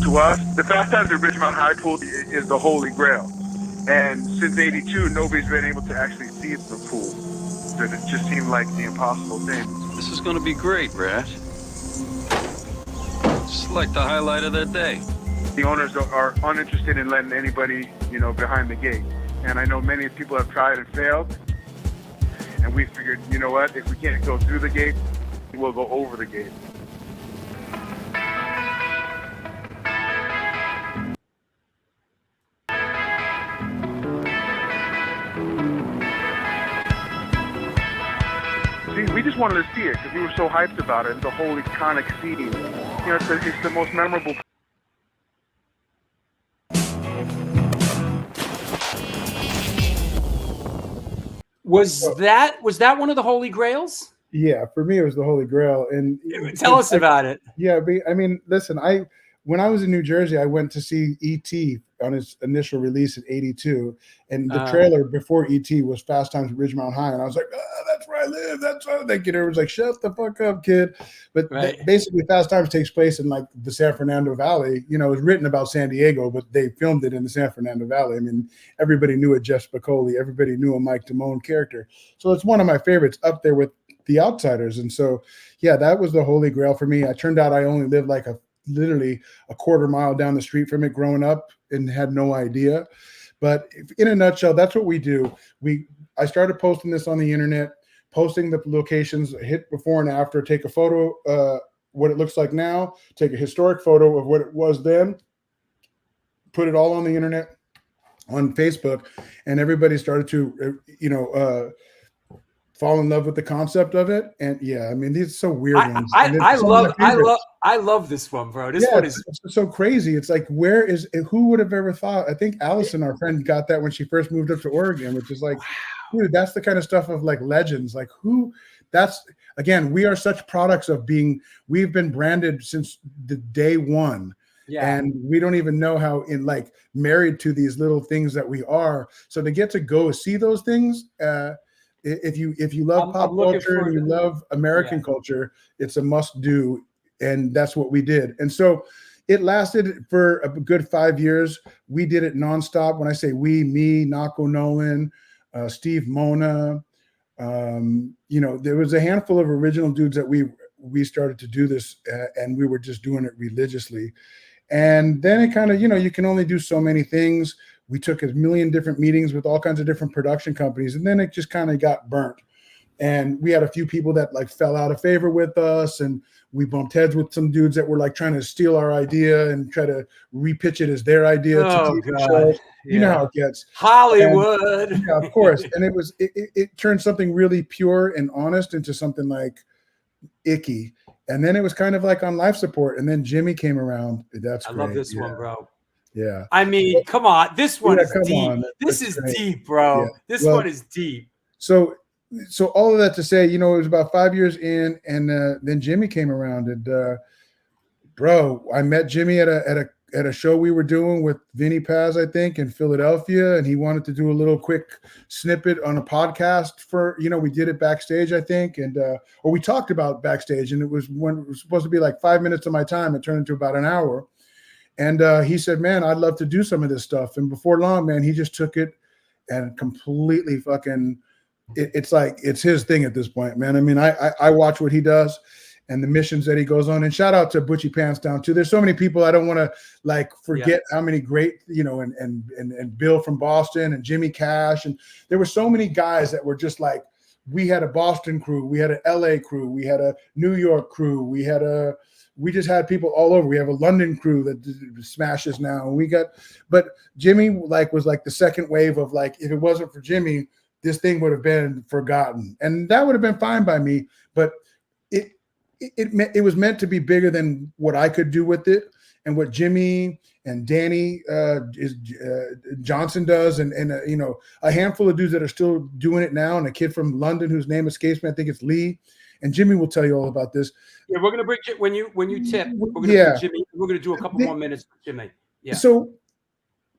To us, the Fast Times at Ridgemont High pool is the Holy Grail. And since '82, nobody's been able to actually see the pool. So it just seemed like the impossible thing. This is going to be great, Brad. Just like the highlight of the day. The owners are uninterested in letting anybody, you know, behind the gate. And I know many people have tried and failed. And we figured, you know what, if we can't go through the gate, we'll go over the gate. See, we just wanted to see it because we were so hyped about it. The whole iconic scene. You know, it's the most memorable. Was that one of the Holy Grails? Yeah, for me it was the Holy Grail. And tell us about it. Yeah, I mean, listen, when I was in New Jersey, I went to see E.T. on its initial release in '82, and the trailer before E.T. was Fast Times at Ridgemont High, and I was like, that's where I live. That's what I'm thinking. Everyone's like, shut the fuck up, kid. But basically, Fast Times takes place in like the San Fernando Valley. You know, it was written about San Diego, but they filmed it in the San Fernando Valley. I mean, everybody knew a Jeff Spicoli. Everybody knew a Mike Damone character. So it's one of my favorites, up there with The Outsiders. And so, yeah, that was the Holy Grail for me. I turned out I only lived like literally a quarter mile down the street from it growing up and had no idea. But in a nutshell, that's what we do. I started posting this on the internet, posting the locations, hit before and after, take a photo, what it looks like now, take a historic photo of what it was then, put it all on the internet, on Facebook, and everybody started to, fall in love with the concept of it. And yeah, I mean, these are so weird ones. I love this one, bro. This one is so crazy. It's like, who would have ever thought? I think Allison, our friend, got that when she first moved up to Oregon, which is like, dude, that's the kind of stuff of like legends. Like again, we are such products of we've been branded since the day one. Yeah. And we don't even know how married to these little things that we are. So to get to go see those things, if you love pop culture and you love American culture, it's a must do. And that's what we did. And so it lasted for a good 5 years. We did it nonstop. When I say we, me, Nako Nolan, Steve Mona, there was a handful of original dudes that we started to do this, and we were just doing it religiously. And then it kind of, you can only do so many things. We took a million different meetings with all kinds of different production companies, and then it just kind of got burnt. And we had a few people that fell out of favor with us, and we bumped heads with some dudes that were trying to steal our idea and try to repitch it as their idea. Oh, to God. shows. Yeah. You know how it gets. Hollywood. And, yeah, of course. And it turned something really pure and honest into something icky. And then it was kind of on life support. And then Jimmy came around. That's I great. love this one, bro. Yeah. I mean, come on. This one is deep. This is great. deep, bro. Yeah. This one is deep. So all of that to say, it was about 5 years in, and then Jimmy came around, and bro, I met Jimmy at a show we were doing with Vinny Paz, I think, in Philadelphia, and he wanted to do a little quick snippet on a podcast for, we did it backstage, I think, and or we talked about backstage, and it was supposed to be 5 minutes of my time. It turned into about an hour, and he said, "Man, I'd love to do some of this stuff." And before long, man, he just took it and completely fucking. It's his thing at this point, man. I mean, I watch what he does and the missions that he goes on. And shout out to Butchie Pants Down too. There's so many people I don't want to forget how many great, and Bill from Boston and Jimmy Cash. And there were so many guys that were just we had a Boston crew, we had an LA crew, we had a New York crew, we just had people all over. We have a London crew that smashes now. And but Jimmy was the second wave of if it wasn't for Jimmy, this thing would have been forgotten, and that would have been fine by me. But it was meant to be bigger than what I could do with it, and what Jimmy and Danny Johnson does, and a handful of dudes that are still doing it now, and a kid from London whose name escapes me. I think it's Lee, and Jimmy will tell you all about this. Yeah, we're gonna bring when you tip. We're gonna bring Jimmy. We're gonna do a couple more minutes with Jimmy. Yeah. So.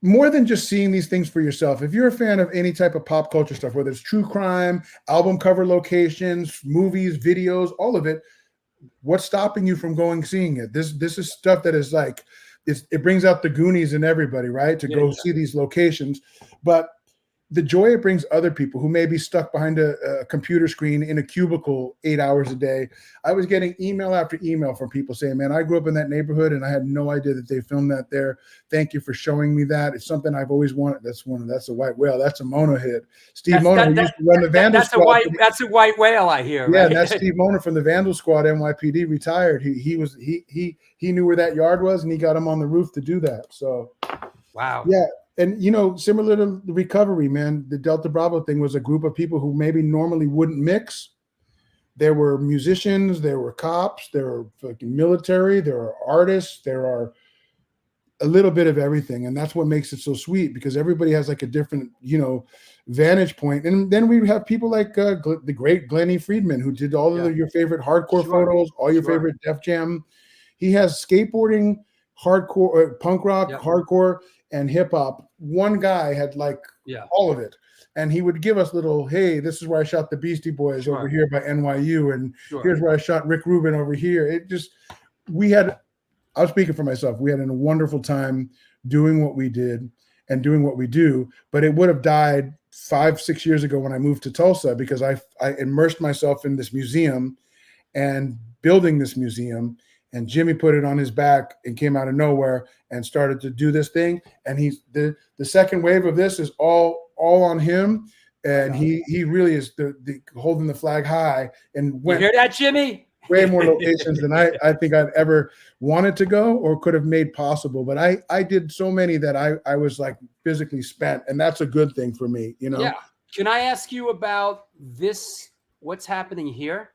More than just seeing these things for yourself, if you're a fan of any type of pop culture stuff, whether it's true crime, album cover locations, movies, videos, all of it, what's stopping you from seeing it? This is stuff that is it brings out the Goonies in everybody, right? To go see these locations. But the joy it brings other people who may be stuck behind a computer screen in a cubicle 8 hours a day. I was getting email after email from people saying, "Man, I grew up in that neighborhood and I had no idea that they filmed that there. Thank you for showing me that. It's something I've always wanted." That's a white whale. That's a Mona hit. Steve Mona used to run the Vandal Squad. That's a white whale, I hear. Yeah, right? and that's Steve Mona from the Vandal Squad, NYPD, retired. He knew where that yard was, and he got him on the roof to do that. So, wow. Yeah. And, similar to the recovery, man, the Delta Bravo thing was a group of people who maybe normally wouldn't mix. There were musicians, there were cops, there were fucking military, there are artists, there are a little bit of everything. And that's what makes it so sweet, because everybody has a different, vantage point. And then we have people like the great Glennie Friedman, who did all of your favorite hardcore photos, all your favorite Def Jam. He has skateboarding, hardcore, punk rock, hardcore, and hip hop. One guy had all of it, and he would give us little, "Hey, this is where I shot the Beastie Boys over here by NYU, and here's where I shot Rick Rubin over here." I was speaking for myself. We had a wonderful time doing what we did and doing what we do, but it would have died 5-6 years ago when I moved to Tulsa, because I immersed myself in this museum and building this museum. And Jimmy put it on his back and came out of nowhere and started to do this thing. And he's the second wave of this is all on him. And he really is the holding the flag high, and went, you hear that, Jimmy? way more locations than I think I've ever wanted to go or could have made possible. But I did so many that I was physically spent, and that's a good thing for me, Yeah. Can I ask you about this? What's happening here?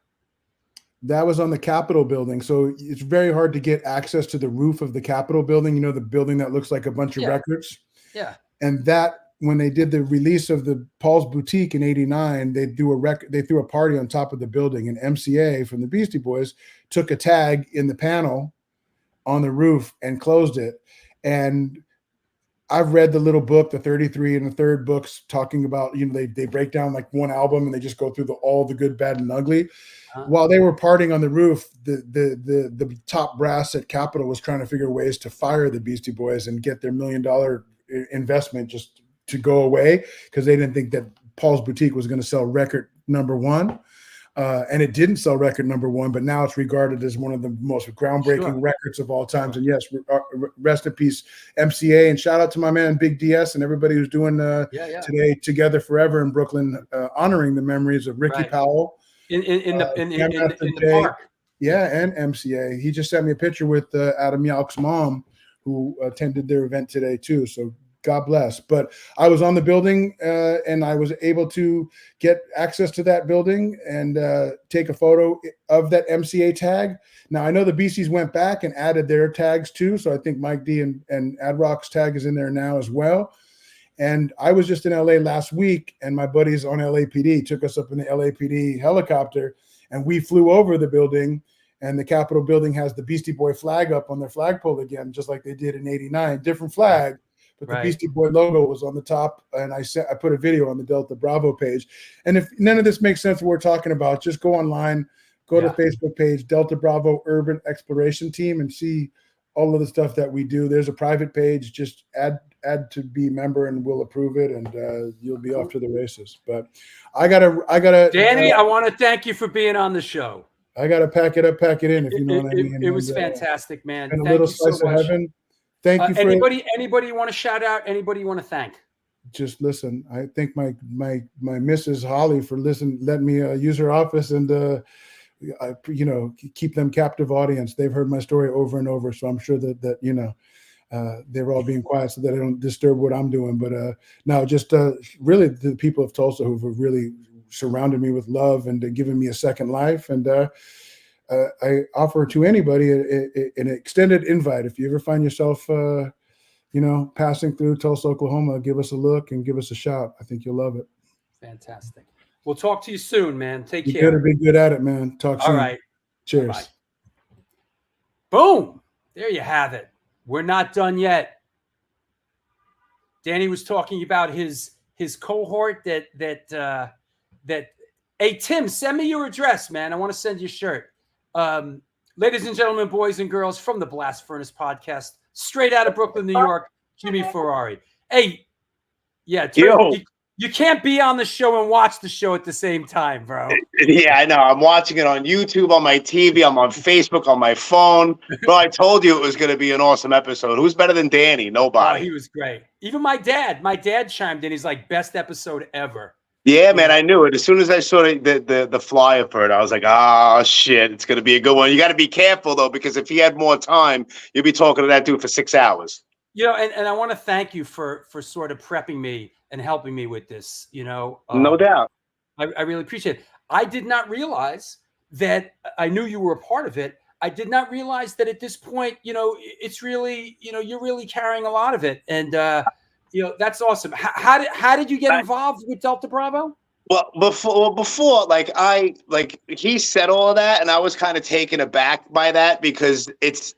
That was on the Capitol building. So it's very hard to get access to the roof of the Capitol building, the building that looks like a bunch of records. Yeah. And that when they did the release of the Paul's Boutique in '89, they threw a party on top of the building, and MCA from the Beastie Boys took a tag in the panel on the roof and closed it. And I've read the little book, the 33 and the third books, talking about, they break down like one album and they just go through all the good, bad, and ugly. While they were partying on the roof, the top brass at Capitol was trying to figure ways to fire the Beastie Boys and get their $1 million investment just to go away, because they didn't think that Paul's Boutique was going to sell record #1. And it didn't sell record #1, but now it's regarded as one of the most groundbreaking records of all times. And yes, rest in peace, MCA, and shout out to my man Big DS and everybody who's doing today Together Forever in Brooklyn, honoring the memories of Ricky Powell in the park. Yeah, and MCA. He just sent me a picture with Adam Yauch's mom, who attended their event today too. So God bless. But I was on the building and I was able to get access to that building and take a photo of that MCA tag. Now, I know the Beasties went back and added their tags too. So I think Mike D and Ad Rock's tag is in there now as well. And I was just in LA last week, and my buddies on LAPD took us up in the LAPD helicopter, and we flew over the building. And the Capitol building has the Beastie Boy flag up on their flagpole again, just like they did in '89. Different flag, but the Beastie Boy logo was on the top. And I put a video on the Delta Bravo page. And if none of this makes sense what we're talking about, just go online, go to the Facebook page, Delta Bravo Urban Exploration Team, and see all of the stuff that we do. There's a private page. Just add to be member, and we'll approve it, and you'll be off to the races. But I gotta. Danny, I want to thank you for being on the show. I got to pack it in, if you know what I mean. It was fantastic, man. And Thank a little you so slice of much. heaven. Thank you for anybody you want to shout out? Anybody you want to thank? Just listen. I thank my Mrs. Holly for letting me use her office and keep them captive audience. They've heard my story over and over, so I'm sure that they're all being quiet so that I don't disturb what I'm doing. But no, just really the people of Tulsa who've really surrounded me with love and given me a second life. And I offer to anybody an extended invite. If you ever find yourself, passing through Tulsa, Oklahoma, give us a look and give us a shout. I think you'll love it. Fantastic. We'll talk to you soon, man. Take care. You better be good at it, man. Talk soon. All right. Cheers. Bye-bye. Boom. There you have it. We're not done yet. Danny was talking about his cohort that hey, Tim, send me your address, man. I want to send you a shirt. Ladies and gentlemen, boys and girls, from the Blast Furnace podcast, straight out of Brooklyn, New York, Jimmy Ferrari. Hey, yeah, you can't be on the show and watch the show at the same time, bro. Yeah, I know. I'm watching it on YouTube, on my TV, I'm on Facebook, on my phone. Bro, I told you it was going to be an awesome episode. Who's better than Danny? Nobody. Oh, he was great. Even my dad chimed in. He's like, best episode ever. Yeah, man, I knew it. As soon as I saw the flyer for it, I was like, oh, shit, it's going to be a good one. You got to be careful, though, because if he had more time, you'd be talking to that dude for 6 hours. And I want to thank you for sort of prepping me and helping me with this, No doubt. I really appreciate it. I did not realize that I knew you were a part of it. I did not realize that at this point, it's really, you're really carrying a lot of it. And, that's awesome. How did you get involved with Delta Bravo? Well, before, he said all of that, and I was kind of taken aback by that because it's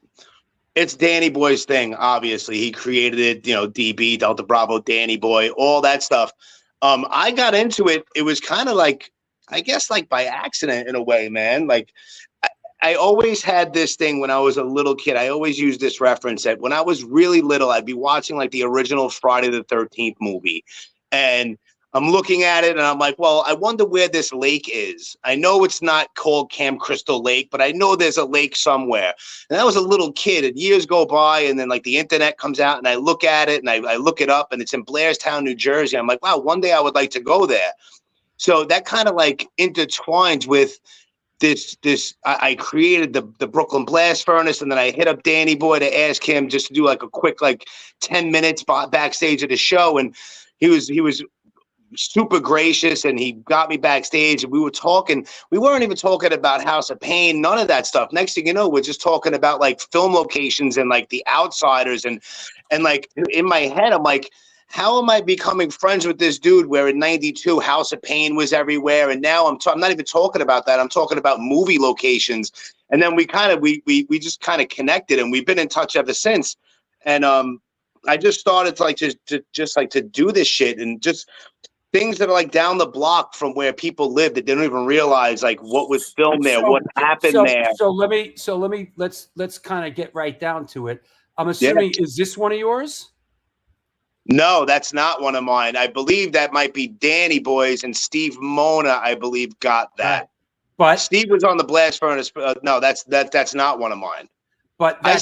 Danny Boy's thing. Obviously, he created it. DB, Delta Bravo, Danny Boy, all that stuff. I got into it. It was kind of by accident in a way, man. I always had this thing when I was a little kid. I always used this reference that when I was really little, I'd be watching the original Friday the 13th movie. And I'm looking at it and I'm like, well, I wonder where this lake is. I know it's not called Camp Crystal Lake, but I know there's a lake somewhere. And I was a little kid and years go by and then the internet comes out and I look at it and I look it up and it's in Blairstown, New Jersey. I'm like, wow, one day I would like to go there. So that kind of intertwines with I created the Brooklyn Blast Furnace, and then I hit up Danny Boy to ask him just to do a quick 10 minutes backstage of the show, and he was super gracious, and he got me backstage, and we were talking. We weren't even talking about House of Pain, none of that stuff. Next thing you know, we're just talking about film locations and the Outsiders, and in my head, I'm like, how am I becoming friends with this dude where in 92 House of Pain was everywhere, and now I'm not even talking about that. I'm talking about movie locations. And then we just kind of connected, and we've been in touch ever since. And I just started to do this shit, and just things that are like down the block from where people live that they don't even realize like what was filmed there, what happened there. So let's kind of get right down to it. I'm assuming, is this one of yours? No, that's not one of mine. I believe that might be Danny Boys, and Steve Mona, I believe, got that. Right. But Steve was on the blast furnace. No, that's not one of mine. But I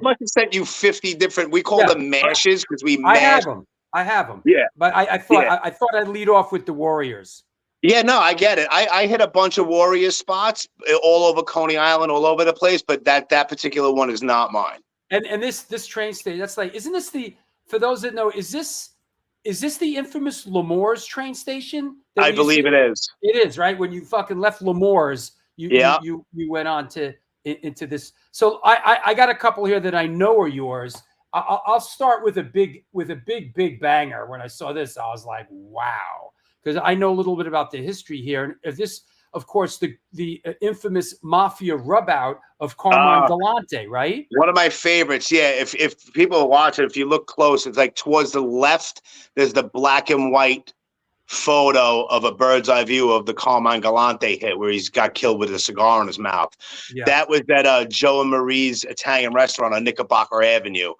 must have sent you 50 different. We call them mashes because we mash. I have them. Yeah, but I thought I'd lead off with the Warriors. Yeah, no, I get it. I hit a bunch of Warriors spots all over Coney Island, all over the place, but that particular one is not mine. And this train station, that's like, isn't this the? For those that know, is this the infamous Lemore's train station? I believe it is. It is, right? When you fucking left Lemore's, you went on to into this. So I got a couple here that I know are yours. I'll start with a big banger. When I saw this, I was like, wow, because I know a little bit about the history here. And if this, of course, the infamous mafia rubout of Carmine Galante, right? One of my favorites. Yeah, if people are watching, if you look close, it's like towards the left, there's the black and white photo of a bird's eye view of the Carmine Galante hit where he's got killed with a cigar in his mouth. Yeah. That was at Joe and Marie's Italian restaurant on Knickerbocker Avenue.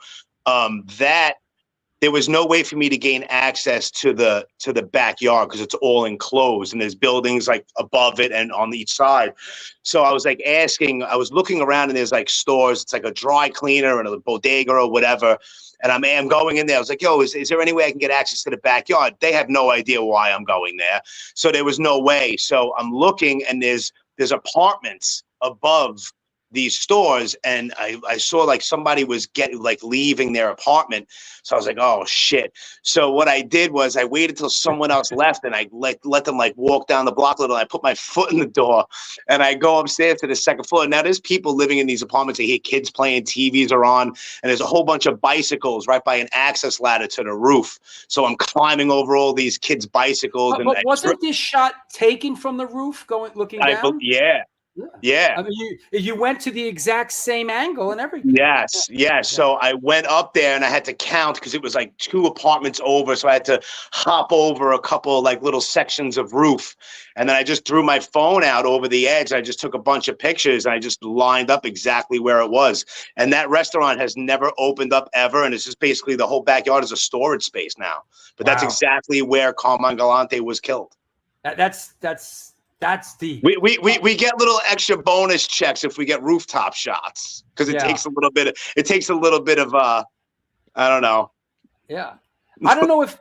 There was no way for me to gain access to the backyard because it's all enclosed and there's buildings like above it and on each side. So I was like I was looking around and there's like stores. It's like a dry cleaner and a bodega or whatever. And I'm going in there. I was like, yo, is there any way I can get access to the backyard? They have no idea why I'm going there. So there was no way. So I'm looking and there's apartments above these stores, and I saw like somebody was leaving their apartment. So I was like, oh shit. So what I did was I waited till someone else left, and I let them like walk down the block a little. I put my foot in the door and I go upstairs to the second floor. Now there's people living in these apartments. I hear kids playing, TVs are on, and there's a whole bunch of bicycles right by an access ladder to the roof. So I'm climbing over all these kids' bicycles. But wasn't this shot taken from the roof looking down? Yeah. I mean, you went to the exact same angle and everything. Yes. So I went up there and I had to count because it was like 2 apartments over. So I had to hop over a couple like little sections of roof. And then I just threw my phone out over the edge. I just took a bunch of pictures and I just lined up exactly where it was. And that restaurant has never opened up ever. And it's just basically the whole backyard is a storage space now. But That's exactly where Carmine Galante was killed. That's deep. We get little extra bonus checks if we get rooftop shots because it takes a little bit of I don't know. Yeah, I don't know if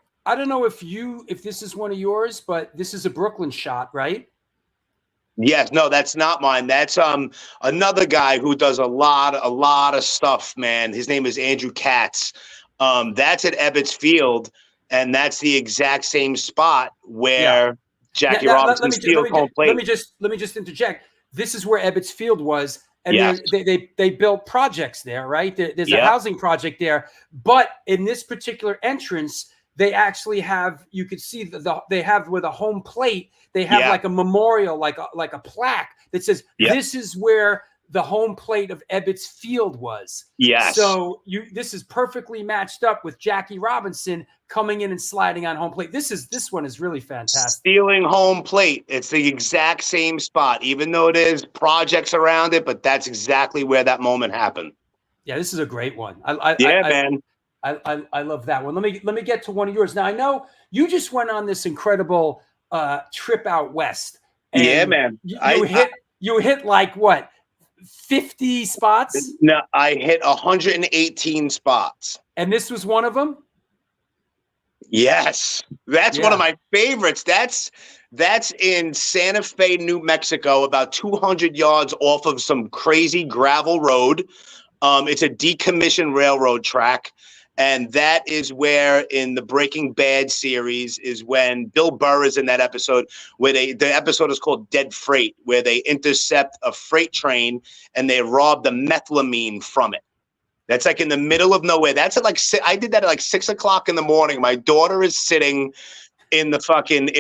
this is one of yours, but this is a Brooklyn shot, right? Yes, no, that's not mine. That's another guy who does a lot of stuff, man. His name is Andrew Katz. That's at Ebbets Field, and that's the exact same spot where Jackie Robinson steals home plate. Let me just interject. This is where Ebbets Field was, and they built projects there, right? There's a housing project there, but in this particular entrance, they actually have. You could see they have with a home plate. They have like a memorial, like a plaque that says this is where the home plate of Ebbets Field was. Yes. So this is perfectly matched up with Jackie Robinson coming in and sliding on home plate. This one is really fantastic. Stealing home plate. It's the exact same spot, even though there's projects around it, but that's exactly where that moment happened. Yeah, this is a great one. Man. I love that one. Let me get to one of yours. Now I know you just went on this incredible trip out west. Yeah, man. You hit like what? 50 spots? No, I hit 118 spots. And this was one of them? Yes. That's one of my favorites. That's in Santa Fe, New Mexico, about 200 yards off of some crazy gravel road. It's a decommissioned railroad track. And that is where in the Breaking Bad series is when Bill Burr is in that episode where the episode is called Dead Freight, where they intercept a freight train and they rob the methylamine from it. That's like in the middle of nowhere. That's at like I did that at like 6 o'clock in the morning. My daughter is sitting in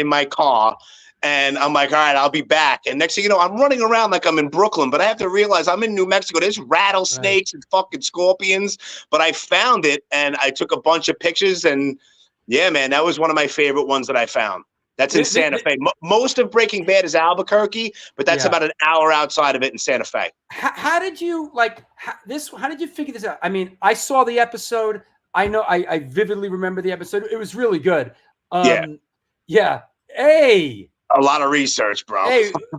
my car. And I'm like, all right, I'll be back. And next thing you know, I'm running around like I'm in Brooklyn, but I have to realize I'm in New Mexico. There's rattlesnakes and fucking scorpions. But I found it and I took a bunch of pictures. And yeah, man, that was one of my favorite ones that I found. That's in Santa Fe. Most of Breaking Bad is Albuquerque, but that's about an hour outside of it in Santa Fe. How did you how did you figure this out? I mean, I saw the episode. I know I vividly remember the episode. It was really good. Yeah. Hey. A lot of research, bro.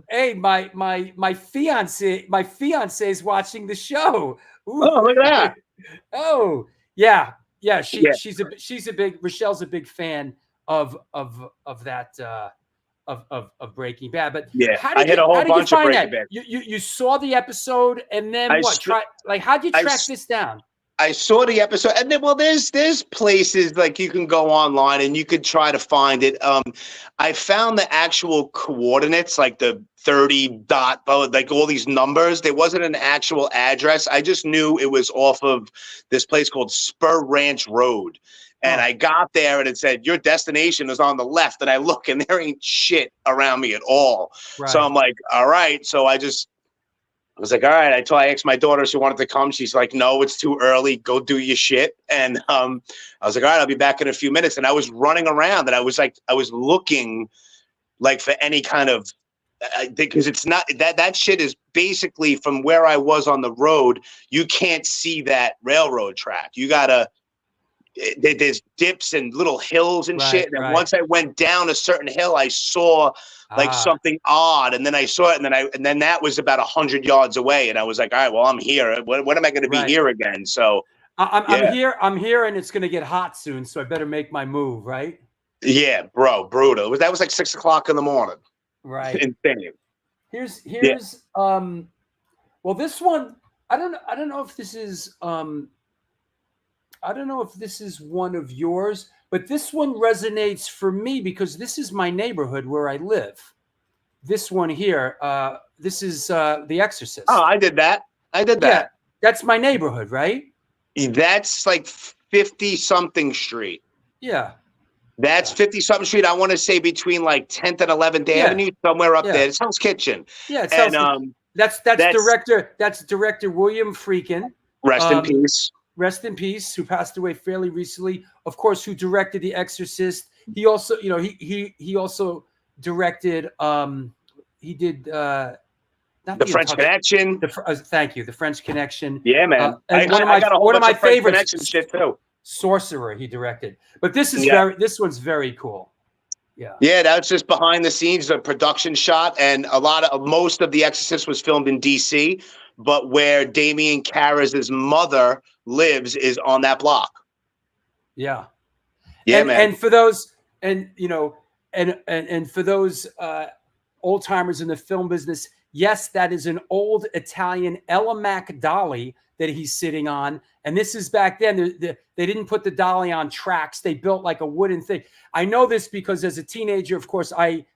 Hey, my fiance is watching the show. Ooh. Oh, look at that. Oh, yeah. She's a big Rochelle's a big fan of that of Breaking Bad. But I hit a whole bunch of Breaking Bad. You saw the episode and then how'd you track this down? I saw the episode, and then there's places like you can go online and you could try to find it. I found the actual coordinates, like the 30 dot, like all these numbers. There wasn't an actual address. I just knew it was off of this place called Spur Ranch Road. And I got there and it said, your destination is on the left. And I look and there ain't shit around me at all. Right. So I'm like, all right. So I was like, all right. I asked my daughter if she wanted to come. She's like, no, it's too early. Go do your shit. And I was like, all right, I'll be back in a few minutes. And I was running around and I was looking like for any kind of, because it's not that shit is basically from where I was on the road. You can't see that railroad track. You gotta, there's dips and little hills and shit. And once I went down a certain hill, I saw like something odd, and then I saw it, and then that was about 100 yards away, and I was like, all right, well, I'm here. When am I going to be here again? So I'm here, and it's going to get hot soon, so I better make my move, right? Yeah, bro, brutal. That was like 6 o'clock in the morning. Right. Insane. Here's well, this one, I don't know if this is I don't know if this is one of yours, but this one resonates for me because this is my neighborhood where I live. This one here, this is The Exorcist. Oh, I did that. Yeah, that's my neighborhood, right? That's like 50-something street. Yeah. That's 50-something street. I want to say between like 10th and 11th Avenue, somewhere up there. It's Hell's Kitchen. Yeah, that's director William Friedkin. Rest in peace. Rest in peace, who passed away fairly recently. Of course, who directed The Exorcist. He also, he also directed. He did the French Connection. Thank you, the French Connection. Yeah, man. And I got a whole bunch my of French favorites, Connection shit too. Sorcerer. He directed, but this is this one's very cool. Yeah. Yeah, that's just behind the scenes, a production shot, and most of The Exorcist was filmed in D.C., but where Damien Carraz's mother lives is on that block. Yeah. Yeah, man. And for those, and for those old timers in the film business, yes, that is an old Italian Elamac dolly that he's sitting on. And this is back then. They didn't put the dolly on tracks. They built like a wooden thing. I know this because as a teenager, of course, I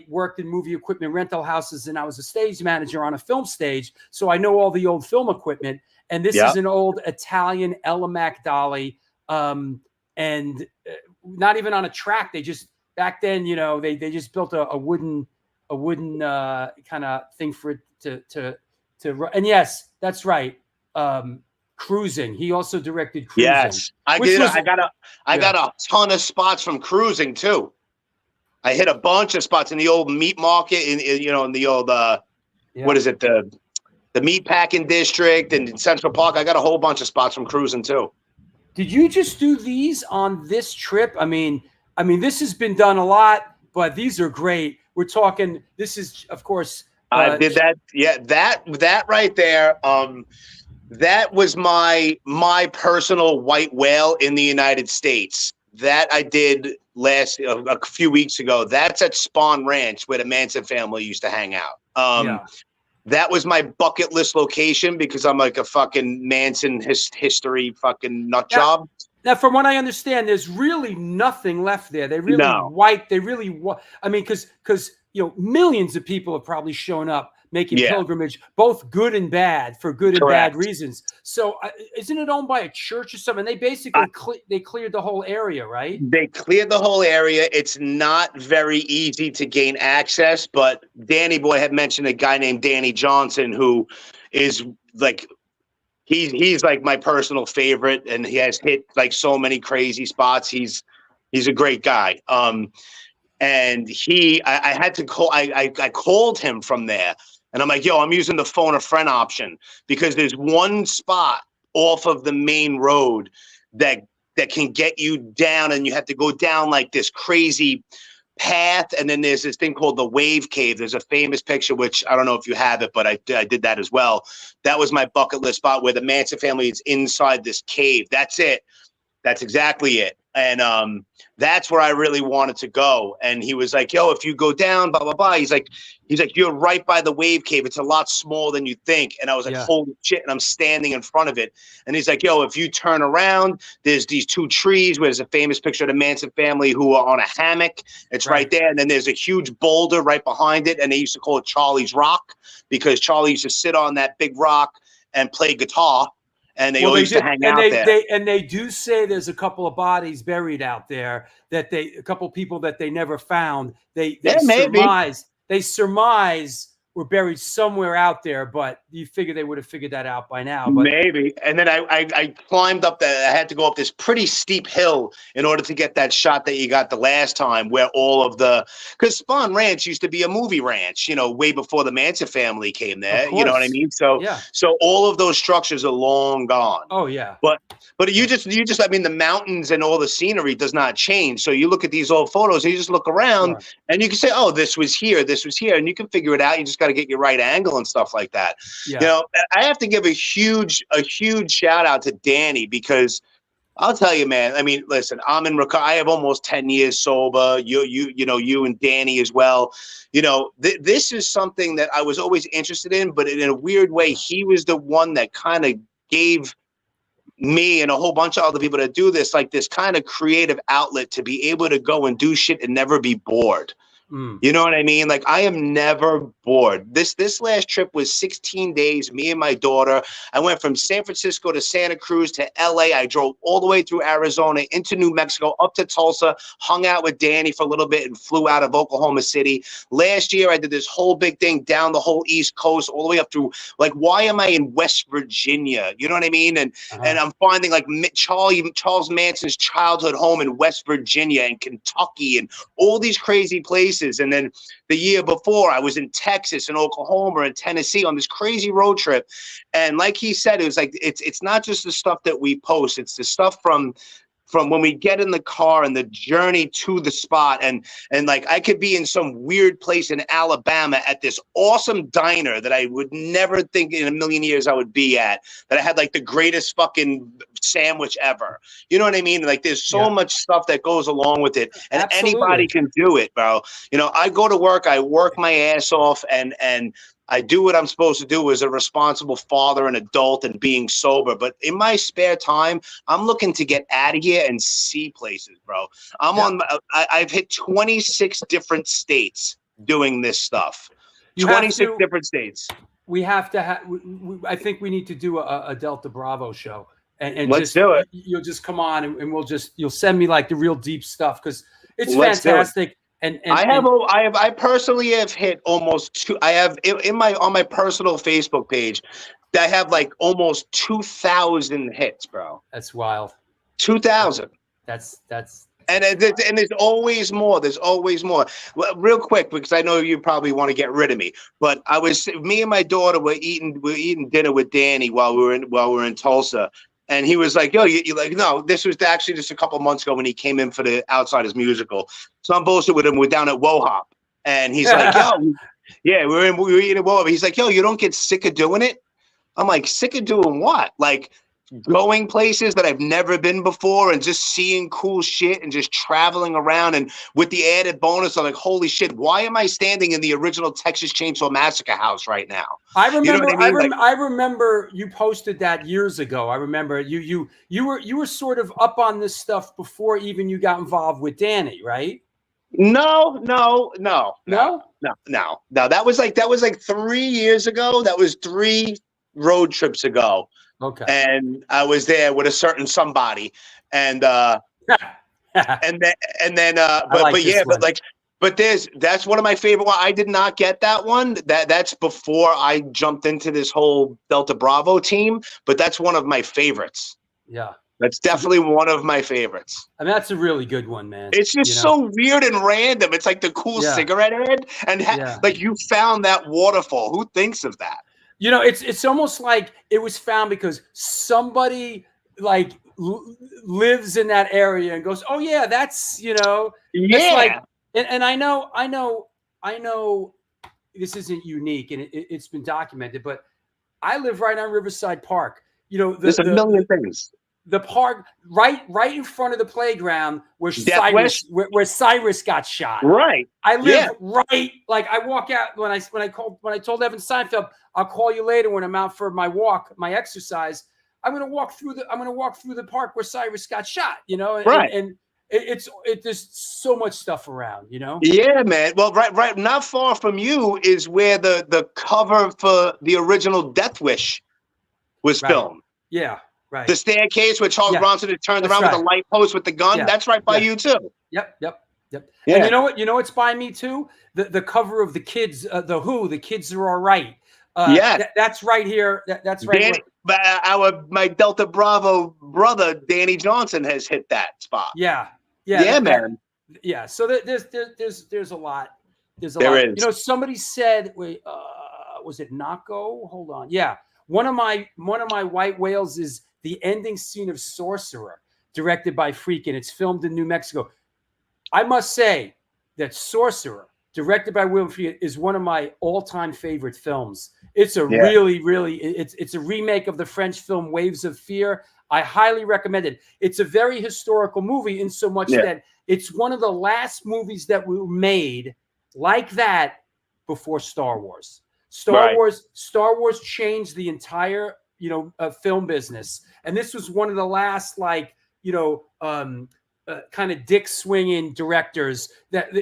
worked in movie equipment rental houses, and I was a stage manager on a film stage. So I know all the old film equipment. And this is an old Italian Elamac dolly, and not even on a track. They just back then, they just built a wooden kind of thing for it to. And yes, that's right. Cruising. He also directed Cruising. Yes, I did. I got a ton of spots from Cruising too. I hit a bunch of spots in the old meat market, in the old what is it, the meat packing district and in Central Park. I got a whole bunch of spots from Cruising too. Did you just do these on this trip? I mean, this has been done a lot, but these are great. We're talking. This is, of course. I did that. Yeah, that right there. That was my personal white whale in the United States. That I did a few weeks ago. That's at Spawn Ranch where the Manson family used to hang out. That was my bucket list location because I'm like a fucking Manson history fucking nut job. Now, from what I understand, there's really nothing left there. They really wiped. They really, because millions of people have probably shown up. making Yeah. pilgrimage, both good and bad, for good and Correct. bad reasons. So isn't it owned by a church or something? They basically they cleared the whole area, right? They cleared the whole area. It's not very easy to gain access, but Danny Boy had mentioned a guy named Danny Johnson, who is like, he's like my personal favorite, and he has hit like so many crazy spots. He's a great guy. And I had to call, I called him from there, and I'm like, yo, I'm using the phone a friend option, because there's one spot off of the main road that can get you down, and you have to go down like this crazy path. And then there's this thing called the Wave Cave. There's a famous picture, which I don't know if you have it, but I did that as well. That was my bucket list spot, where the Manson family is inside this cave. That's it. That's exactly it. And that's where I really wanted to go. And he was like, yo, if you go down, blah, blah, blah. He's like, you're right by the Wave Cave. It's a lot smaller than you think. And I was like, holy shit. And I'm standing in front of it. And he's like, yo, if you turn around, there's these two trees where there's a famous picture of the Manson family who are on a hammock. It's right there. And then there's a huge boulder right behind it. And they used to call it Charlie's Rock, because Charlie used to sit on that big rock and play guitar. And they always used to hang out there. They do say there's a couple of bodies buried out there, that a couple people that they never found. They surmise were buried somewhere out there, but you figure they would have figured that out by now. But maybe. And then I climbed up I had to go up this pretty steep hill in order to get that shot that you got the last time, where all of because Spahn Ranch used to be a movie ranch, way before the Manson family came there. You know what I mean? So all of those structures are long gone. Oh yeah. But you just I mean, the mountains and all the scenery does not change. So you look at these old photos and you just look around and you can say, oh, this was here, and you can figure it out. You just got to get your right angle and stuff like that. Yeah. I have to give a huge shout out to Danny, because I'll tell you, man, I mean, listen, I'm in recovery. I have almost 10 years sober. You and Danny as well. This is something that I was always interested in, but in a weird way, he was the one that kind of gave me and a whole bunch of other people that do this, like this kind of creative outlet to be able to go and do shit and never be bored. You know what I mean? Like, I am never bored. This last trip was 16 days, me and my daughter. I went from San Francisco to Santa Cruz to LA. I drove all the way through Arizona into New Mexico, up to Tulsa, hung out with Danny for a little bit, and flew out of Oklahoma City. Last year, I did this whole big thing down the whole East Coast, all the way up through, like, why am I in West Virginia? You know what I mean? And I'm finding, like, Charles Manson's childhood home in West Virginia and Kentucky and all these crazy places. And then the year before, I was in Texas and Oklahoma and Tennessee on this crazy road trip. And like he said, it was like, it's not just the stuff that we post, it's the stuff from when we get in the car and the journey to the spot. And like, I could be in some weird place in Alabama at this awesome diner that I would never think in a million years I would be at, that I had like the greatest fucking sandwich ever. You know what I mean? Like, there's so much stuff that goes along with it, and anybody can do it, bro. I go to work, I work my ass off, and I do what I'm supposed to do as a responsible father and adult and being sober. But in my spare time, I'm looking to get out of here and see places, bro. I've hit 26 different states doing this stuff. 26 different states. We have to have, I think we need to do a Delta Bravo show. And let's do it. You'll just come on and you'll send me like the real deep stuff, because it's fantastic. And I personally have hit almost I have on my personal Facebook page, I have like almost 2,000 hits, bro. That's wild. 2,000. That's and there's always more. There's always more. Well, real quick, because I know you probably want to get rid of me, but me and my daughter were eating dinner with Danny while we were in Tulsa. And he was like, yo, you like, no, this was actually just a couple months ago when he came in for the Outsiders musical. So I'm bullshit with him. We're down at Wohop. And he's like, yo, yeah, we were eating at Wohop. He's like, yo, you don't get sick of doing it? I'm like, sick of doing what? Like, going places that I've never been before and just seeing cool shit and just traveling around, and with the added bonus of like, holy shit, why am I standing in the original Texas Chainsaw Massacre house right now? I remember, you know what I mean? I remember you posted that years ago. I remember you were sort of up on this stuff before even you got involved with Danny, right? No. No. That was like 3 years ago. That was 3 road trips ago. Okay. And I was there with a certain somebody, and that's one of my favorite ones. I did not get that one. That's before I jumped into this whole Delta Bravo team, but that's one of my favorites. Yeah. That's definitely one of my favorites. I mean, that's a really good one, man. It's just so weird and random. It's like the cool cigarette ad, and like you found that waterfall. Who thinks of that? You know, it's almost like it was found because somebody like lives in that area and goes, "Oh yeah, that's It's like, and I know this isn't unique and it's been documented, but I live right on Riverside Park. There's a million things. The park right in front of the playground where Cyrus got shot. Right. I live right, like I walk out when I told Evan Seinfeld, I'll call you later when I'm out for my walk, my exercise. I'm gonna walk through the park where Cyrus got shot, Right. And there's so much stuff around, Yeah, man. Well, right, not far from you is where the cover for the original Death Wish was filmed. Yeah. Right. The staircase where Charles Bronson had turned around with the light post with the gun. That's right by you too. Yep. Yeah. And you know what? It's by me too. The cover of the Kids, the Who, The Kids Are All Right. That's right here. That's right. My Delta Bravo brother Danny Johnson has hit that spot. Yeah, man. Yeah. So there's a lot. There's a there lot. Is. Somebody said, wait, was it Nako? Hold on. Yeah. One of my white whales is the ending scene of Sorcerer, directed by Friedkin. It's filmed in New Mexico. I must say that Sorcerer, directed by William Friedkin, is one of my all-time favorite films. It's a really, it's a remake of the French film Waves of Fear. I highly recommend it. It's a very historical movie in so much that it's one of the last movies that were made like that before Star Wars. Star Wars changed the entire film business, and this was one of the last kind of dick swinging directors that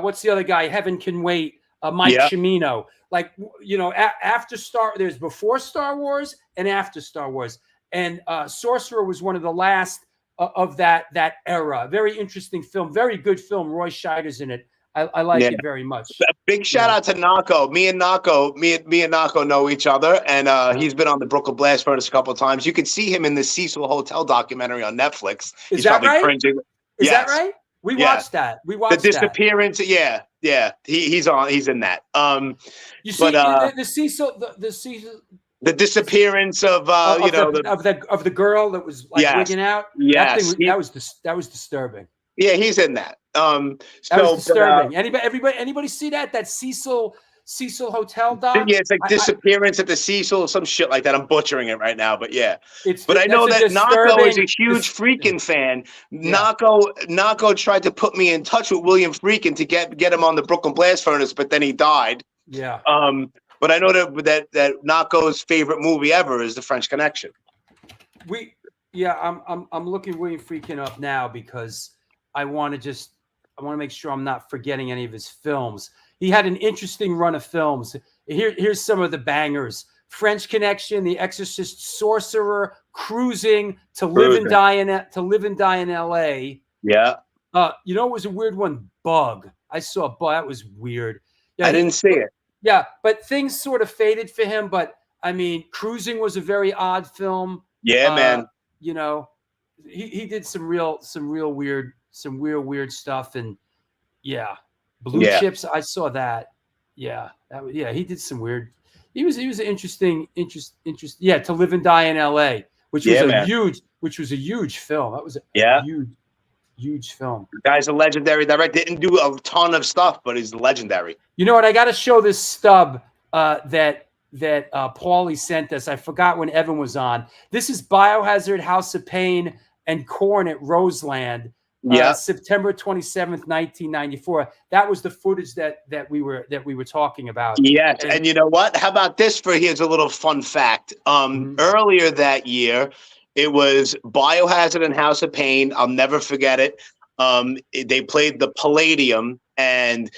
what's the other guy? Heaven Can Wait, Mike Cimino. After there's before Star Wars and after Star Wars, and Sorcerer was one of the last of that era. Very interesting film, very good film. Roy Scheider's in it. I like it very much. A big shout out to Nako. Me and Nako know each other, and he's been on the Brooklyn Blast Furnace a couple of times. You can see him in the Cecil Hotel documentary on Netflix. Is that right? Cringing. Is that right? We watched that. We watched the disappearance. That. Yeah. He's in that. You see, the Cecil. The disappearance of the girl that was wigging out. Yes, that was disturbing. Yeah, he's in that. That was disturbing. Anybody see that Cecil Hotel doc? Yeah, it's like disappearance at the Cecil or some shit like that. I'm butchering it right now, but yeah. I know that Nako is a huge Friedkin fan. Yeah. Nako tried to put me in touch with William Friedkin to get him on the Brooklyn Blast Furnace, but then he died. Yeah. But I know that Nako's favorite movie ever is The French Connection. I'm looking William Friedkin up now because I want to make sure I'm not forgetting any of his films. He had an interesting run of films. Here's some of the bangers: French Connection, The Exorcist, Sorcerer, Cruising, To Live and Die in L.A. Yeah. It was a weird one. Bug. I saw Bug. That was weird. Yeah, I didn't see it. Yeah, but things sort of faded for him. But I mean, Cruising was a very odd film. Yeah, man. He did some real weird stuff, and Blue Chips. I saw that. He did some weird. He was an interesting. Yeah, To Live and Die in L.A., which was a huge film. That was a huge film. The guy's a legendary director. Didn't do a ton of stuff, but he's legendary. You know what? I got to show this stub that Paulie sent us. I forgot when Evan was on. This is Biohazard, House of Pain, and Korn at Roseland. September 27th, 1994. That was the footage that we were talking about. Yes, and you know what? How about this? Here's a little fun fact. Earlier that year, it was Biohazard and House of Pain. I'll never forget it. They played the Palladium, and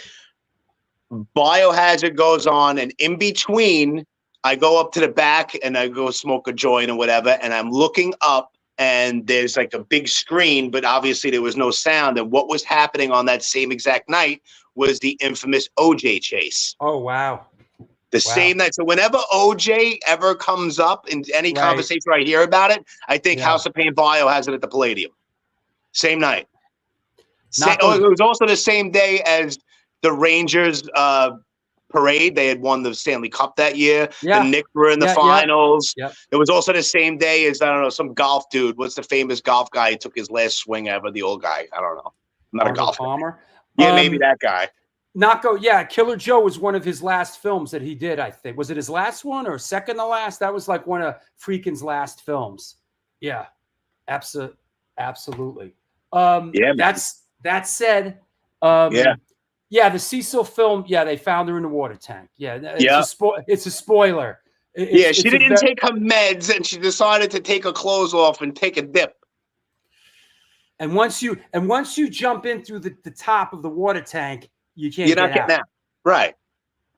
Biohazard goes on, and in between, I go up to the back and I go smoke a joint or whatever, and I'm looking up, and there's like a big screen, but obviously there was no sound. And what was happening on that same exact night was the infamous OJ chase. Oh, wow. The same night. So whenever OJ ever comes up in any conversation I hear about it, I think House of Pain Biohazard at the Palladium. Same night. It was also the same day as the Rangers parade. They had won the Stanley Cup that year. The Knicks were in the finals. It was also the same day as, I don't know, some golf dude. What's the famous golf guy who took his last swing ever? The old guy. I don't know. I'm not a golfer. Palmer? Yeah, maybe that guy. Killer Joe was one of his last films that he did, I think. Was it his last one or second to last? That was like one of Friedkin's last films. Yeah, absolutely. That said, the Cecil film, they found her in the water tank. It's a spoiler. She didn't take her meds, and she decided to take her clothes off and take a dip. And once you jump in through the top of the water tank, you're not getting out. Right.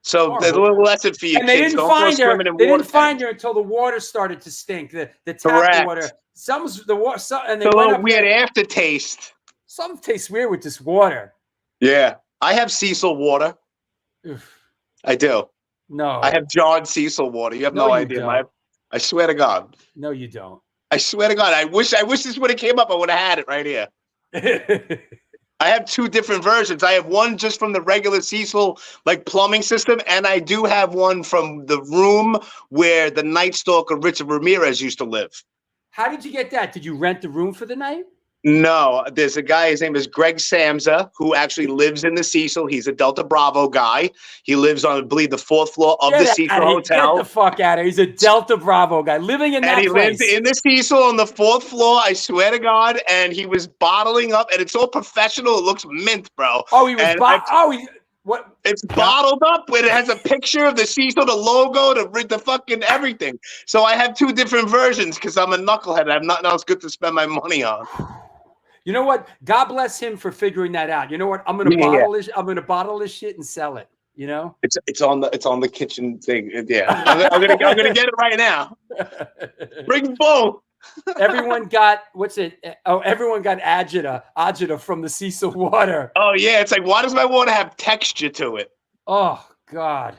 So there's a little lesson for you. And they didn't find her. They didn't find her until the water started to stink. The tap water. And they went a weird aftertaste. Something tastes weird with this water. Yeah, I have Cecil water. Oof. I do. No, I have John Cecil water. You have no idea. I swear to God. No, you don't. I swear to God. I wish this would have came up. I would have had it right here. I have two different versions. I have one just from the regular Cecil plumbing system, and I do have one from the room where the Night Stalker Richard Ramirez used to live. How did you get that? Did you rent the room for the night? No, there's a guy, his name is Greg Samza, who actually lives in the Cecil. He's a Delta Bravo guy. He lives on, I believe, the 4th floor of the Cecil Hotel. Get the fuck out of here. He's a Delta Bravo guy living in that place. And he lives in the Cecil on the 4th floor, I swear to God, and he was bottling up, and it's all professional. It looks mint, bro. Oh, he was what? It's bottled up with it has a picture of the Cecil, the logo, the fucking everything. So I have two different versions because I'm a knucklehead. I have nothing else good to spend my money on. You know what? God bless him for figuring that out. You know what? I'm gonna bottle this. I'm gonna bottle this shit and sell it. You know? It's on the kitchen thing. Yeah, I'm gonna get it right now. Bring both. Everyone got everyone got agita from the Cecil water. Oh yeah, it's like, why does my water have texture to it? Oh God,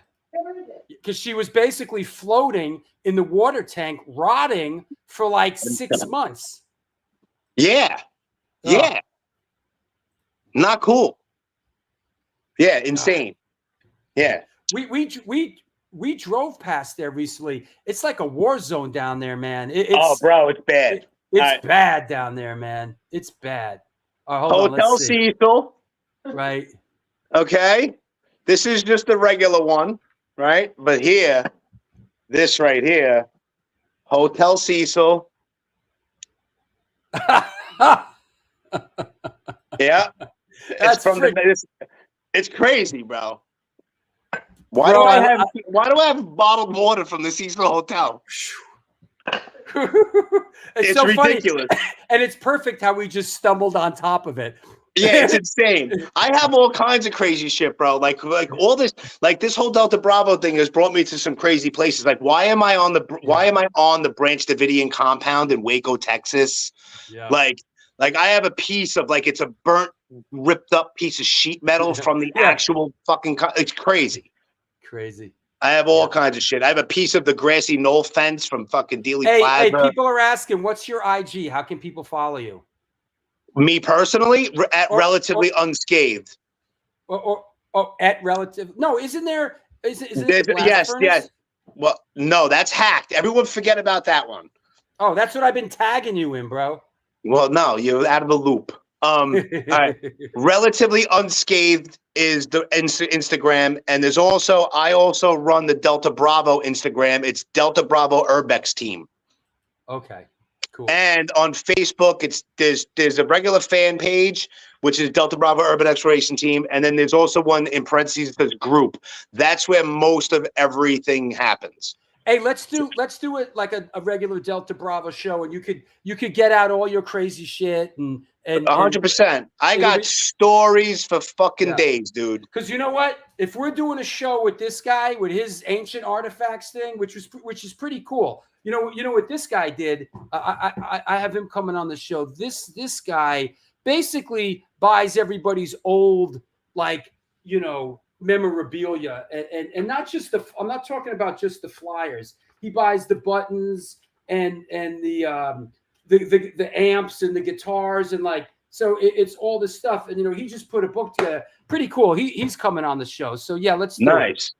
because she was basically floating in the water tank, rotting for like 6 months. Yeah, yeah, not cool. Yeah, insane. Yeah, we drove past there recently. It's like a war zone down there, man. Bro, it's bad. It's bad down there, man. It's bad. Hotel Cecil. Right. Okay. This is just the regular one, right? But here, this right here, Hotel Cecil. Yeah. It's crazy, bro. Why do I have bottled water from the Cecil Hotel? It's so ridiculous. Funny. And it's perfect how we just stumbled on top of it. Yeah, it's insane. I have all kinds of crazy shit, bro. Like all this, this whole Delta Bravo thing has brought me to some crazy places. Like, why am I on the Branch Davidian compound in Waco, Texas? Yeah. Like I have a piece of it's a burnt, ripped up piece of sheet metal from the actual fucking. It's crazy. Crazy. I have all kinds of shit. I have a piece of the grassy knoll fence from fucking Dealey Plaza. Hey, people are asking, what's your IG? How can people follow you? Me personally, at relatively unscathed. Or at relative? No, isn't there? Is it yes. Well, no, that's hacked. Everyone forget about that one. Oh, that's what I've been tagging you in, bro. Well, no, you're out of the loop. All right. Relatively unscathed is the Instagram, and I also run the Delta Bravo Instagram. It's Delta Bravo Urbex Team. Okay, cool. And on Facebook, there's a regular fan page, which is Delta Bravo Urban Exploration Team, and then there's also one in parentheses that says group. That's where most of everything happens. Hey, let's do it like a regular Delta Bravo show, and you could get out all your crazy shit and 100%. I got stories for fucking days, dude. Because you know what? If we're doing a show with this guy with his ancient artifacts thing, which is pretty cool. You know what this guy did? I have him coming on the show. This guy basically buys everybody's old, like, you know, memorabilia, and not just I'm not talking about just the flyers. He buys the buttons and the amps and the guitars, and like, so it's all this stuff. And you know, he just put a book together. Pretty cool. He's coming on the show. So yeah, let's do it.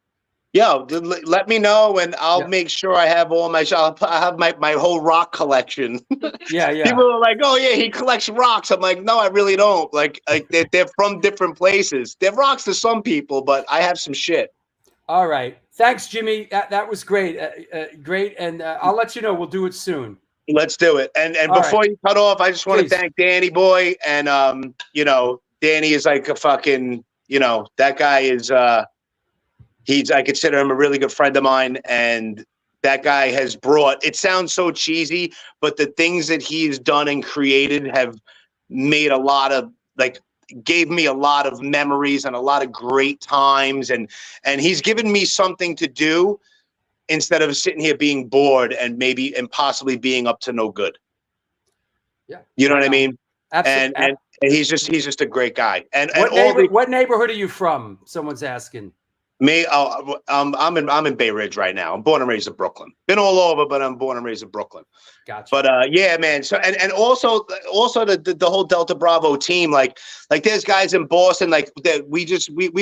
Yo, let me know, and I'll make sure I have all my. I have my whole rock collection. Yeah. People are like, "Oh yeah, he collects rocks." I'm like, "No, I really don't." Like they're from different places. They're rocks to some people, but I have some shit. All right, thanks, Jimmy. That was great, great, and I'll let you know. We'll do it soon. Let's do it. And before you cut off, I just want to thank Danny Boy, and you know, Danny is like a fucking, you know, that guy is I consider him a really good friend of mine, and that guy has brought, it sounds so cheesy, but the things that he's done and created have made a lot of, like, gave me a lot of memories and a lot of great times, and he's given me something to do instead of sitting here being bored and possibly being up to no good. Yeah. You know what I mean? Absolutely. And he's just a great guy. And what neighborhood are you from? Someone's asking. Me, I'm in Bay Ridge right now. I'm born and raised in Brooklyn. Been all over, but I'm born and raised in Brooklyn. Gotcha. But yeah, man. So and also the whole Delta Bravo team, like there's guys in Boston, like that we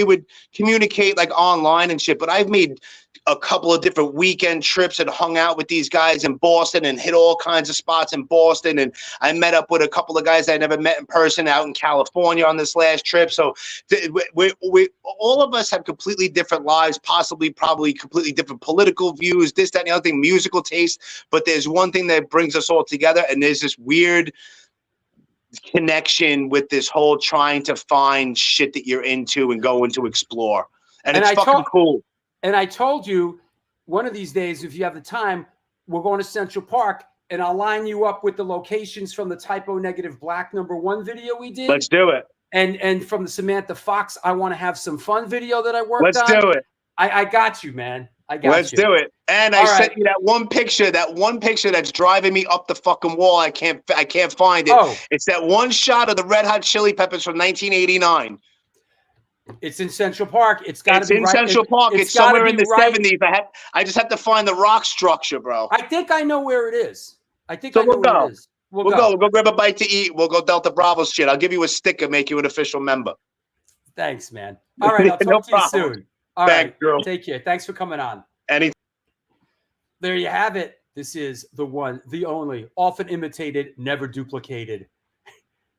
would communicate like online and shit. But I've made a couple of different weekend trips and hung out with these guys in Boston and hit all kinds of spots in Boston. And I met up with a couple of guys I never met in person out in California on this last trip. So we all of us have completely different lives, probably completely different political views, this, that, and the other thing, musical taste. But there's one thing that brings us all together, and there's this weird connection with this whole trying to find shit that you're into and going to explore. And it's fucking cool. And I told you, one of these days, if you have the time, we're going to Central Park, and I'll line you up with the locations from the Typo Negative Black #1 video we did. Let's do it. And from the Samantha Fox, I want to have some fun video that I worked on. Let's do it. I got you, man. I got you. Let's do it. And I sent you that one picture that's driving me up the fucking wall. I can't find it. Oh. It's that one shot of the Red Hot Chili Peppers from 1989. It's in Central Park. It's got to be in Central Park. It's somewhere in the 70s. I just have to find the rock structure, bro. I think I know where it is. I know where it is. We'll go. We'll go grab a bite to eat. We'll go Delta Bravo shit. I'll give you a sticker, make you an official member. Thanks, man. All right, I'll talk to you soon. All right, girl. Take care. Thanks for coming on. There you have it. This is the one, the only, often imitated, never duplicated.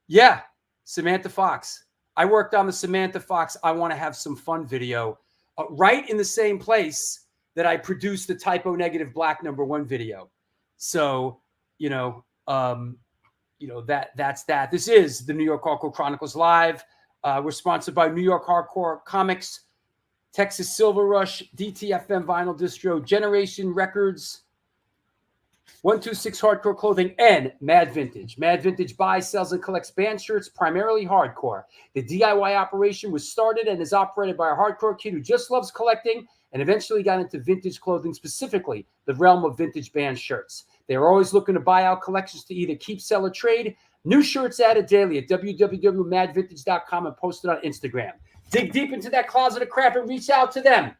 Yeah, Samantha Fox. I worked on the Samantha Fox I Want to Have Some Fun video right in the same place that I produced the Typo Negative Black #1 video. So, that's that. This is the New York Hardcore Chronicles Live. We're sponsored by New York Hardcore Comics, Texas Silver Rush, DTFM Vinyl Distro, Generation Records, 126 Hardcore Clothing, and Mad Vintage. Mad Vintage buys, sells, and collects band shirts, primarily hardcore. The DIY operation was started and is operated by a hardcore kid who just loves collecting and eventually got into vintage clothing, specifically the realm of vintage band shirts. They are always looking to buy out collections to either keep, sell, or trade. New shirts added daily at www.madvintage.com and posted on Instagram. Dig deep into that closet of crap and reach out to them.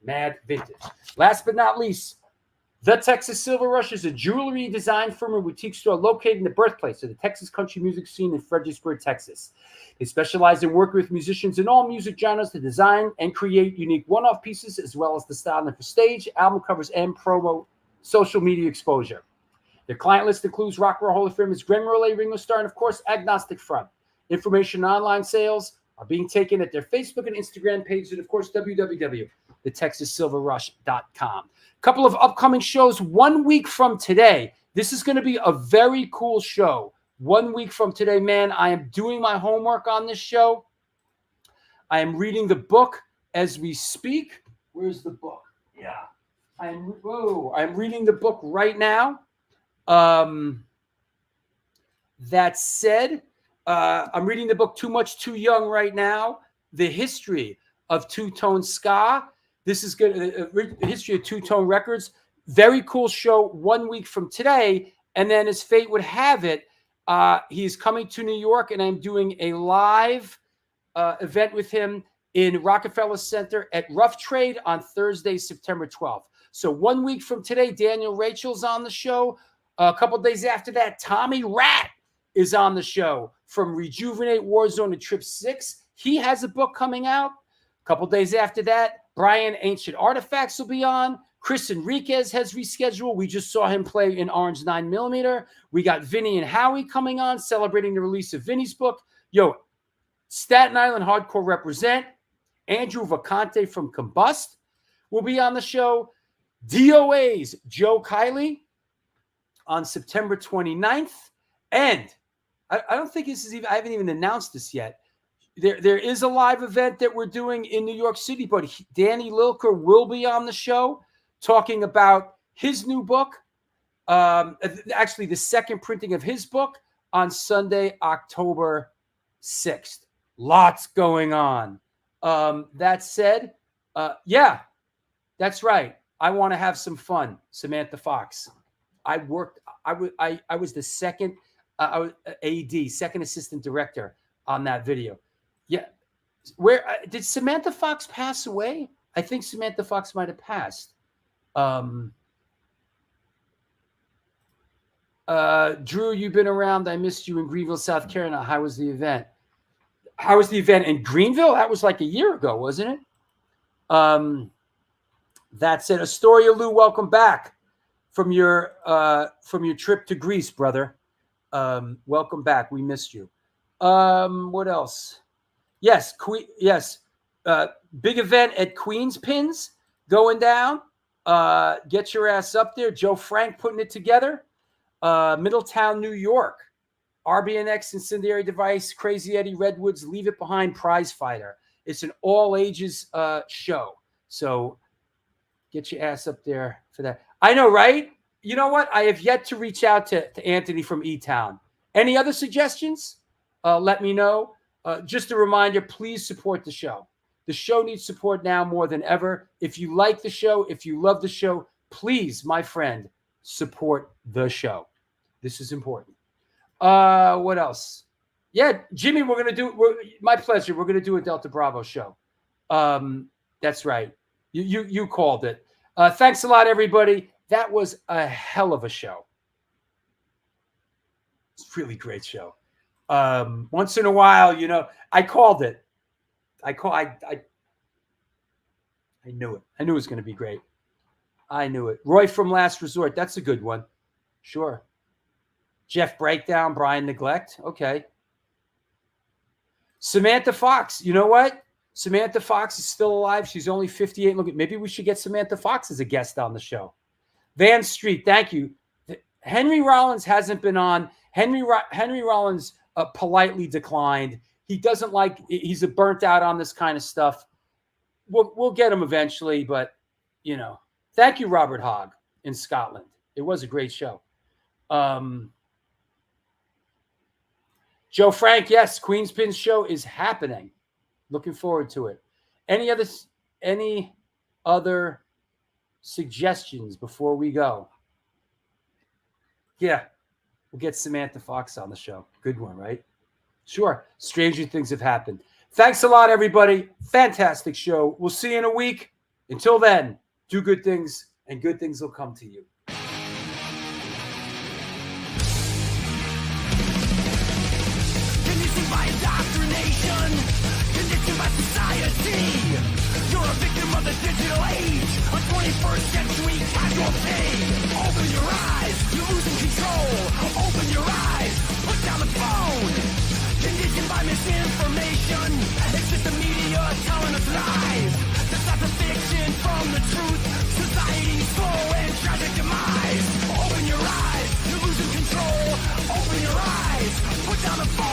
Mad Vintage. Last but not least, the Texas Silver Rush is a jewelry design firm and boutique store located in the birthplace of the Texas country music scene in Fredericksburg, Texas. They specialize in working with musicians in all music genres to design and create unique one-off pieces, as well as the styling for stage, album covers, and promo social media exposure. Their client list includes Rock and Roll Hall of Famers Gwen Rollet, Ringo Starr, and of course, Agnostic Front. Information on online sales are being taken at their Facebook and Instagram page, and of course, www.thetexassilverrush.com. Couple of upcoming shows 1 week from today. This is going to be a very cool show. 1 week from today, man, I am doing my homework on this show. I am reading the book as we speak. Where's the book? Yeah. I'm reading the book right now. That said, I'm reading the book Too Much Too Young right now. The history of two-tone ska. This is good. The history of two-tone records. Very cool show 1 week from today. And then as fate would have it, he's coming to New York, and I'm doing a live event with him in Rockefeller Center at Rough Trade on Thursday, September 12th. So 1 week from today, Daniel Rachel's on the show. A couple days after that, Tommy Rat is on the show from Rejuvenate Warzone to Trip 6. He has a book coming out. A couple days after that, Brian Ancient Artifacts will be on. Chris Enriquez has rescheduled. We just saw him play in Orange 9mm. We got Vinny and Howie coming on, celebrating the release of Vinny's book. Yo, Staten Island Hardcore Represent. Andrew Vacante from Combust will be on the show. DOA's Joe Kiley on September 29th. And I don't think this is even, I haven't even announced this yet. There is a live event that we're doing in New York City, but Danny Lilker will be on the show talking about his new book. Actually, the second printing of his book on Sunday, October 6th. Lots going on. That said, yeah, that's right. I want to have some fun. Samantha Fox. I was the second AD, second assistant director on that video. Yeah. Where did Samantha Fox pass away? I think Samantha Fox might have passed. Drew, you've been around. I missed you in Greenville, South Carolina. How was the event? How was the event in Greenville? That was like a year ago, wasn't it? That's it. Astoria Lou, welcome back from your trip to Greece, brother. Welcome back. We missed you. What else? Yes, big event at Queen's Pins going down. Get your ass up there. Joe Frank putting it together. Middletown, New York. RBNX, Incendiary Device, Crazy Eddie, Redwoods, Leave It Behind, Prize Fighter. It's an all ages show. So get your ass up there for that. I know, right? You know what? I have yet to reach out to Anthony from E-Town. Any other suggestions? Let me know. Just a reminder, please support the show. The show needs support now more than ever. If you like the show, if you love the show, please, my friend, support the show. This is important. What else? Yeah, Jimmy, my pleasure. We're going to do a Delta Bravo show. That's right. You called it. Thanks a lot, everybody. That was a hell of a show. It's a really great show. Once in a while, I called it. I knew it. I knew it was going to be great. I knew it. Roy from Last Resort. That's a good one. Sure. Jeff Breakdown, Brian Neglect. Okay. Samantha Fox. You know what? Samantha Fox is still alive. She's only 58. Look, maybe we should get Samantha Fox as a guest on the show. Van Street, thank you. Henry Rollins hasn't been on. Henry Rollins politely declined. He doesn't like. He's burnt out on this kind of stuff. We'll get him eventually, but thank you, Robert Hogg in Scotland. It was a great show. Joe Frank, yes, Queen's Pin show is happening. Looking forward to it. Any other suggestions before we go? Yeah, we'll get Samantha Fox on the show. Good one, right? Sure. Stranger things have happened. Thanks a lot, everybody. Fantastic show. We'll see you in a week. Until then, do good things, and good things will come to you. Society. You're a victim of the digital age, a 21st century casualty. Open your eyes, you're losing control. Open your eyes, put down the phone. Conditioned by misinformation, it's just the media telling us lies. That's not the fiction from the truth. Society's slow and tragic demise. Open your eyes, you're losing control. Open your eyes, put down the phone.